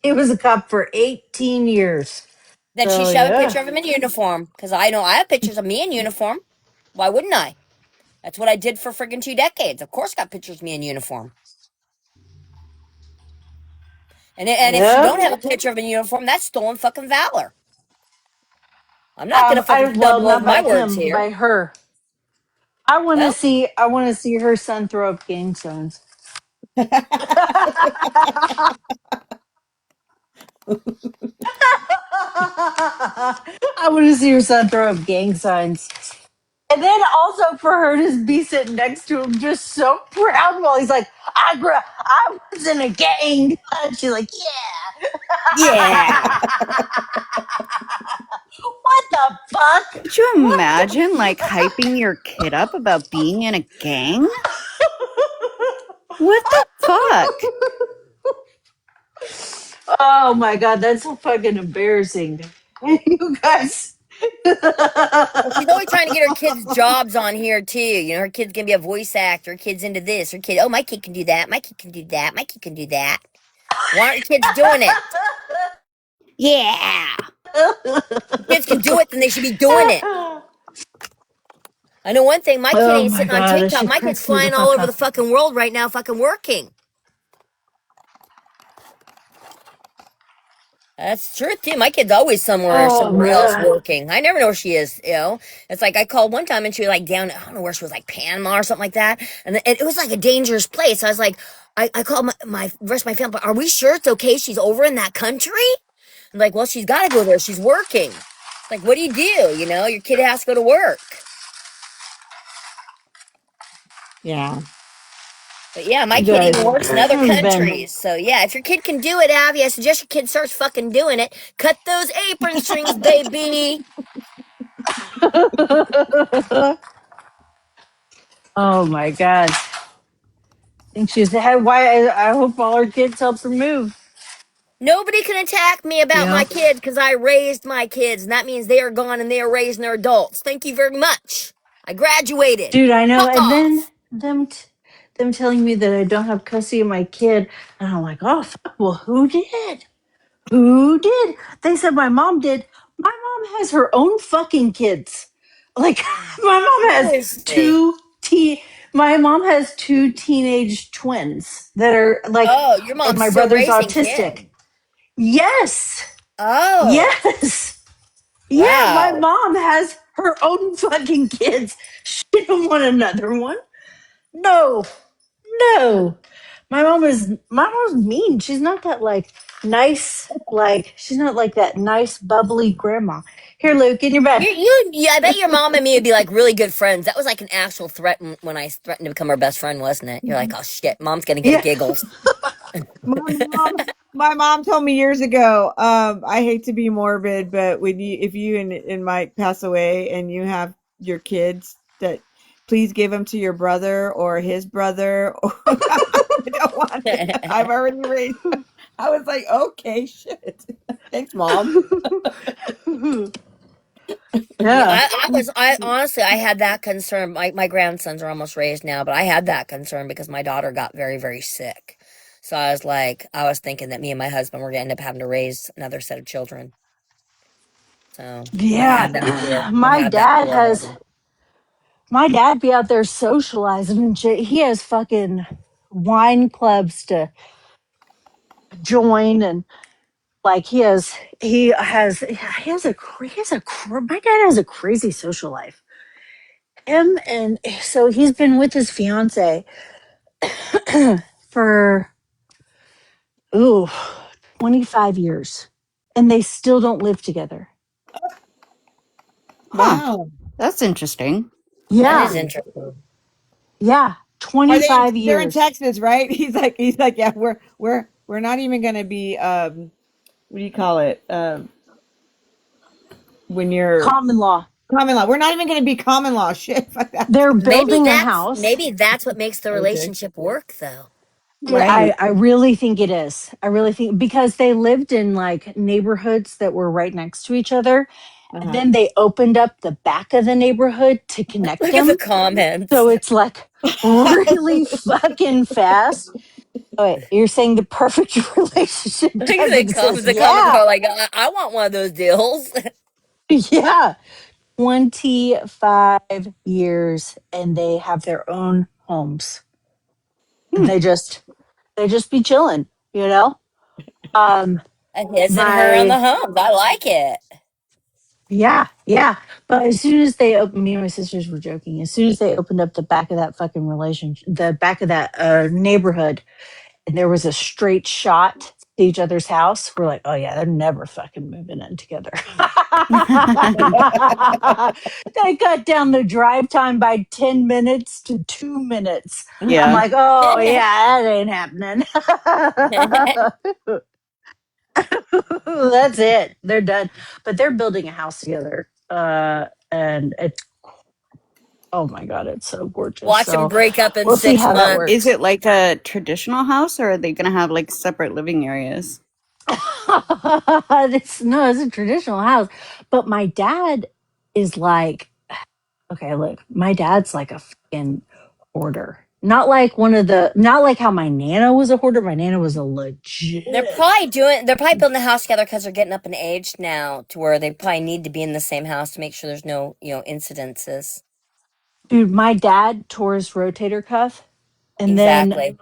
he was a cop for 18 years. Then she So showed a yeah. picture of him in uniform. Because I know I have pictures of me in uniform. Why wouldn't I? That's what I did for friggin' 2 decades. Of course, got pictures of me in uniform. And if she Yep. don't have a picture of him in uniform, that's stolen fucking valor. I'm not gonna I fucking well, stumble over not my by words him, here. by her. Well, I want to see her son throw up gang signs. I want to see her son throw up gang signs. And then also for her to be sitting next to him, just so proud while he's like, I was in a gang. And she's like, yeah. yeah. What the fuck? Could you What the imagine, like, hyping your kid up about being in a gang? What the fuck? Oh my god, that's so fucking embarrassing. You guys. Well, she's always trying to get her kids jobs on here too. You know, her kid's gonna be a voice actor. Her kid's into this. Her kid, oh, my kid can do that. My kid can do that. My kid can do that. Why aren't your kids doing it? Yeah. If kids can do it, then they should be doing it. I know one thing. My kid Oh ain't my sitting on god, that TikTok. shit My kid's cracks me the flying all fuck over the up. fucking world right now, fucking working. That's true too. My kid's always Oh somewhere my else god. working. I never know where she is. You know, it's like I called one time and she was like down. I don't know where she was, like Panama or something like that. And it was like a dangerous place. I was like, I called my rest of my family. Are we sure it's okay? She's over in that country. I'm like, well, she's got to go there. She's working. Like, what do? You know, your kid has to go to work. Yeah. But yeah, my You kid guys even works in other have been. countries. So yeah, if your kid can do it, Abby, I suggest your kid starts fucking doing it. Cut those apron strings, baby. Oh my god. Think she's had why I hope all her kids help her move. Nobody can attack me about Yeah. my kids because I raised my kids, and that means they are gone and they are raised and they're adults. Thank you very much. I graduated. Dude, I know. Fuck And then off. them telling me that I don't have custody of my kid, and I'm like, oh fuck. Well, who did? Who did? They said my mom did. My mom has her own fucking kids. Like my mom has Seriously. two t. My mom has two teenage twins that are like, Oh, your and mom's my still brother's raising autistic. kids. Yes, Oh, yes, yeah. My wow. mom has her own fucking kids. She don't want another one. No, no. My mom's mean. She's not that like nice, like she's not like that nice bubbly grandma. Here, Luke, in your bed. Yeah, I bet your mom and me would be like really good friends. That was like an actual threat when I threatened to become her best friend, wasn't it? You're like, oh shit, mom's gonna get Yeah. giggles. My mom told me years ago, I hate to be morbid, but if you and Mike pass away and you have your kids, that please give them to your brother or his brother. Or I don't want it. I've already raised. I was like, okay, shit. Thanks, mom. Yeah, Yeah. I honestly, I had that concern. My grandsons are almost raised now, but I had that concern because my daughter got very, very sick. So I was thinking that me and my husband were gonna end up having to raise another set of children. So I had that fear. Yeah. I My had that dad fear about has them. my dad be out there socializing and shit. He has fucking wine clubs to join, and like my dad has a crazy social life. Him, and so he's been with his fiance for ooh 25 years, and they still don't live together. Huh. Wow. That's interesting. That is Yeah, interesting. yeah, Are they? 25 They're in years. Texas, right? He's like, yeah. We're not even gonna be. What do you call it? When you're Common law. common law. We're not even gonna be common law. Shit, fuck that. They're building a house. Maybe that's what makes the Okay. relationship work, though. Right. I really think it is. I really think because they lived in like neighborhoods that were right next to each other. And Uh-huh. then they opened up the back of the neighborhood to connect Look at the them. comments. So it's like really fucking fast. Oh, wait, you're saying the perfect relationship Look does at exist? the comments Yeah. are like, I want one of those deals. Yeah. 25 years and they have their own homes. Hmm. They just be chilling, you know? Um His and her on my the homes. I like it. Yeah, yeah. But as soon as they opened, me and my sisters were joking. As soon as they opened up the back of that fucking relationship, the back of that neighborhood, and there was a straight shot to each other's house, we're like, oh yeah, they're never fucking moving in together. They cut down the drive time by 10 minutes to 2 minutes. I'm Yeah. like, oh yeah, that ain't happening. That's it. They're done. But they're building a house together. And it's oh my god, it's so gorgeous. Watch them So break up in we'll see six how that Is months. works. it like a traditional house or are they going to have like separate living areas? It's a traditional house. But my dad is like, okay, look, my dad's like a fucking hoarder. Not like how my nana was a hoarder. My nana was a legit. They're probably building the house together because they're getting up in age now to where they probably need to be in the same house to make sure there's no, incidences. Dude, my dad tore his rotator cuff and then Exactly.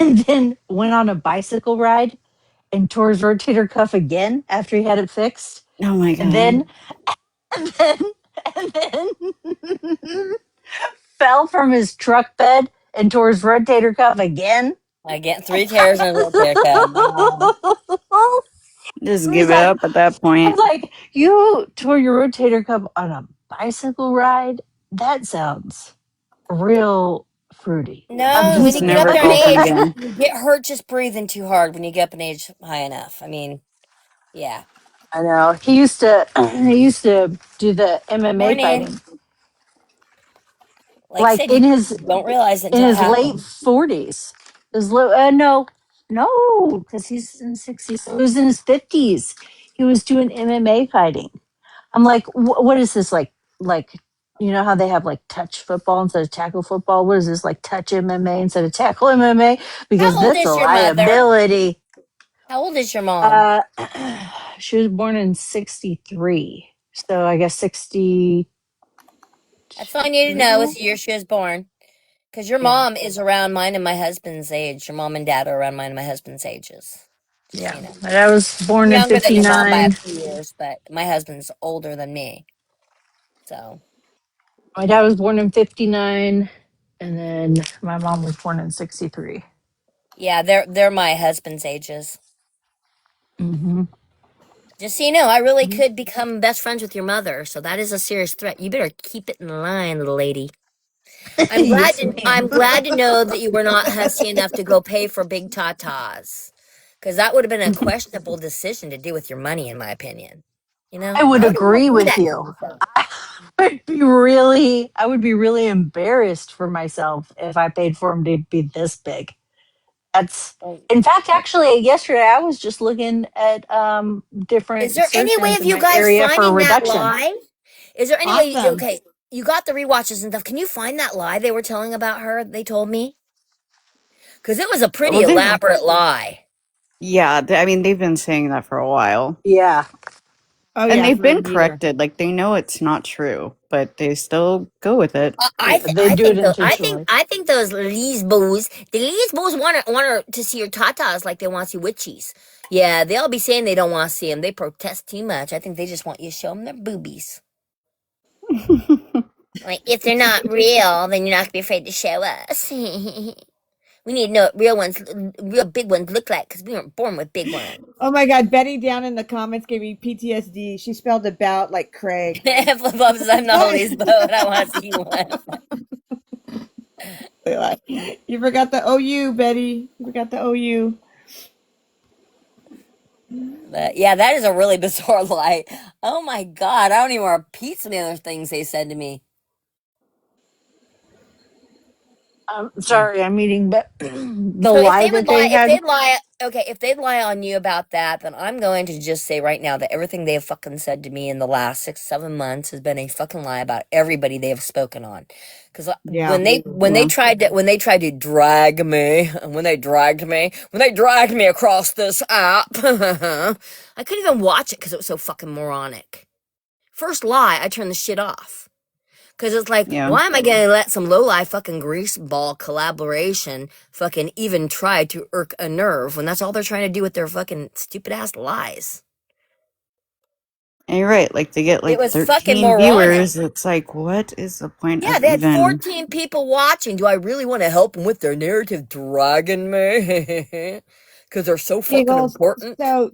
and then went on a bicycle ride and tore his rotator cuff again after he had it fixed. Oh my And then, God. and then, and then fell from his truck bed and tore his rotator cuff again. I get 3 tears in a rotator cuff. Wow. Just He's give it like, up at that I was point. like, you tore your rotator cuff on a bicycle ride? That sounds real fruity. I'm No, just when Just you get up never there in go for it saying. age, again. you get hurt just breathing too hard when you get up in age high enough. I mean, yeah. I know. He used to do the MMA Morning. fighting. Like I Like said, you don't realize it in until it his late happens. 40s. No, because he's in 60s. So he was in his 50s. He was doing MMA fighting. I'm like, what is this like? Like You know how they have like touch football instead of tackle football? What is this, like touch MMA instead of tackle MMA? Because How old this a is your mother? liability. How old is your mom? Uh, she was born in '63, so I guess 62. That's all I need to know is the year she was born. Because your Yeah, mom is around mine and my husband's age. Your mom and dad are around mine and my husband's ages. Just so yeah. you know. But I was born in Younger than your mom by a '59. few years, but my husband's older than me. So, My dad was born in '59, and then my mom was born in '63. yeah, they're my husband's ages. Mm-hmm. Just so you know, I really could become best friends with your mother, so that is a serious threat. You better keep it in line, little lady. Yes, ma'am. I'm glad to know that you were not hussy enough to go pay for big tatas. Because that would have been a questionable decision to do with your money, in my opinion. You know? I would Why would you agree do with that to you. yourself? I would be really embarrassed for myself if I paid for them to be this big. That's, Well, in fact, actually, yesterday I was just looking at is different there any way surgeons of in you my guys area for finding that reduction. lie? Is there any way? Awesome. Okay, you got the rewatches and stuff. Can you find that lie they were telling about her? They told me because it was a pretty Well, they elaborate lie. yeah, I mean they've been saying that for a while. Yeah, Oh And yeah, they've for a been year. corrected. Like they know it's not true, but they still go with it. they do it intentionally. I think those lesbos, the lesbos want her to see her tatas like they want to see witches. Yeah, they'll be saying they don't want to see them. They protest too much. I think they just want you to show them their boobies. Like if they're not real, then you're not gonna be afraid to show us. We need to know what real big ones look like because we weren't born with big ones. Oh my God, Betty down in the comments gave me PTSD. She spelled about like Craig. Flip flops, I'm not a lesbo and I want to see one. You forgot the OU, Betty. You forgot the OU. But yeah, that is a really bizarre lie. Oh my god, I don't even repeat some of the other things they said to me. Sorry, I'm eating, but the So if lie they would that they lie, if had. they'd lie, okay, if they'd lie on you about that, then I'm going to just say right now that everything they have fucking said to me in the last 6, 7 months has been a fucking lie about everybody they have spoken on. Because Yeah. when they tried to drag me, when they dragged me across this app, I couldn't even watch it because it was so fucking moronic. First lie, I turned the shit off. Because it's like, Yeah. why am I going to let some low-life fucking greaseball collaboration fucking even try to irk a nerve when that's all they're trying to do with their fucking stupid-ass lies? And you're right. Like they get It like was fucking 13 moronic. viewers. It's like, what is the point Yeah, of they had even? 14 people watching. Do I really want to help them with their narrative dragging me? Because they're so fucking Giggles. important? So,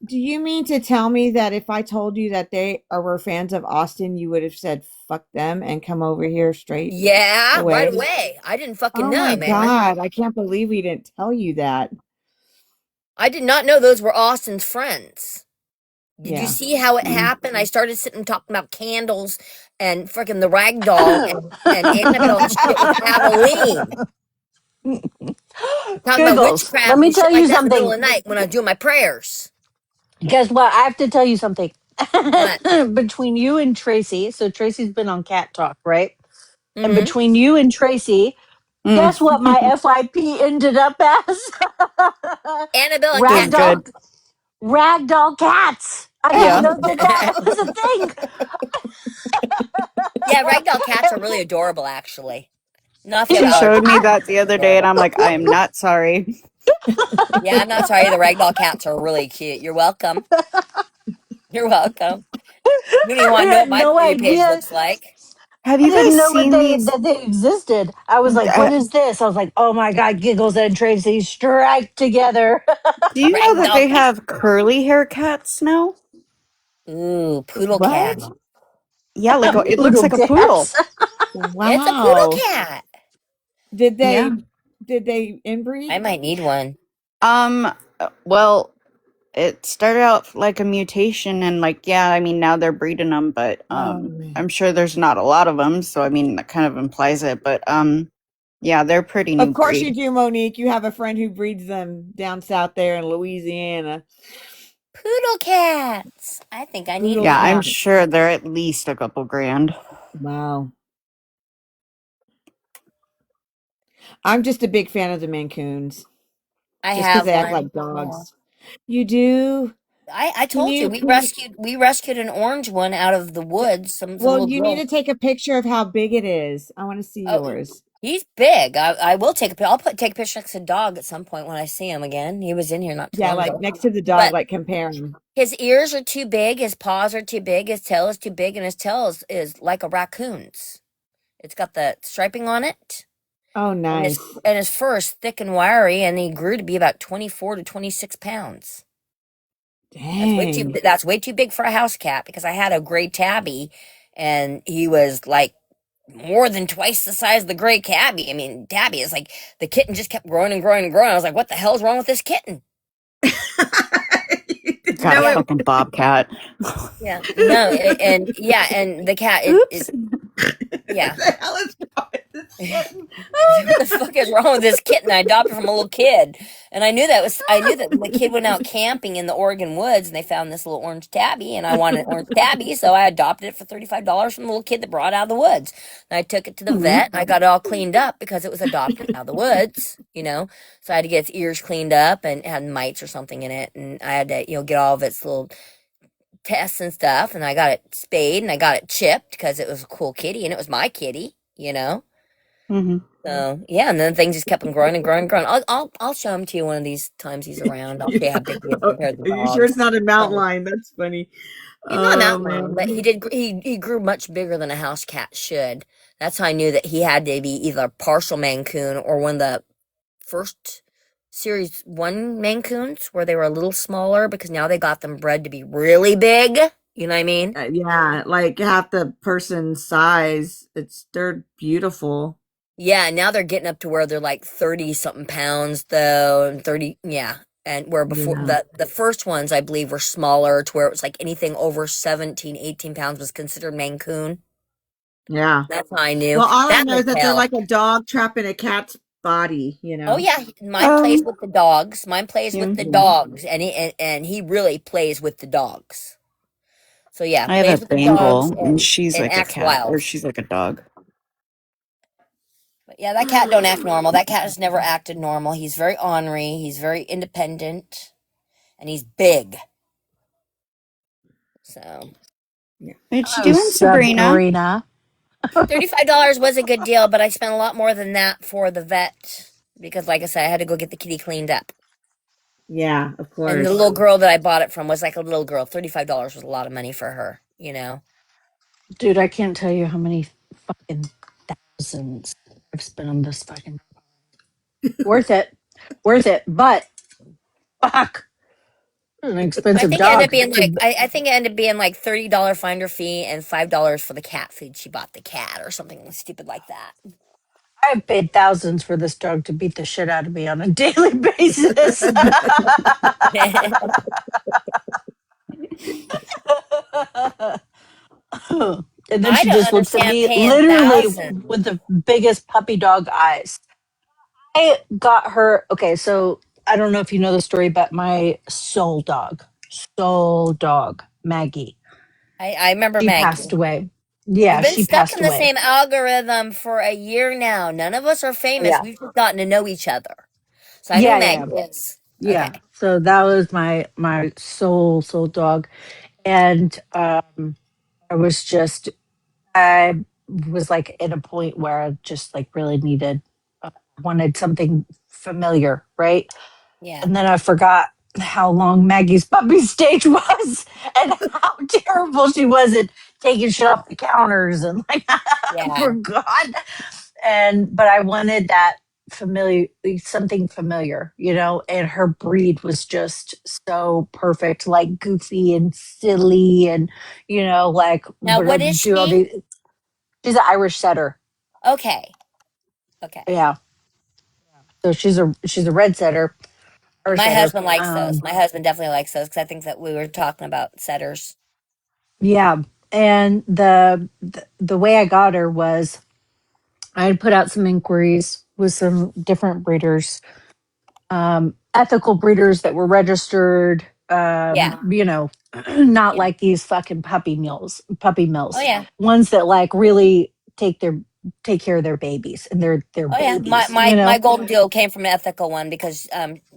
do you mean to tell me that if I told you that were fans of Austin, you would have said fuck them and come over here straight Yeah, right away? away. I didn't fucking Oh my know, man. God, I can't believe we didn't tell you that. I did not know those were Austin's friends. Did you Yeah. see how it Mm. happened? I started sitting talking about candles and freaking the rag doll and Annabelle and shit with Halloween. Talking about Giggles, let witchcraft me and tell shit you like that in the middle something. of the night when I was doing my prayers. Guess what? I have to tell you something. What? Between you and Tracy, so Tracy's been on Cat Talk, right? And Mm-hmm. between you and Tracy, guess what my Mm. FYP ended up as? Annabelle and It was Cat Ragdoll, good. Talk? ragdoll cats. I didn't Yeah. know that that was a thing. Yeah, ragdoll cats are really adorable, actually. Not if you have She showed me allergies. that the other day, and Adorable. I'm like, I am not sorry. Yeah, I'm not sorry. The ragdoll cats are really cute. You're welcome. You're welcome. You don't even I want to know what had my no For You page idea. looks like. Have I you didn't guys know seen these? that they existed. I was like, "What is this?" I was like, "Oh my god!" Giggles and Tracy strike together. Do you know that Ragdoll they cat. have curly hair cats now? Ooh, poodle cat. What? Yeah, like it looks Poodle like a poodle. cats. It's a poodle Wow. cat. Did Yeah. they I inbreed? might need one. Um. Well, it started out like a mutation, and like yeah, I mean now they're breeding them, but Oh man. I'm sure there's not a lot of them, so I mean that kind of implies it. But yeah, they're pretty Of new course you breed. do, Monique. You have a friend who breeds them down south there in Louisiana. Poodle cats. I think I need Poodle Yeah, I'm one. cat. sure they're at least a couple grand. Wow. I'm just a big fan of the Maine Coons, I just because have they act one. like Yeah. dogs. You do? I Can told you you can you we rescued an orange one out of the yeah. woods. Some Well, little you need girl. to take a picture of how big it is. I want to see Oh, yours. he's big. I will take a I'll take a picture next to the dog at some point when I see him again. He was in here not too Yeah, long like ago. next to the dog, But like compare them. his ears are too big, his paws are too big, his tail is too big, and his tail is like a raccoon's. It's got the striping on it, Oh, and nice. his fur is thick and wiry, and he grew to be about 24 to 26 pounds. Dang. That's way too big for a house cat because I had a gray tabby, and he was like more than twice the size of the gray tabby. I mean, tabby is like the kitten just kept growing and growing and growing. I was like, what the hell's wrong with this kitten? You didn't Got a know Yeah, it. fucking bobcat. yeah, no, and yeah, and the cat, Oops. yeah. What the hell is wrong with this kitten? What the fuck is wrong with this kitten? I adopted from a little kid, and I knew that the kid went out camping in the Oregon woods, and they found this little orange tabby, and I wanted an orange tabby, so I adopted it for $35 from the little kid that brought it out of the woods. And I took it to the Mhm. vet, and I got it all cleaned up because it was adopted out of the woods, So I had to get its ears cleaned up, and it had mites or something in it, and I had to, get all of its little tests and stuff, and I got it spayed, and I got it chipped because it was a cool kitty, and it was my kitty. Mhm. So yeah, and then things just kept on growing and growing and growing. I'll show him to you one of these times he's around. I'll show you how big he is compared to Are you sure dogs. it's not a mountain So, lion? That's funny. he's not a Oh mountain lion, but man. he grew much bigger than a house cat should. That's how I knew that he had to be either a partial Mancoon or one of the first series one Mancoons where they were a little smaller because now they got them bred to be really big. You know what I mean? Yeah, like half the person's size. They're beautiful. Yeah, now they're getting up to where they're like 30 something pounds though, and 30, yeah. And where before Yeah. the first ones I believe were smaller to where it was like anything over 17, 18 pounds was considered Mancoon. Yeah. That's how I knew. Well, all I That know and is the that they're tail. like a dog trapped in a cat's body, you Oh know. yeah, mine plays Um, with the dogs. Mine plays yeah. with the Yeah. dogs, and he really plays with the dogs. So yeah, I have a plays with the dogs Bengal, and she's and like a acts cat, or wild. she's like a dog. But yeah, that cat don't act normal. That cat has never acted normal. He's very ornery. He's very independent, and he's big. So Yeah. What you Oh, doing, Sabrina? Sabrina. $35 was a good deal, but I spent a lot more than that for the vet because, like I said, I had to go get the kitty cleaned up. Yeah, of And the course. little girl that I bought it from was like a little girl. $35 was a lot of money for her. Dude, I can't tell you how many fucking thousands I've spent on this fucking worth it. Worth it. But fuck. An I expensive think it ended up dog. being like I think it ended up being like $30 finder fee and $5 for the cat food she bought the cat or something stupid like that. I've paid thousands for this dog to beat the shit out of me on a daily basis. And then I she don't just looks at understand me paying literally thousands. with the biggest puppy dog eyes. I got her. Okay, so I don't know if you know the story, but my soul dog, Maggie, I remember she passed Maggie. away. We've Yeah, been she stuck passed in the away. same algorithm for a year now. None of us are famous. Yeah, We've just gotten to know each other. So I know who yeah, Maggie yeah, is. Okay. yeah. So that was my soul dog, and I was just I was like at a point where I just like really needed wanted something familiar, right? Yeah. And then I forgot how long Maggie's puppy stage was and how terrible she was at taking shit off the counters and like I Yeah. forgot. And but I wanted that familiar something familiar, and her breed was just so perfect, like goofy and silly and like Now would what is do all she? these she's an Irish setter. Okay. Okay. Yeah. So she's a red setter or My setter. husband likes those. My husband definitely likes those because I think that we were talking about setters. Yeah, and the way I got her was I had put out some inquiries with some different breeders, ethical breeders that were registered, Yeah. not Yeah. like these fucking puppy Oh mills, yeah. ones that like really take care of their babies and their Oh yeah. My babies, my you my know. golden deal came from an ethical one because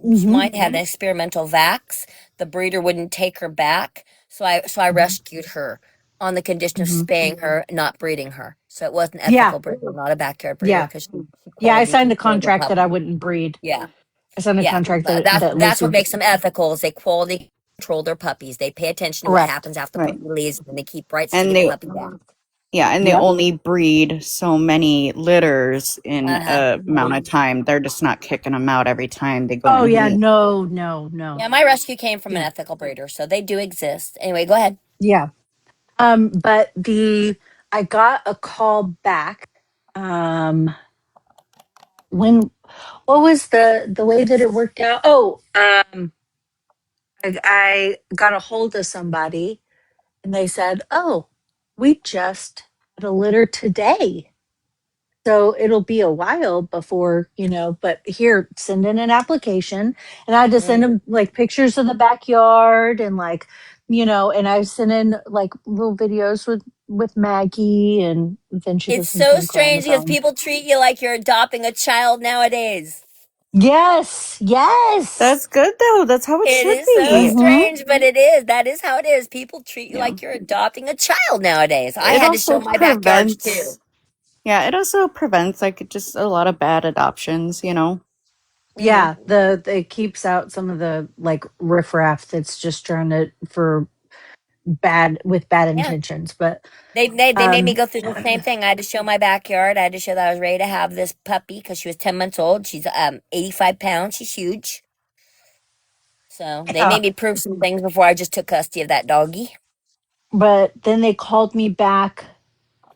Hmm. mine had an experimental vax. The breeder wouldn't take her back, so I Hmm. rescued her on the condition of Hmm. spaying her, not breeding her. So it was an Yeah, ethical breeder, not a backyard breeder, yeah, because she yeah. I quality signed a controlled the contract that I puppy. wouldn't breed. Yeah. I signed a Yeah, contract that's that that's what Lucy. makes them ethical. Is they quality control their puppies. They pay attention to what Correct. happens after the Right. puppy leaves, and they keep rights to And get the they puppy back. yeah, and they Yep. only breed so many litters in Uh huh. a amount of time. They're just not kicking them out every time they go Oh and yeah. leave. No. No. No. Yeah, my rescue came from an Yeah. ethical breeder, so they do exist. Anyway, go ahead. Yeah. But I got a call back. Um, when what was the way that it worked out? Oh, I got a hold of somebody and they said, "Oh, we just had a litter today." So it'll be a while before, but here, send in an application. And I had to send Mm. them like pictures of the backyard and like, and I sent in like little videos with Maggie, and then she It's listens to so me cry on the strange because phone. people treat you like you're adopting a child nowadays. Yes, yes. That's good though. That's how it It should is so be. Mm-hmm. strange, but it is. That is how it is. People treat you Yeah. like you're adopting a child nowadays. I It had to also show my backyards too. prevents yeah, it also prevents like just a lot of bad adoptions, you know. Hmm. Yeah, the it keeps out some of the like riffraff that's just trying to for bad Yeah. intentions. But They made me um go through the same thing. I had to show my backyard. I had to show that I was ready to have this puppy because she was 10 months old. She's 85 pounds. She's huge. So they yeah, made me prove some things before I just took custody of that doggy. but then they called me back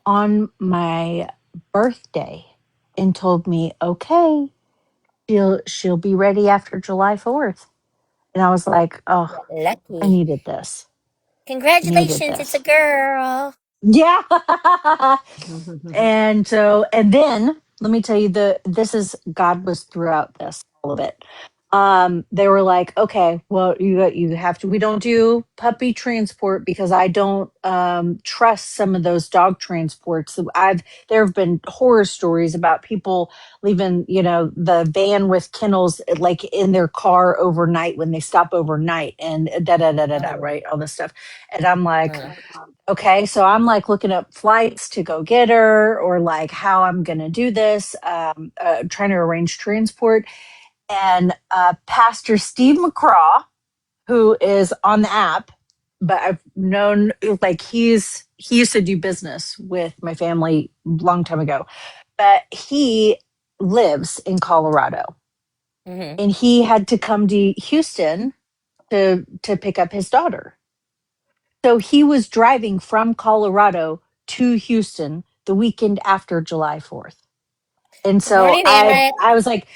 on my birthday and told me, "Okay, she'll be ready after July 4th." And I was like, "Oh, I Lucky. needed this. Needed Congratulations, it's a this." girl. Yeah. And then let me tell you, this is God was throughout this, all of it. They were like, okay, well, you have to, we don't do puppy transport because I don't trust some of those dog transports. There have been horror stories about people leaving, the van with kennels like in their car overnight when they stop overnight, and da da da da da, Uh, right, all this stuff. And I'm like, uh, okay, so I'm like looking up flights to go get her, or like how I'm going to do this, trying to arrange transport. And Pastor Steve McCraw, who is on the app, but I've known, like, he used to do business with my family a long time ago, but he lives in Colorado, mm-hmm. and he had to come to Houston to pick up his daughter. So he was driving from Colorado to Houston the weekend after July 4th. And Good so morning, I Amrit. I was like,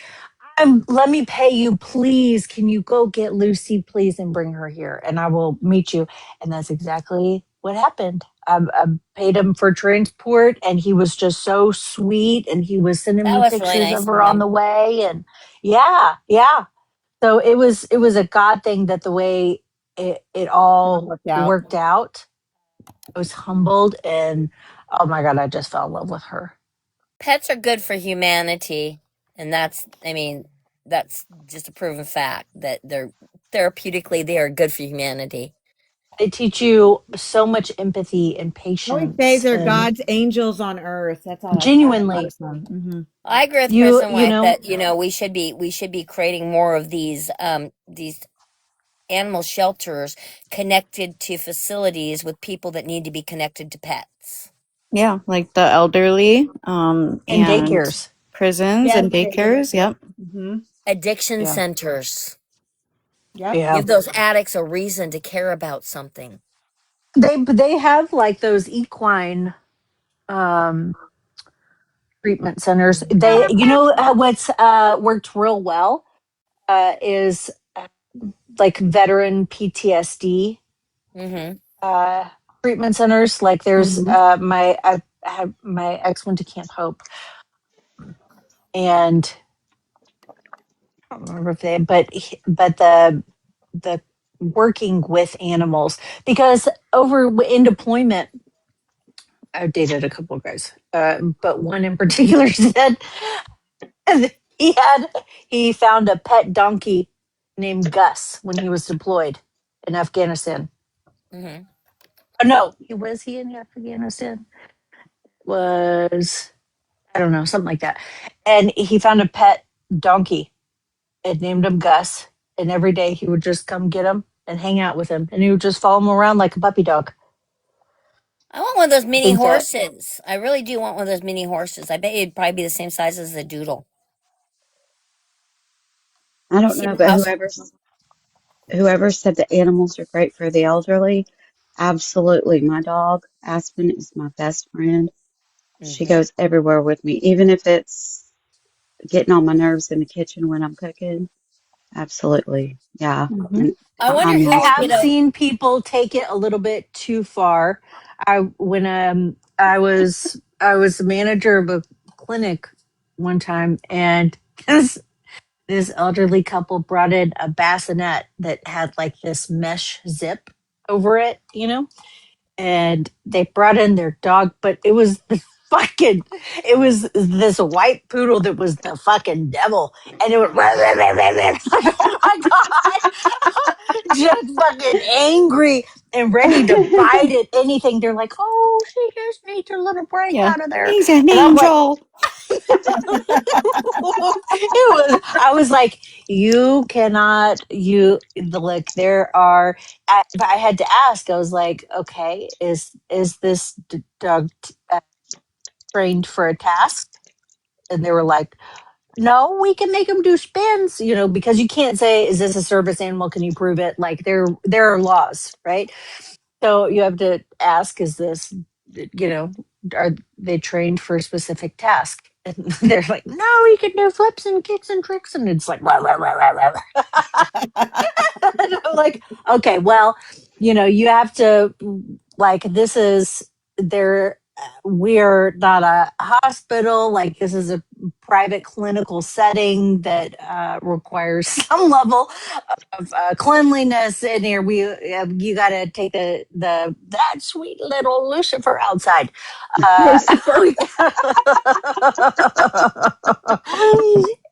let me pay you, please. Can you go get Lucy, please, and bring her here, and I will meet you. And that's exactly what happened. I paid him for transport, and he was just so sweet, and he was sending That me was really pictures of nice of her on him. the way. And yeah, yeah. So it was a God thing that the way it All all worked out. worked out. I was humbled, and oh my God, I just fell in love with her. Pets are good for humanity, and that's just a proven fact that they're therapeutically they are good for humanity. They teach you so much empathy and I always say patience, they're and God's angels on earth. That's all I genuinely, notice them. Hmm. I agree with Chris you and you Wife know, that we should be creating more of these animal shelters connected to facilities with people that need to be connected to pets. Yeah, like the elderly, and and daycares. prisons Yes. and daycares. Yep. Hmm. Addiction Yeah, centers. Yep. yeah. Give those addicts a reason to care about something. They have like those equine um treatment centers. What's worked real well is like veteran PTSD Mm-hmm. uh, treatment centers. Like there's Hmm. I had my ex went to Camp Hope, and I don't remember if they, but the working with animals because over in deployment, I've dated a couple of guys, but one in particular said he had he found a pet donkey named Gus when he was deployed in Afghanistan. Mm-hmm. Oh no, he in Afghanistan? Was I don't know, something like that. And he found a pet donkey and named him Gus. And every day he would just come get him and hang out with him, and he would just follow him around like a puppy dog. I want one of those I mini think that horses. I really do want one of those mini horses. I bet it'd probably be the same size as a doodle. I You don't see know, them but house. whoever said that animals are great for the elderly, absolutely. My dog, Aspen, is my best friend. She Mm-hmm. goes everywhere with me, even if it's getting on my nerves in the kitchen when I'm cooking. Absolutely. Yeah. Mhm. And I wonder I'm who I will lost get have in a. seen people take it a little bit too far. I was the manager of a clinic one time, and this elderly couple brought in a bassinet that had like this mesh zip over it, and they brought in their dog, but it was it was this white poodle that was the fucking devil, and it was like, oh my god, just fucking angry and ready to bite at anything. They're like, oh, she just needs her little break Yeah. out of there, He's an and I'm like, angel. I was like, you cannot, like, there are, but I had to ask, I was like, okay, is this dog trained for a task? And they were like, no, we can make them do spins, because you can't say, is this a service animal? Can you prove it? Like, there are laws, right? So you have to ask, is this, you know, are they trained for a specific task? And they're like, no, we can do flips and kicks and tricks. And it's like, rah, rah, rah, rah, rah, rah. And I'm like, okay, well, you have to, like, this is there. We're not a hospital. Like, this is a private clinical setting that requires some level of cleanliness in here. You got to take that sweet little Lucifer outside. Uh, Lucifer.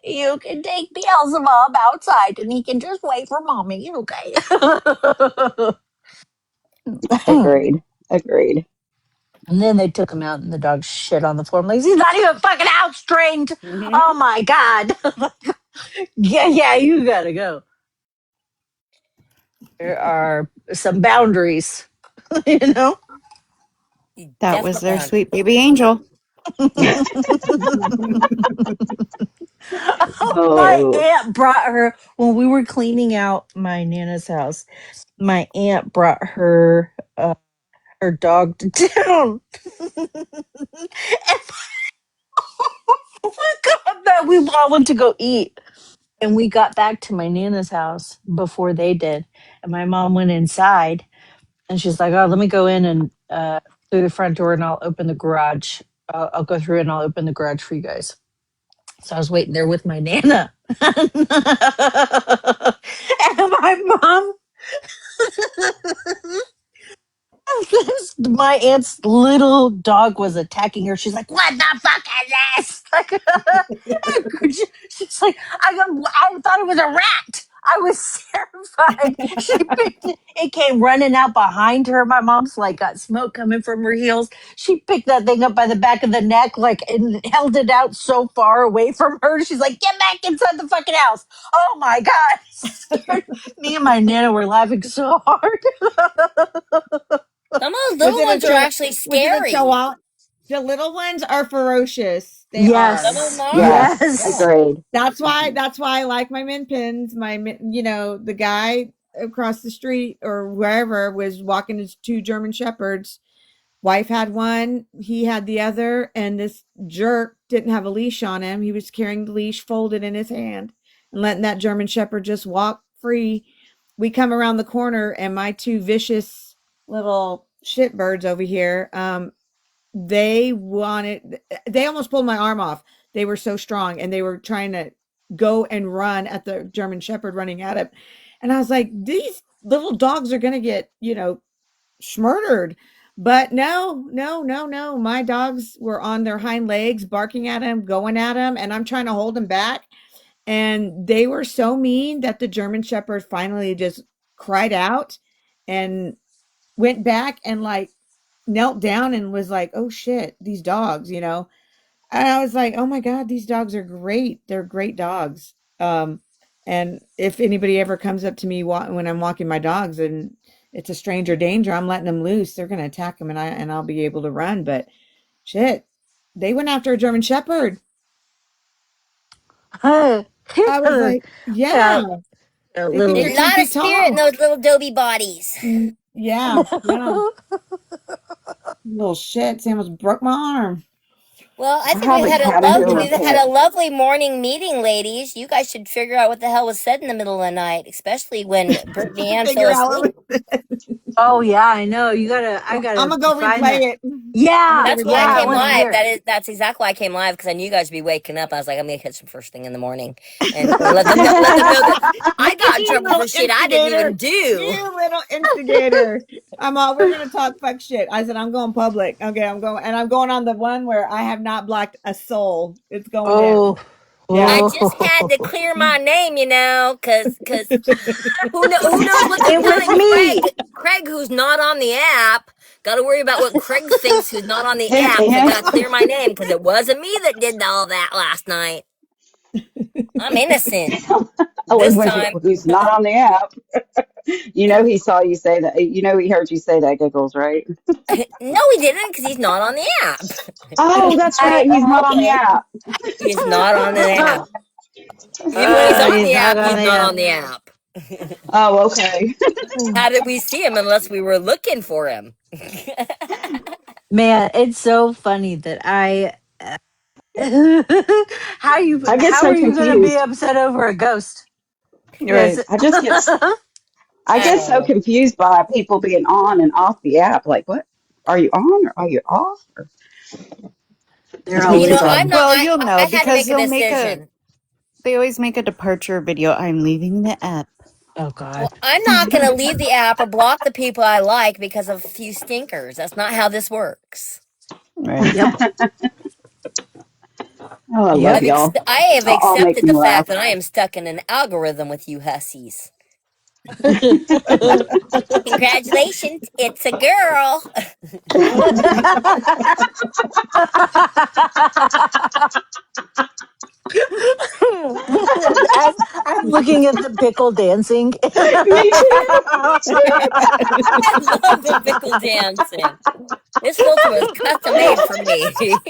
you can take Beelzebub outside, and he can just wait for mommy. Okay. Agreed. Agreed. And then they took him out, and the dog shit on the floor. I'm like, he's not even fucking house trained. Mm-hmm. Oh my god. Yeah, you gotta go. There are some boundaries, you know. That was Definite their boundary. sweet baby angel. My Oh, aunt brought her when we were cleaning out my nana's house. My aunt brought her dog to town. And we all went to go eat, and we got back to my nana's house before they did. And my mom went inside, and she's like, "Oh, let me go in and through the front door, and I'll open the garage. I'll go through and I'll open the garage for you guys." So I was waiting there with my nana, and my mom. My aunt's little dog was attacking her. She's like, "What the fuck is this?" She's like, I thought it was a rat. I was terrified. She picked it. It came running out behind her. My mom's like got smoke coming from her heels. She picked that thing up by the back of the neck, like, and held it out so far away from her. She's like, "Get back inside the fucking house!" Oh my god! Scared. Me and my nana were laughing so hard. Some of those Was little it a ones are chihuahua? actually Was it a scary. chihuahua? The little ones are ferocious. They Some are. of them Yes, are. yes. Yeah. yes. Agreed. That's why. That's why I like my min pins. The guy across the street or wherever was walking his two German shepherds. Wife had one, he had the other, and this jerk didn't have a leash on him. He was carrying the leash folded in his hand and letting that German shepherd just walk free. We come around the corner, and my two vicious little shitbirds over here, they almost pulled my arm off. They were so strong, and they were trying to go and run at the German shepherd running at him. And I was like, little dogs are going to get, schmurdered. But no, no, no, no. My dogs were on their hind legs, barking at him, going at him, and I'm trying to hold him back. And they were so mean that the German Shepherd finally just cried out and went back and like knelt down and was like, "Oh shit, these dogs." And I was like, "Oh my god, these dogs are great. They're great dogs." And if anybody ever comes up to me when I'm walking my dogs and it's a stranger danger, I'm letting them loose. They're going to attack them, and I'll be able to run. But shit, they went after a German Shepherd. I was like, Yeah, "Yeah, a they think little. they're There's a 10 lot of feet spirit in tall." those little Dobie bodies. Yeah, yeah. Little shit. Sam almost broke my arm. Well, I I think we've have a had a caterpillar pet. lovely morning meeting, ladies. You guys should figure out what the hell was said in the middle of the night, especially when Brittany Ann fell Figure out asleep. what was Oh yeah, I know. You gotta. I Well, I'm gotta gonna go find that. replay it. I'm gonna Yeah, go That's why I replay yeah. I that came want to now. live. hear. That's exactly why I came live because I knew you guys would be waking up. I was like, I'm gonna catch them first thing in the morning and let them know that I got in You trouble little for shit I didn't instigator. even do. You little instigator. We're gonna talk fuck shit. I said I'm going public. Okay, I'm going on the one where I have not blocked a soul. It's going Oh, down. Yeah. I just had to oh. clear my name, cause who knows what's It was coming? me. Craig, who's not on the app. Got to worry about what Craig thinks who's not on the Hint, app. So I got to hint. clear my name because it wasn't me that did all that last night. I'm innocent this time. Who's not on the app. You know he saw you say that. You know he heard you say that, Giggles, right? No, he didn't because he's not on the app. Oh, that's I. right. He's not on the Okay. app. He's not on the app. Even when he's on He's the not app, on he's the not app. on the app. Oh, okay. How did we see him unless we were looking for him? Man, it's so funny that I. I get How so are you going to be confused. upset over a ghost? Because Right. I just get I get so Oh. confused by people being on and off the app. Like, what? Are you on or are you off? Or they're it's You know, always I'm on. not. Well, you'll I know had to because make a they'll make a. decision. They always make a departure video. I'm leaving the app. Oh God. Well, I'm not going to leave the app or block the people I like because of a few stinkers. That's not how this works. Right. Yep. Oh, I love Yep. y'all. I have Y'all all make accepted me the fact laugh. that I am stuck in an algorithm with you hussies. Congratulations, it's a girl. I'm, I'm looking at the pickle dancing. Me too. Me too. I love the pickle dancing. This filter was custom made for me.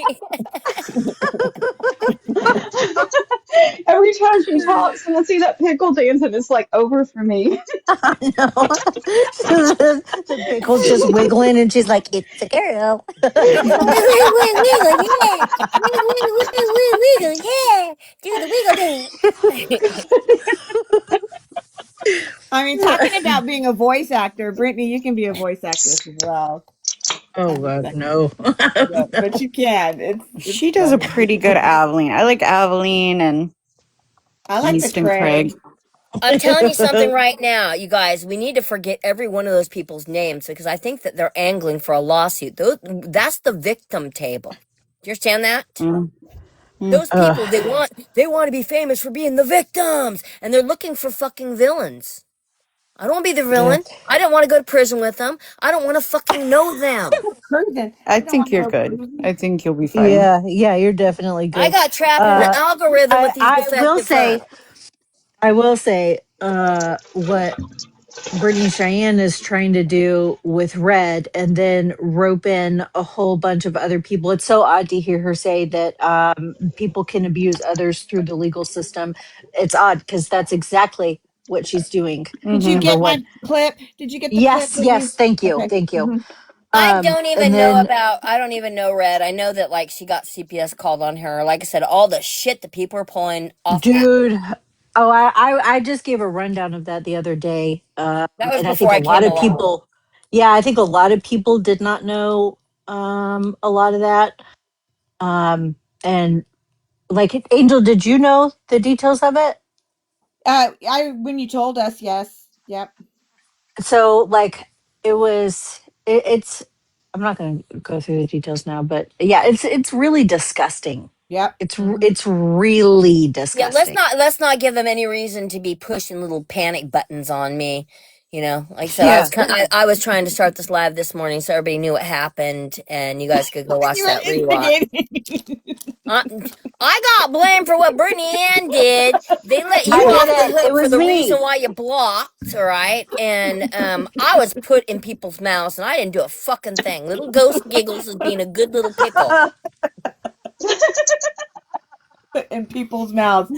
Every time she talks and I see that pickle dancing, it's like over for me. No. The pickle's just wiggling and she's like, it's a girl. Wiggle, wiggle, wiggle, yeah. Wiggle, wiggle, wiggle, wiggle, wiggle, yeah. Do the wiggle dance. Talking about being a voice actor, Brittany, you can be a voice actress as well. Oh I'm just God, saying. no. But you can. It's She does a funny. pretty good Aveline. I like Aveline and I like the Easton Craig. Craig. I'm telling you something right now, you guys. We need to forget every one of those people's names because I think that they're angling for a lawsuit. That's the victim table. Do you understand that? Mm. Those uh, people, they want to be famous for being the victims, and they're looking for fucking villains. I don't want to be the yeah. villain. I don't want to go to prison with them. I don't want to fucking know them. Cruising. I You don't think want to you're go good. cruising. I think you'll be fine. Yeah, yeah, you're definitely I good. got trapped in an Uh, algorithm with these I will defective say, fucks. what Brittany Cheyenne is trying to do with Red and then rope in a whole bunch of other people. It's so odd to hear her say that people can abuse others through the legal system. It's odd because that's exactly what she's doing. Did you Number Mm-hmm. get my one. clip? Did you get the clip, Yes, Brittany? yes, thank you. Okay. Thank you. Hmm. And then I don't even know Red. I know that like she got CPS called on her. Like I said, all the shit that people are pulling off app. dude, oh, I just gave a rundown of that the other day. That was And I before think a I lot came of along. people, yeah, I think a lot of people did not know a lot of that. Um, and like Angel, did you know the details of it? I when you told us, yes. Yep. So like it was it's I'm not going to go through the details now, but yeah, it's really disgusting. Yep. It's really Yeah, disgusting. let's not give them any reason to be pushing little panic buttons on me. You know, like I said, Yeah. I was trying to start this live this morning so everybody knew what happened, and you guys could go watch You were that rewatch. instigating. I, I got blamed for what Brittany Ann did. They let you I off the didn't. It hook for was the reason me. why you blocked, all right? And I was put in people's mouths, and I didn't do a fucking thing. Little ghost Giggles is being a good little pickle. In people's mouths.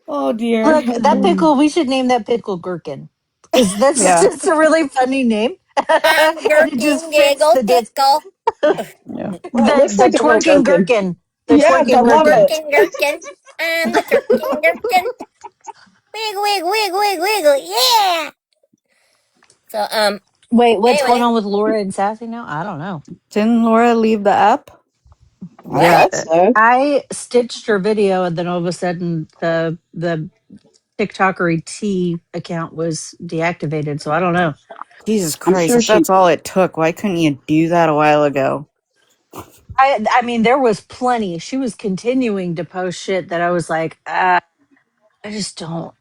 Oh dear. Look, that pickle, we should name that pickle Gherkin. Because that's Yeah. just a really funny name. I'm the And it just gherkin fits giggle the pickle. Yeah. Well, it looks the like a little twerking gherkin. gherkin. The Yes, I twerking love gherkin. it. Gherkin gherkin. I'm the gherkin gherkin. Wiggle wiggle wiggle wiggle wiggle. Yeah. So Wait, what's going anyway, on with Laura and Sassy now? I don't know. Didn't Laura leave the app? I what? thought so. I stitched her video, and then all of a sudden the TikTokery T account was deactivated. So I don't know. Jesus I'm Christ, sure if she. that's all it took, why couldn't you do that a while ago? I mean, there was plenty. She was continuing to post shit that I was like, I just don't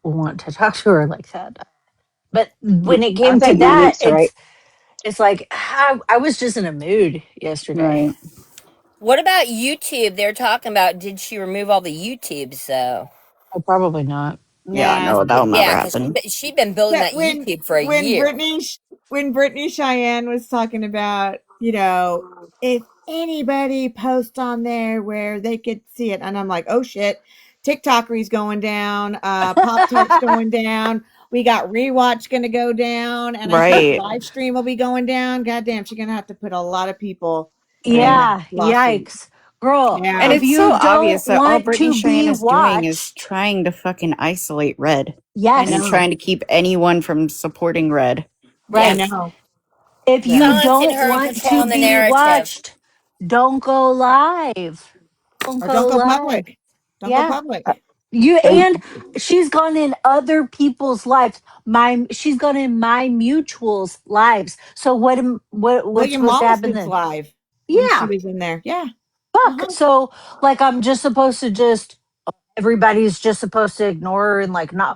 want to talk to her like that. But when it I came to think that, Monique's right. it's like I was just in a mood yesterday. Right. What about YouTube? They're talking about did she remove all the YouTubes though? Oh, probably not. Yeah, Yeah. no, that'll never Yeah, because happen. she'd been building But that YouTube for a when year. Brittany Cheyenne was talking about, if anybody posts on there where they could see it, and I'm like, oh shit, TikTokery's going down, Pop Tart's going down, we got Rewatch gonna go down, and I think Right. live stream will be going down. Goddamn, she's gonna have to put a lot of people in Right. that Yeah, lawsuit. yikes. Girl, And Yeah. if it's so you obvious don't that all want Brittany to Cheyenne be is doing is watched, trying to fucking isolate Red I and yes, know. trying to keep anyone from supporting Red. I Yeah, right. know. If Yeah. you silencing don't her and want to controlling the be narrative. watched, don't go live. Don't Or don't go go live. public. Don't go Yeah. public. You And and she's gone in other people's lives. She's gone in my mutuals' lives. So what's William supposed to happen Mollison's then? live when she Yeah. was in there. Yeah. Fuck. Uh-huh. So like I'm just supposed to just everybody's just supposed to ignore her and like no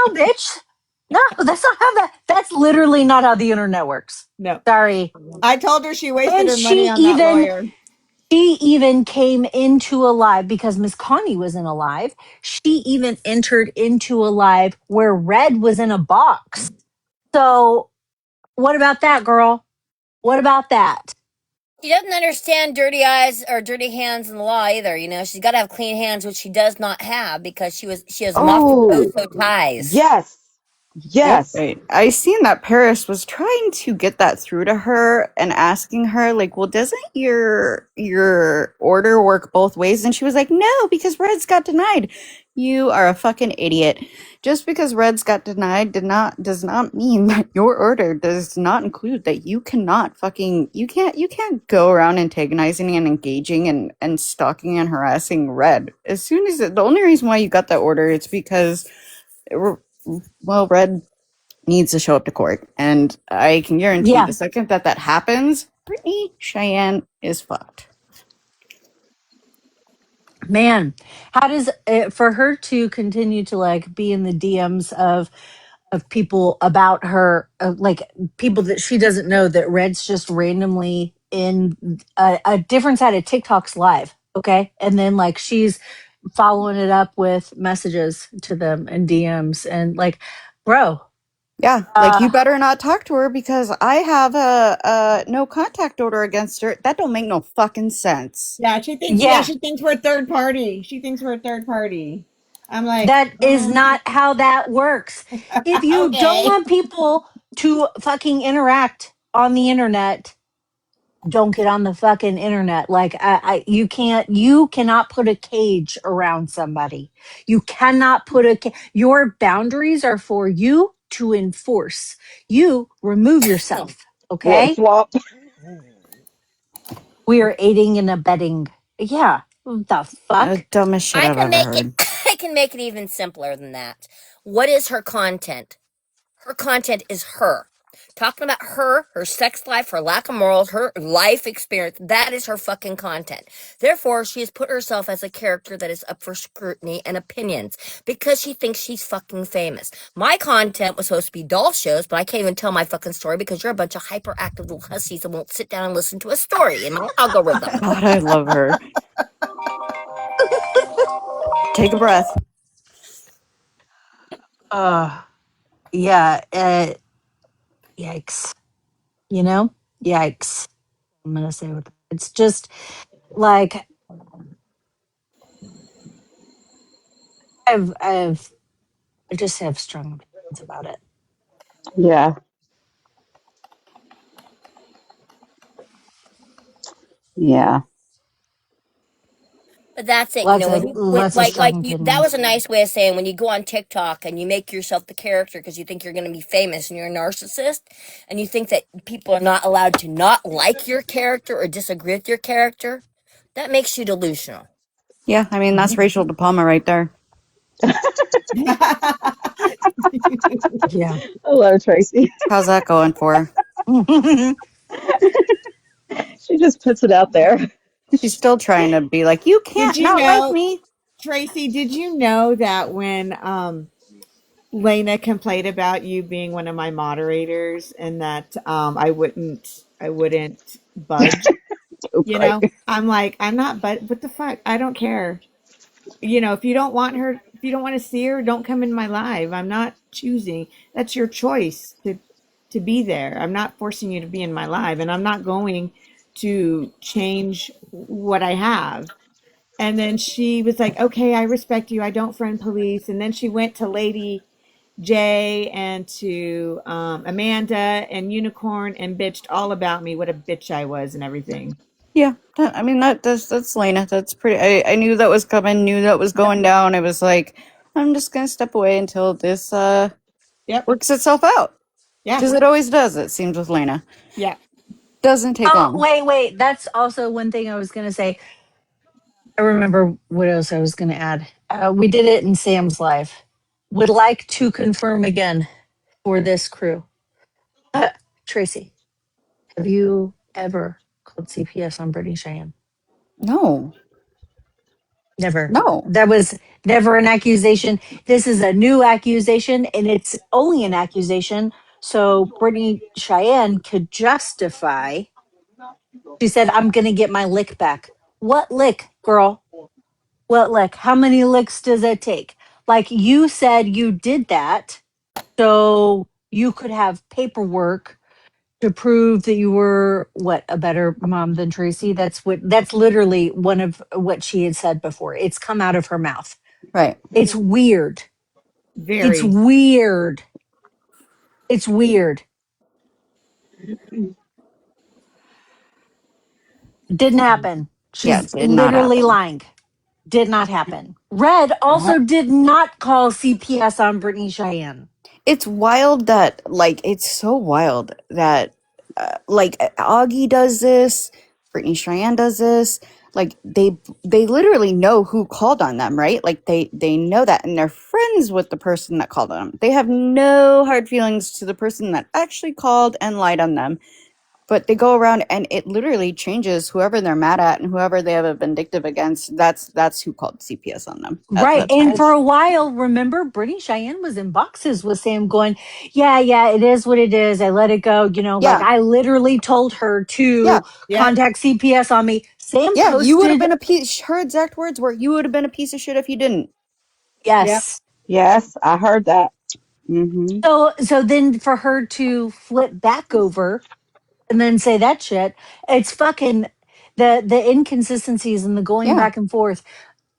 bitch. No, that's not how that's literally not how the internet works. No. Sorry. I told her she wasted And her money on that lawyer. she even came into a live because Miss Connie was in a live. She even entered into a live where Red was in a box. So what about that, girl? What about that? She doesn't understand dirty eyes or dirty hands in the law either. You know, she's got to have clean hands, which she does not have because she has oh, mafioso ties. yes, Yep. yes. Right. I seen that Paris was trying to get that through to her and asking her like, "Well, doesn't your order work both ways?" And she was like, "No, because Reds got denied." You are a fucking idiot. Just because Reds got denied does not mean that your order does not include that you can't go around antagonizing and engaging and stalking and harassing Red. As soon as the only reason why you got that order is because well, Red needs to show up to court. And I can guarantee Yeah. the second that happens, Brittany Cheyenne is fucked. Man, how does it for her to continue to like be in the DMs of people about her, like people that she doesn't know that Red's just randomly in a different side of TikTok's live, okay? And then like she's following it up with messages to them and DMs and like, bro, Yeah, like uh you better not talk to her because I have a no contact order against her. That don't make no fucking sense. yeah, She thinks we're a third party. She thinks we're a third party. I'm like, that is not how that works. If you don't okay. want people to fucking interact on the internet, don't get on the fucking internet. Like you cannot put a cage around somebody. You cannot put your boundaries are for you to enforce. You remove yourself. Flip Okay. flop. We are aiding and abetting. Yeah. The fuck? Dumbest shit I I've can ever make it. heard. I can make it even simpler than that. What is her content? Her content is her. Talking about her sex life, her lack of morals, her life experience, that is her fucking content. Therefore, she has put herself as a character that is up for scrutiny and opinions because she thinks she's fucking famous. My content was supposed to be doll shows, but I can't even tell my fucking story because you're a bunch of hyperactive little hussies that won't sit down and listen to a story in my algorithm. God, I love her. Take a breath. Yeah. Yikes. You know? Yikes. I'm gonna say with it's just like I've I've I just have strong opinions about it. Yeah. Yeah. But that's it, you know. Lots of strong That was opinions. a nice way of saying when you go on TikTok and you make yourself the character because you think you're going to be famous and you're a narcissist, and you think that people are not allowed to not like your character or disagree with your character. That makes you delusional. Yeah, I mean, that's Rachel De Palma right there. Yeah. Hello, Tracy. How's that going for her? She just puts it out there. She's still trying to be like, you Did can't you not like know, me. Tracy, did you know that when Lena complained about you being one of my moderators and that I wouldn't budge, Oh, right. I'm like, I'm not, but what the fuck? I don't care. If you don't want her, if you don't want to see her, don't come in my live. I'm not choosing. That's your choice to be there. I'm not forcing you to be in my live, and I'm not going to change what I have. And then she was like, "Okay, I respect you. I don't friend police." And then she went to Lady J and to Amanda and Unicorn and bitched all about me, what a bitch I was and everything. Yeah, I mean, that's Lena. That's pretty. I knew that was coming, knew that was going down. I was like, I'm just going to step away until this Yep. works itself out. Yeah. Because it always does, it seems, with Lena. Yeah. Doesn't take Oh, long. wait. That's also one thing I was gonna say. I remember what else I was gonna add. We did it in Sam's life. Would like to confirm again for this crew. Tracy, have you ever called CPS on Brittany Cheyenne? No, Never. no. That was never an accusation. This is a new accusation, and it's only an accusation. So Brittany Cheyenne could justify. She said, I'm going to get my lick back. What lick, girl? What lick? How many licks does it take? Like you said, you did that. So you could have paperwork to prove that you were what a better mom than Tracy. That's literally one of what she had said before. It's come out of her mouth. Right. It's weird. It's Very. weird. It's weird. Didn't happen. Yeah, She's it did not literally happen. lying. Did not happen. Red also did not call CPS on Brittany Cheyenne. It's wild that, like, it's so wild that, Augie does this, Brittany Cheyenne does this. Like, they literally know who called on them, right? Like, they know that, and they're friends with the person that called on them. They have no hard feelings to the person that actually called and lied on them. But they go around and it literally changes whoever they're mad at and whoever they have a vindictive against. That's who called CPS on them. Right. That's And why. for a while, remember, Brittany Cheyenne was in boxes with Sam going, yeah, it is what it is. I let it go. Like Yeah, I literally told her yeah, to Yep. contact CPS on me. Sam yeah. You would have posted, been a piece. Her exact words were, "You would have been a piece of shit if you didn't." Yep. yes. Yes, I heard that. Hmm. So then for her to flip back over and then say that shit, it's fucking the inconsistencies and the going Yeah. back and forth.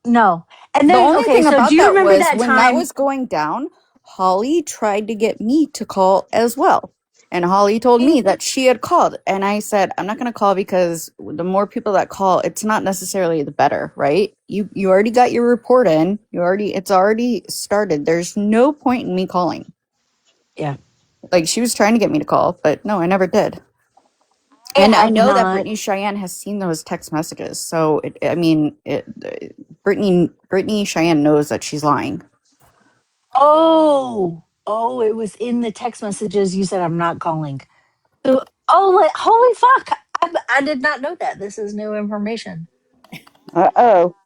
No. And The then only okay, thing so do about you that remember was that when that time? was going down, Holly tried to get me to call as well. And Holly told me that she had called. And I said, I'm not going to call because the more people that call, it's not necessarily the better, right? You already got your report in. It's already started. There's no point in me calling. Yeah. Like she was trying to get me to call, but no, I never did. I And I have know that not. Brittany Cheyenne has seen those text messages. So Brittany Cheyenne knows that she's lying. Oh. Oh, it was in the text messages. You said I'm not calling. So, oh, holy fuck! I did not know that. This is new information. Uh-oh.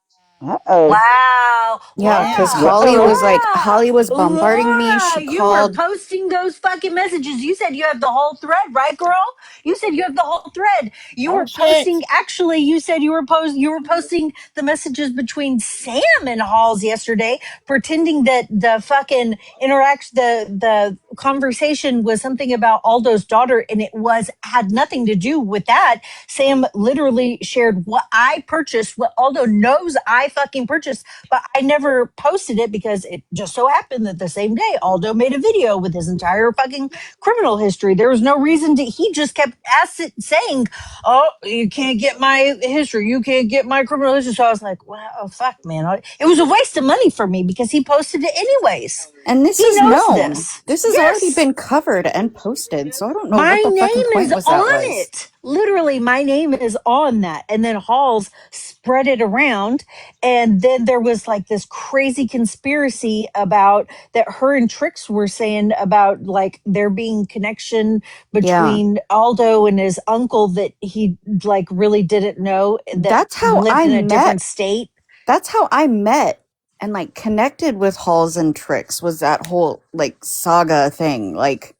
Uh-oh. Wow. Yeah, because Yeah. Holly Uh-oh. was like, Laura. Holly was bombarding me. Laura, She you were called. posting those fucking messages. You said you have the whole thread, right, girl? You said you have the whole thread. You Oh were shit. posting, actually, you said you were posting the messages between Sam and Halls yesterday, pretending that the fucking the conversation was something about Aldo's daughter, and it had nothing to do with that. Sam literally shared what I purchased, what Aldo knows I fucking purchased, but I never posted it because it just so happened that the same day Aldo made a video with his entire fucking criminal history. There was no reason to, he just kept saying, oh, you can't get my history. You can't get my criminal history. So I was like, wow, oh, fuck, man. It was a waste of money for me because he posted it anyways. And this He is knows known. this. This has already Yes. been covered and posted. So I don't know My what the fucking name point is was that on was. it. Literally, my name is on that. And then Halls spread it around. And then there was like this crazy conspiracy about that her and Trix were saying about like there being connection Yeah. between Aldo and his uncle that he like really didn't know that That's how lived I in a different met. state. That's how I met and like connected with Halls and Tricks was that whole like saga thing. Like,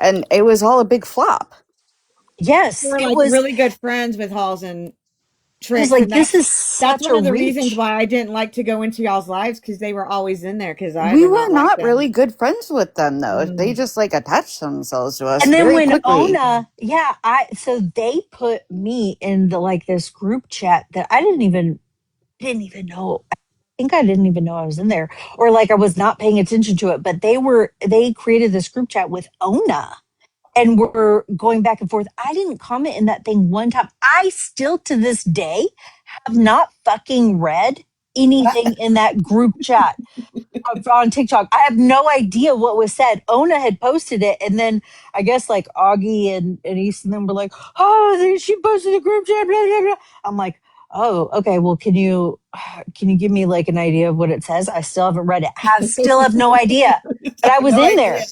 and it was all a big flop. Yes, We're it like was. really good friends with Halls and I was Tricks, like, and this is that's such one a of the reasons reach. why I didn't like to go into y'all's lives because they were always in there because I We did were not like not really them. good friends with them though. They Mm. just like attached themselves to us And then very when quickly. Ona, yeah, so they put me in the like this group chat that I didn't even know. I think I didn't even know I was in there, or like I was not paying attention to it. But they created this group chat with Ona and were going back and forth. I didn't comment in that thing one time. I still to this day have not fucking read anything in that group chat on TikTok. I have no idea what was said. Ona had posted it, and then I guess like Augie and East and them were like, "Oh, she posted a group chat." Blah, blah, blah. I'm like, "Oh, okay. Well, can you give me like an idea of what it says?" I still haven't read it. Still have no idea. But I was No in idea. there.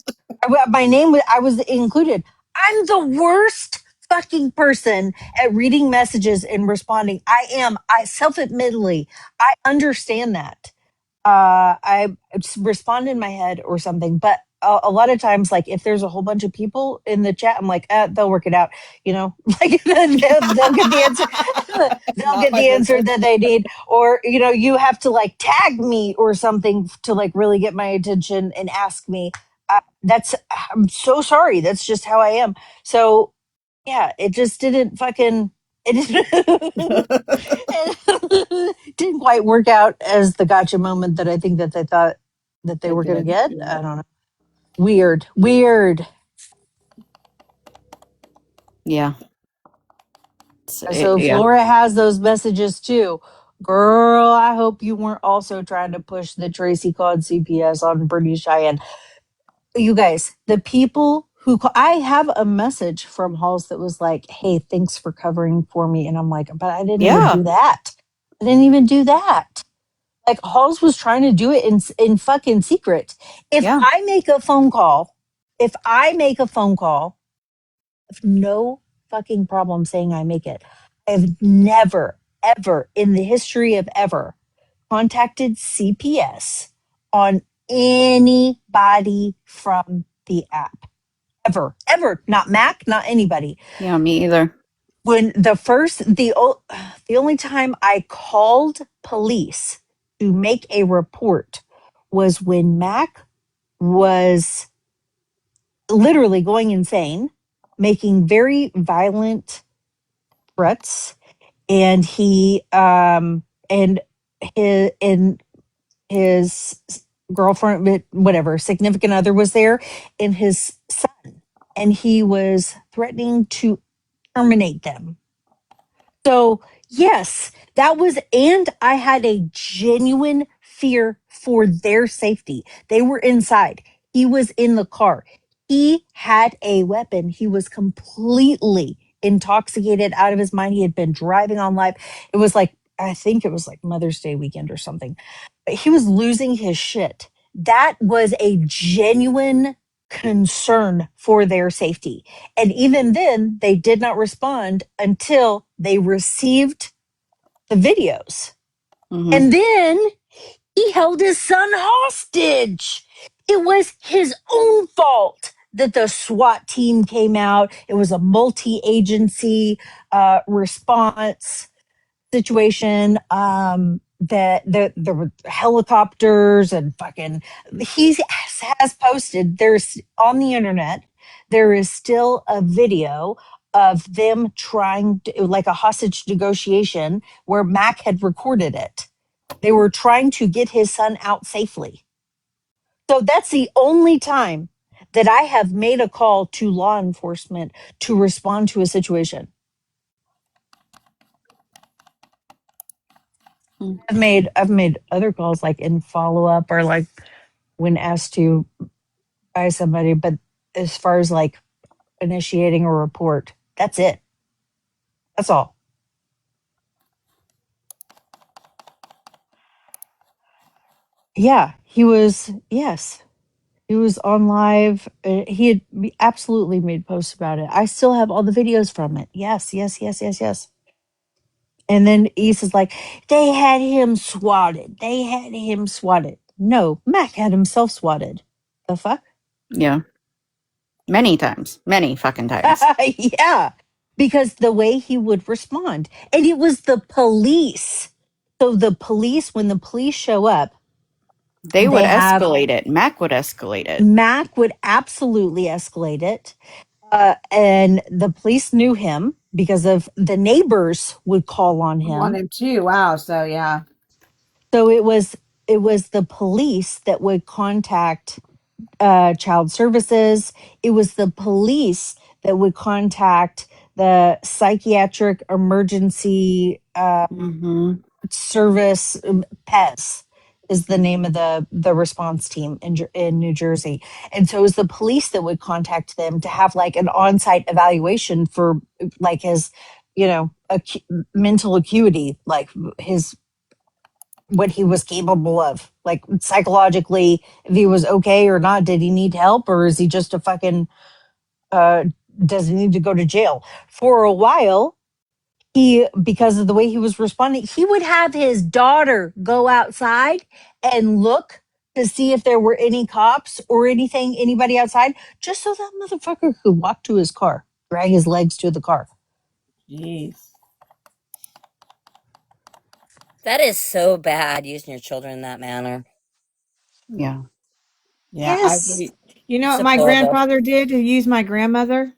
My name was. I was included. I'm the worst fucking person at reading messages and responding. I am. I self-admittedly, I understand that. I respond in my head or something. But a lot of times, like if there's a whole bunch of people in the chat, I'm like, they'll work it out, like they'll get the answer. They'll Not get my the answer business. that they need, or you have to like tag me or something to like really get my attention and ask me. That's I'm so sorry. That's just how I am. So yeah, it just didn't fucking it didn't quite work out as the gotcha moment that I think that they thought that they It were going to did. get. Yeah. I don't know. Weird. Yeah. So if Yeah. Laura has those messages too, girl, I hope you weren't also trying to push the Tracy called CPS on Brittany Cheyenne. You guys, the people who I have a message from Halls that was like, "Hey, thanks for covering for me," and I'm like, "But I didn't even Yeah. do that. I didn't even do that." Like Halls was trying to do it in fucking secret. If Yeah. I make a phone call, if I make a phone call, I have no fucking problem saying I make it. I've never, ever in the history of ever contacted CPS on anybody from the app. Ever, ever. Not Mac, not anybody. Yeah, me either. When the only time I called police to make a report was when Mac was literally going insane, making very violent threats, and he and his girlfriend, whatever, significant other was there, and his son, and he was threatening to terminate them. So, yes, that was, and I had a genuine fear for their safety. They were inside, he was in the car, he had a weapon, he was completely intoxicated out of his mind. He had been driving on live. I think it was like Mother's Day weekend or something, but he was losing his shit. that was a genuine concern for their safety. And even then, they did not respond until they received the videos. Mhm. And then he held his son hostage. It was his own fault that the SWAT team came out. It was a multi agency response situation. That there were helicopters and fucking. He has posted. There's on the internet. There is still a video of them trying to, like a hostage negotiation where Mac had recorded it. They were trying to get his son out safely. So that's the only time that I have made a call to law enforcement to respond to a situation. Hmm. I've made other calls like in follow up or like when asked to by somebody, but as far as like initiating a report, that's it. That's all. Yeah, he was. Yes, he was on live. He had absolutely made posts about it. I still have all the videos from it. Yes, yes, yes, yes, yes. And then Issa's like, they had him swatted. They had him swatted. No, Mac had himself swatted. The fuck? Yeah. Many times. Many fucking times. Yeah, because the way he would respond, and it was the police. So the police, when the police show up, They would they have escalate it. Mac would escalate it. Mac would absolutely escalate it. And the police knew him because of the neighbors would call on On him. him too. Wow. So yeah. So it was the police that would contact child services. It was the police that would contact the psychiatric emergency Hmm. service. PES is the name of the response team in New Jersey, and so it was the police that would contact them to have like an on-site evaluation for like his, mental acuity, like his what he was capable of, like psychologically, if he was okay or not. Did he need help, or is he just a fucking? Uh, does he need to go to jail? For a while, he, because of the way he was responding, he would have his daughter go outside and look to see if there were any cops or anything, anybody outside, just so that motherfucker could walk to his car, drag his legs to the car. Jeez. That is so bad using your children in that manner. Yeah. Yeah. Yes. You know It's what my deplorable. grandfather did to use my grandmother?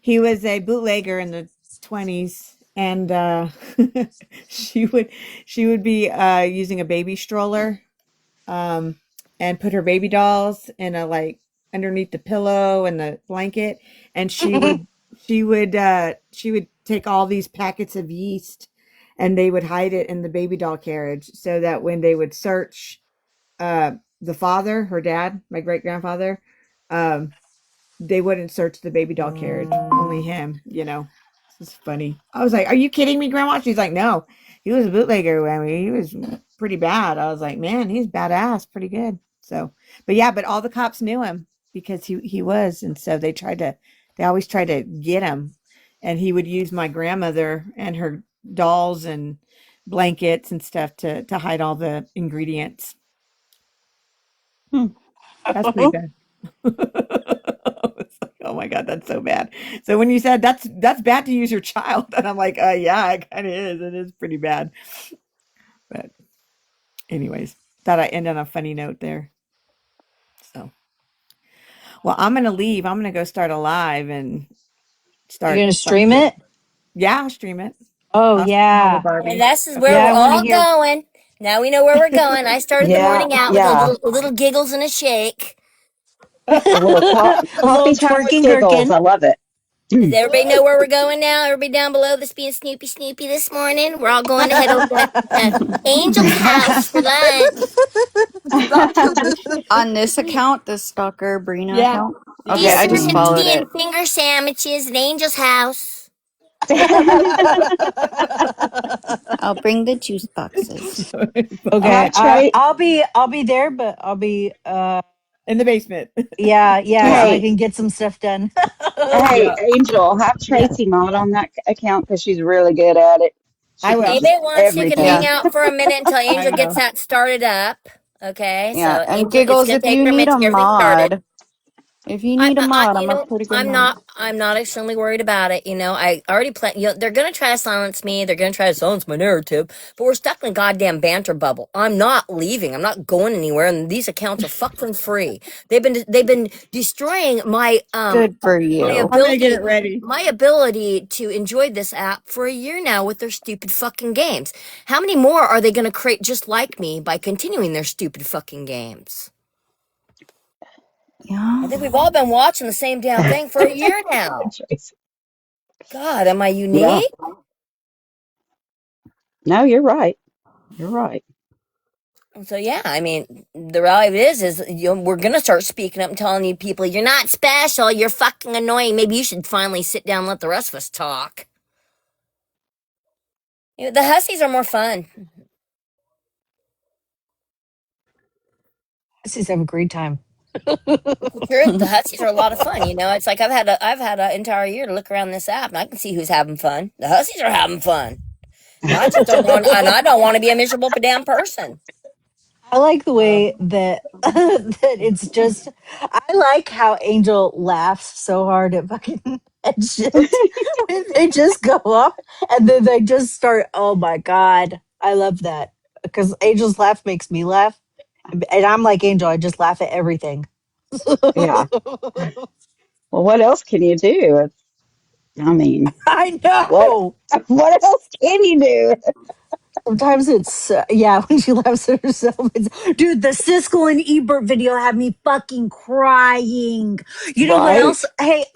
He was a bootlegger in the 20s, and she would she would be using a baby stroller, um and put her baby dolls in a like underneath the pillow and the blanket, and she would take all these packets of yeast, and they would hide it in the baby doll carriage so that when they would search uh the father, her dad, my great grandfather, um they wouldn't search the baby doll carriage, only him, you know. This is funny. I was like, "Are you kidding me, Grandma?" She's like, "No, he was a bootlegger. I mean, he was pretty bad." I was like, "Man, he's badass, pretty good." So, but yeah, but all the cops knew him because he was, and so they always tried to get him, and he would use my grandmother and her dolls and blankets and stuff to hide all the ingredients. Hmm. That's pretty bad. It's like, oh my God, that's so bad. So when you said that's bad to use your child, and I'm like, yeah, it kind of is. It is pretty bad. But anyways, thought I end on a funny note there. So, well, I'm gonna leave. I'm gonna go start a live and You're start gonna talking stream to. it? Yeah, I'll stream it. Oh I'll stream all the yeah. And Barbie. this is where Yeah, we're I want to all hear. going. Now we know where we're going. I started the Yeah, morning out with yeah. a little giggles and a shake. A little A coffee little time with twerking giggles. gherkin. I love it. Does everybody know where we're going now? Everybody down below that's being Snoopy this morning? We're all going to head over to Angel's house for lunch. On this account, the Stalker Brina Yeah, account. you Okay, She's got I two just of them. followed thirsty it. and finger sandwiches at Angel's house. I'll bring the juice boxes. Okay, Have Trey. I'll be there, but I'll be In the basement. yeah, so Yeah. I Hey, can get some stuff done. hey, Yeah. Angel, have Yeah. Tracy mod on that account because she's really good at it. She I If will. teaches anybody wants, you can hang Yeah. everything. out for a minute until I Angel gets will. that started up. Okay, Yeah. so And Angel, it's Giggles, gonna if take you her a need minute a to get everything started. mod, if you need a mod, I'm a pretty good mod. I'm not extremely worried about it. You know, I already plan. You know, they're gonna try to silence me. They're gonna try to silence my narrative. But we're stuck in a goddamn banter bubble. I'm not leaving. I'm not going anywhere. And these accounts are fucking free. They've been destroying Good for my you. I'm gonna get it ability ready. my ability to enjoy this app for a year now with their stupid fucking games. How many more are they gonna create just like me by continuing their stupid fucking games? I Yeah. think we've all been watching the same damn thing for a year now. Tracy. God, am I Yeah. unique? No, you're right. You're right. So yeah, I mean, the reality of it is you know, we're gonna start speaking up and telling you people you're not special, you're fucking annoying. Maybe you should finally sit down and let the rest of us talk. You know, the hussies are more fun. Let's have a great time. It's the truth. The hussies are a lot of fun. You know, it's like I've had an entire year to look around this app and I can see who's having fun. The hussies are having fun. And I just don't want, and I don't want to be a miserable damn person. I like the way that that it's just. I like how Angel laughs so hard at fucking at shit when they just go up and then they just start. Oh my god, I love that because Angel's laugh makes me laugh, and I'm like Angel. I just laugh at everything. Yeah. Well, what else can you do? I mean, I what know. what else can you do? Sometimes it's yeah when she laughs at herself. It's, dude, the Siskel and Ebert video had me fucking crying. You know what else? Right? Hey,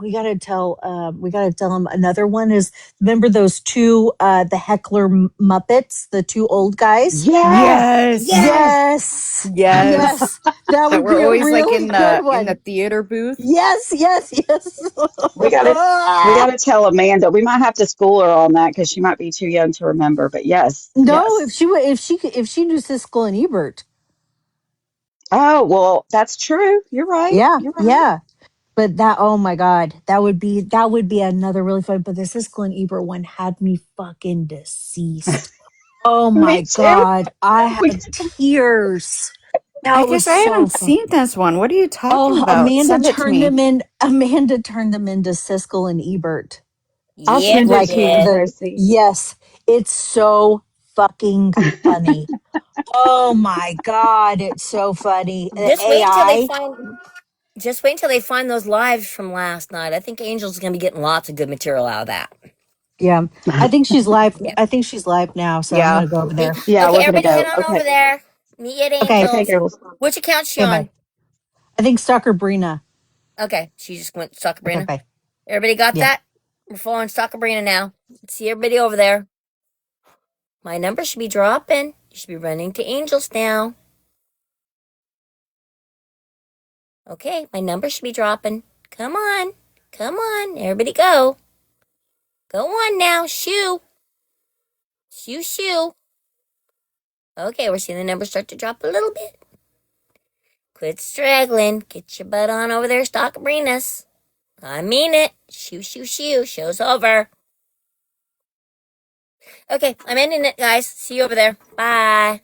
we gotta tell him another one is remember those two the heckler Muppets, the two old guys. Yeah. Yes. Yes. Yes, Yes. yes, that That would we're be a always like really good in the one. theater booth. Yes, yes, yes. We gotta we gotta tell Amanda. We might have to school her on that because she might be too young to remember. But yes, No, yes. if she knew Siskel and Ebert, Oh, well, that's true. You're right. yeah, You're right. yeah. But that, oh my God, that would be another really fun. But the Siskel and Ebert one had me fucking deceased. Oh Me my too. God, I We had tears. I That was guess I so haven't fun. seen this one. What are you talking Oh, about? Send it to me. Amanda turned them into Siskel and Ebert. I'll Yeah, send it she Like to you, did. the Tracy. yes, it's so fucking funny. Oh my God, it's so funny. The Just wait until they AI. find. Just wait until they find those lives from last night. I think Angel's going to be getting lots of good material out of that. Yeah, I think she's live. Yeah. I think she's live now, so I'm Yeah. gonna go over See? there. Yeah, Okay, we're gonna everybody head go. on over Okay. there. Meet you at Okay, Okay, Angel's. girls. Which account's she okay, bye. on? I think Stalker Brina. Okay, she just went to Okay, Sabrina. bye. Everybody got Yeah. that? We're following Sabrina now. See everybody over there. My number should be dropping. You should be running to Angels now. Okay, my number should be dropping. Come on. Come on. Everybody go. Go on now. Shoo. Shoo, shoo. Okay, we're seeing the numbers start to drop a little bit. Quit straggling. Get your butt on over there, Stockabrinas. I mean it. Shoo, shoo, shoo. Show's over. Okay, I'm ending it, guys. See you over there. Bye.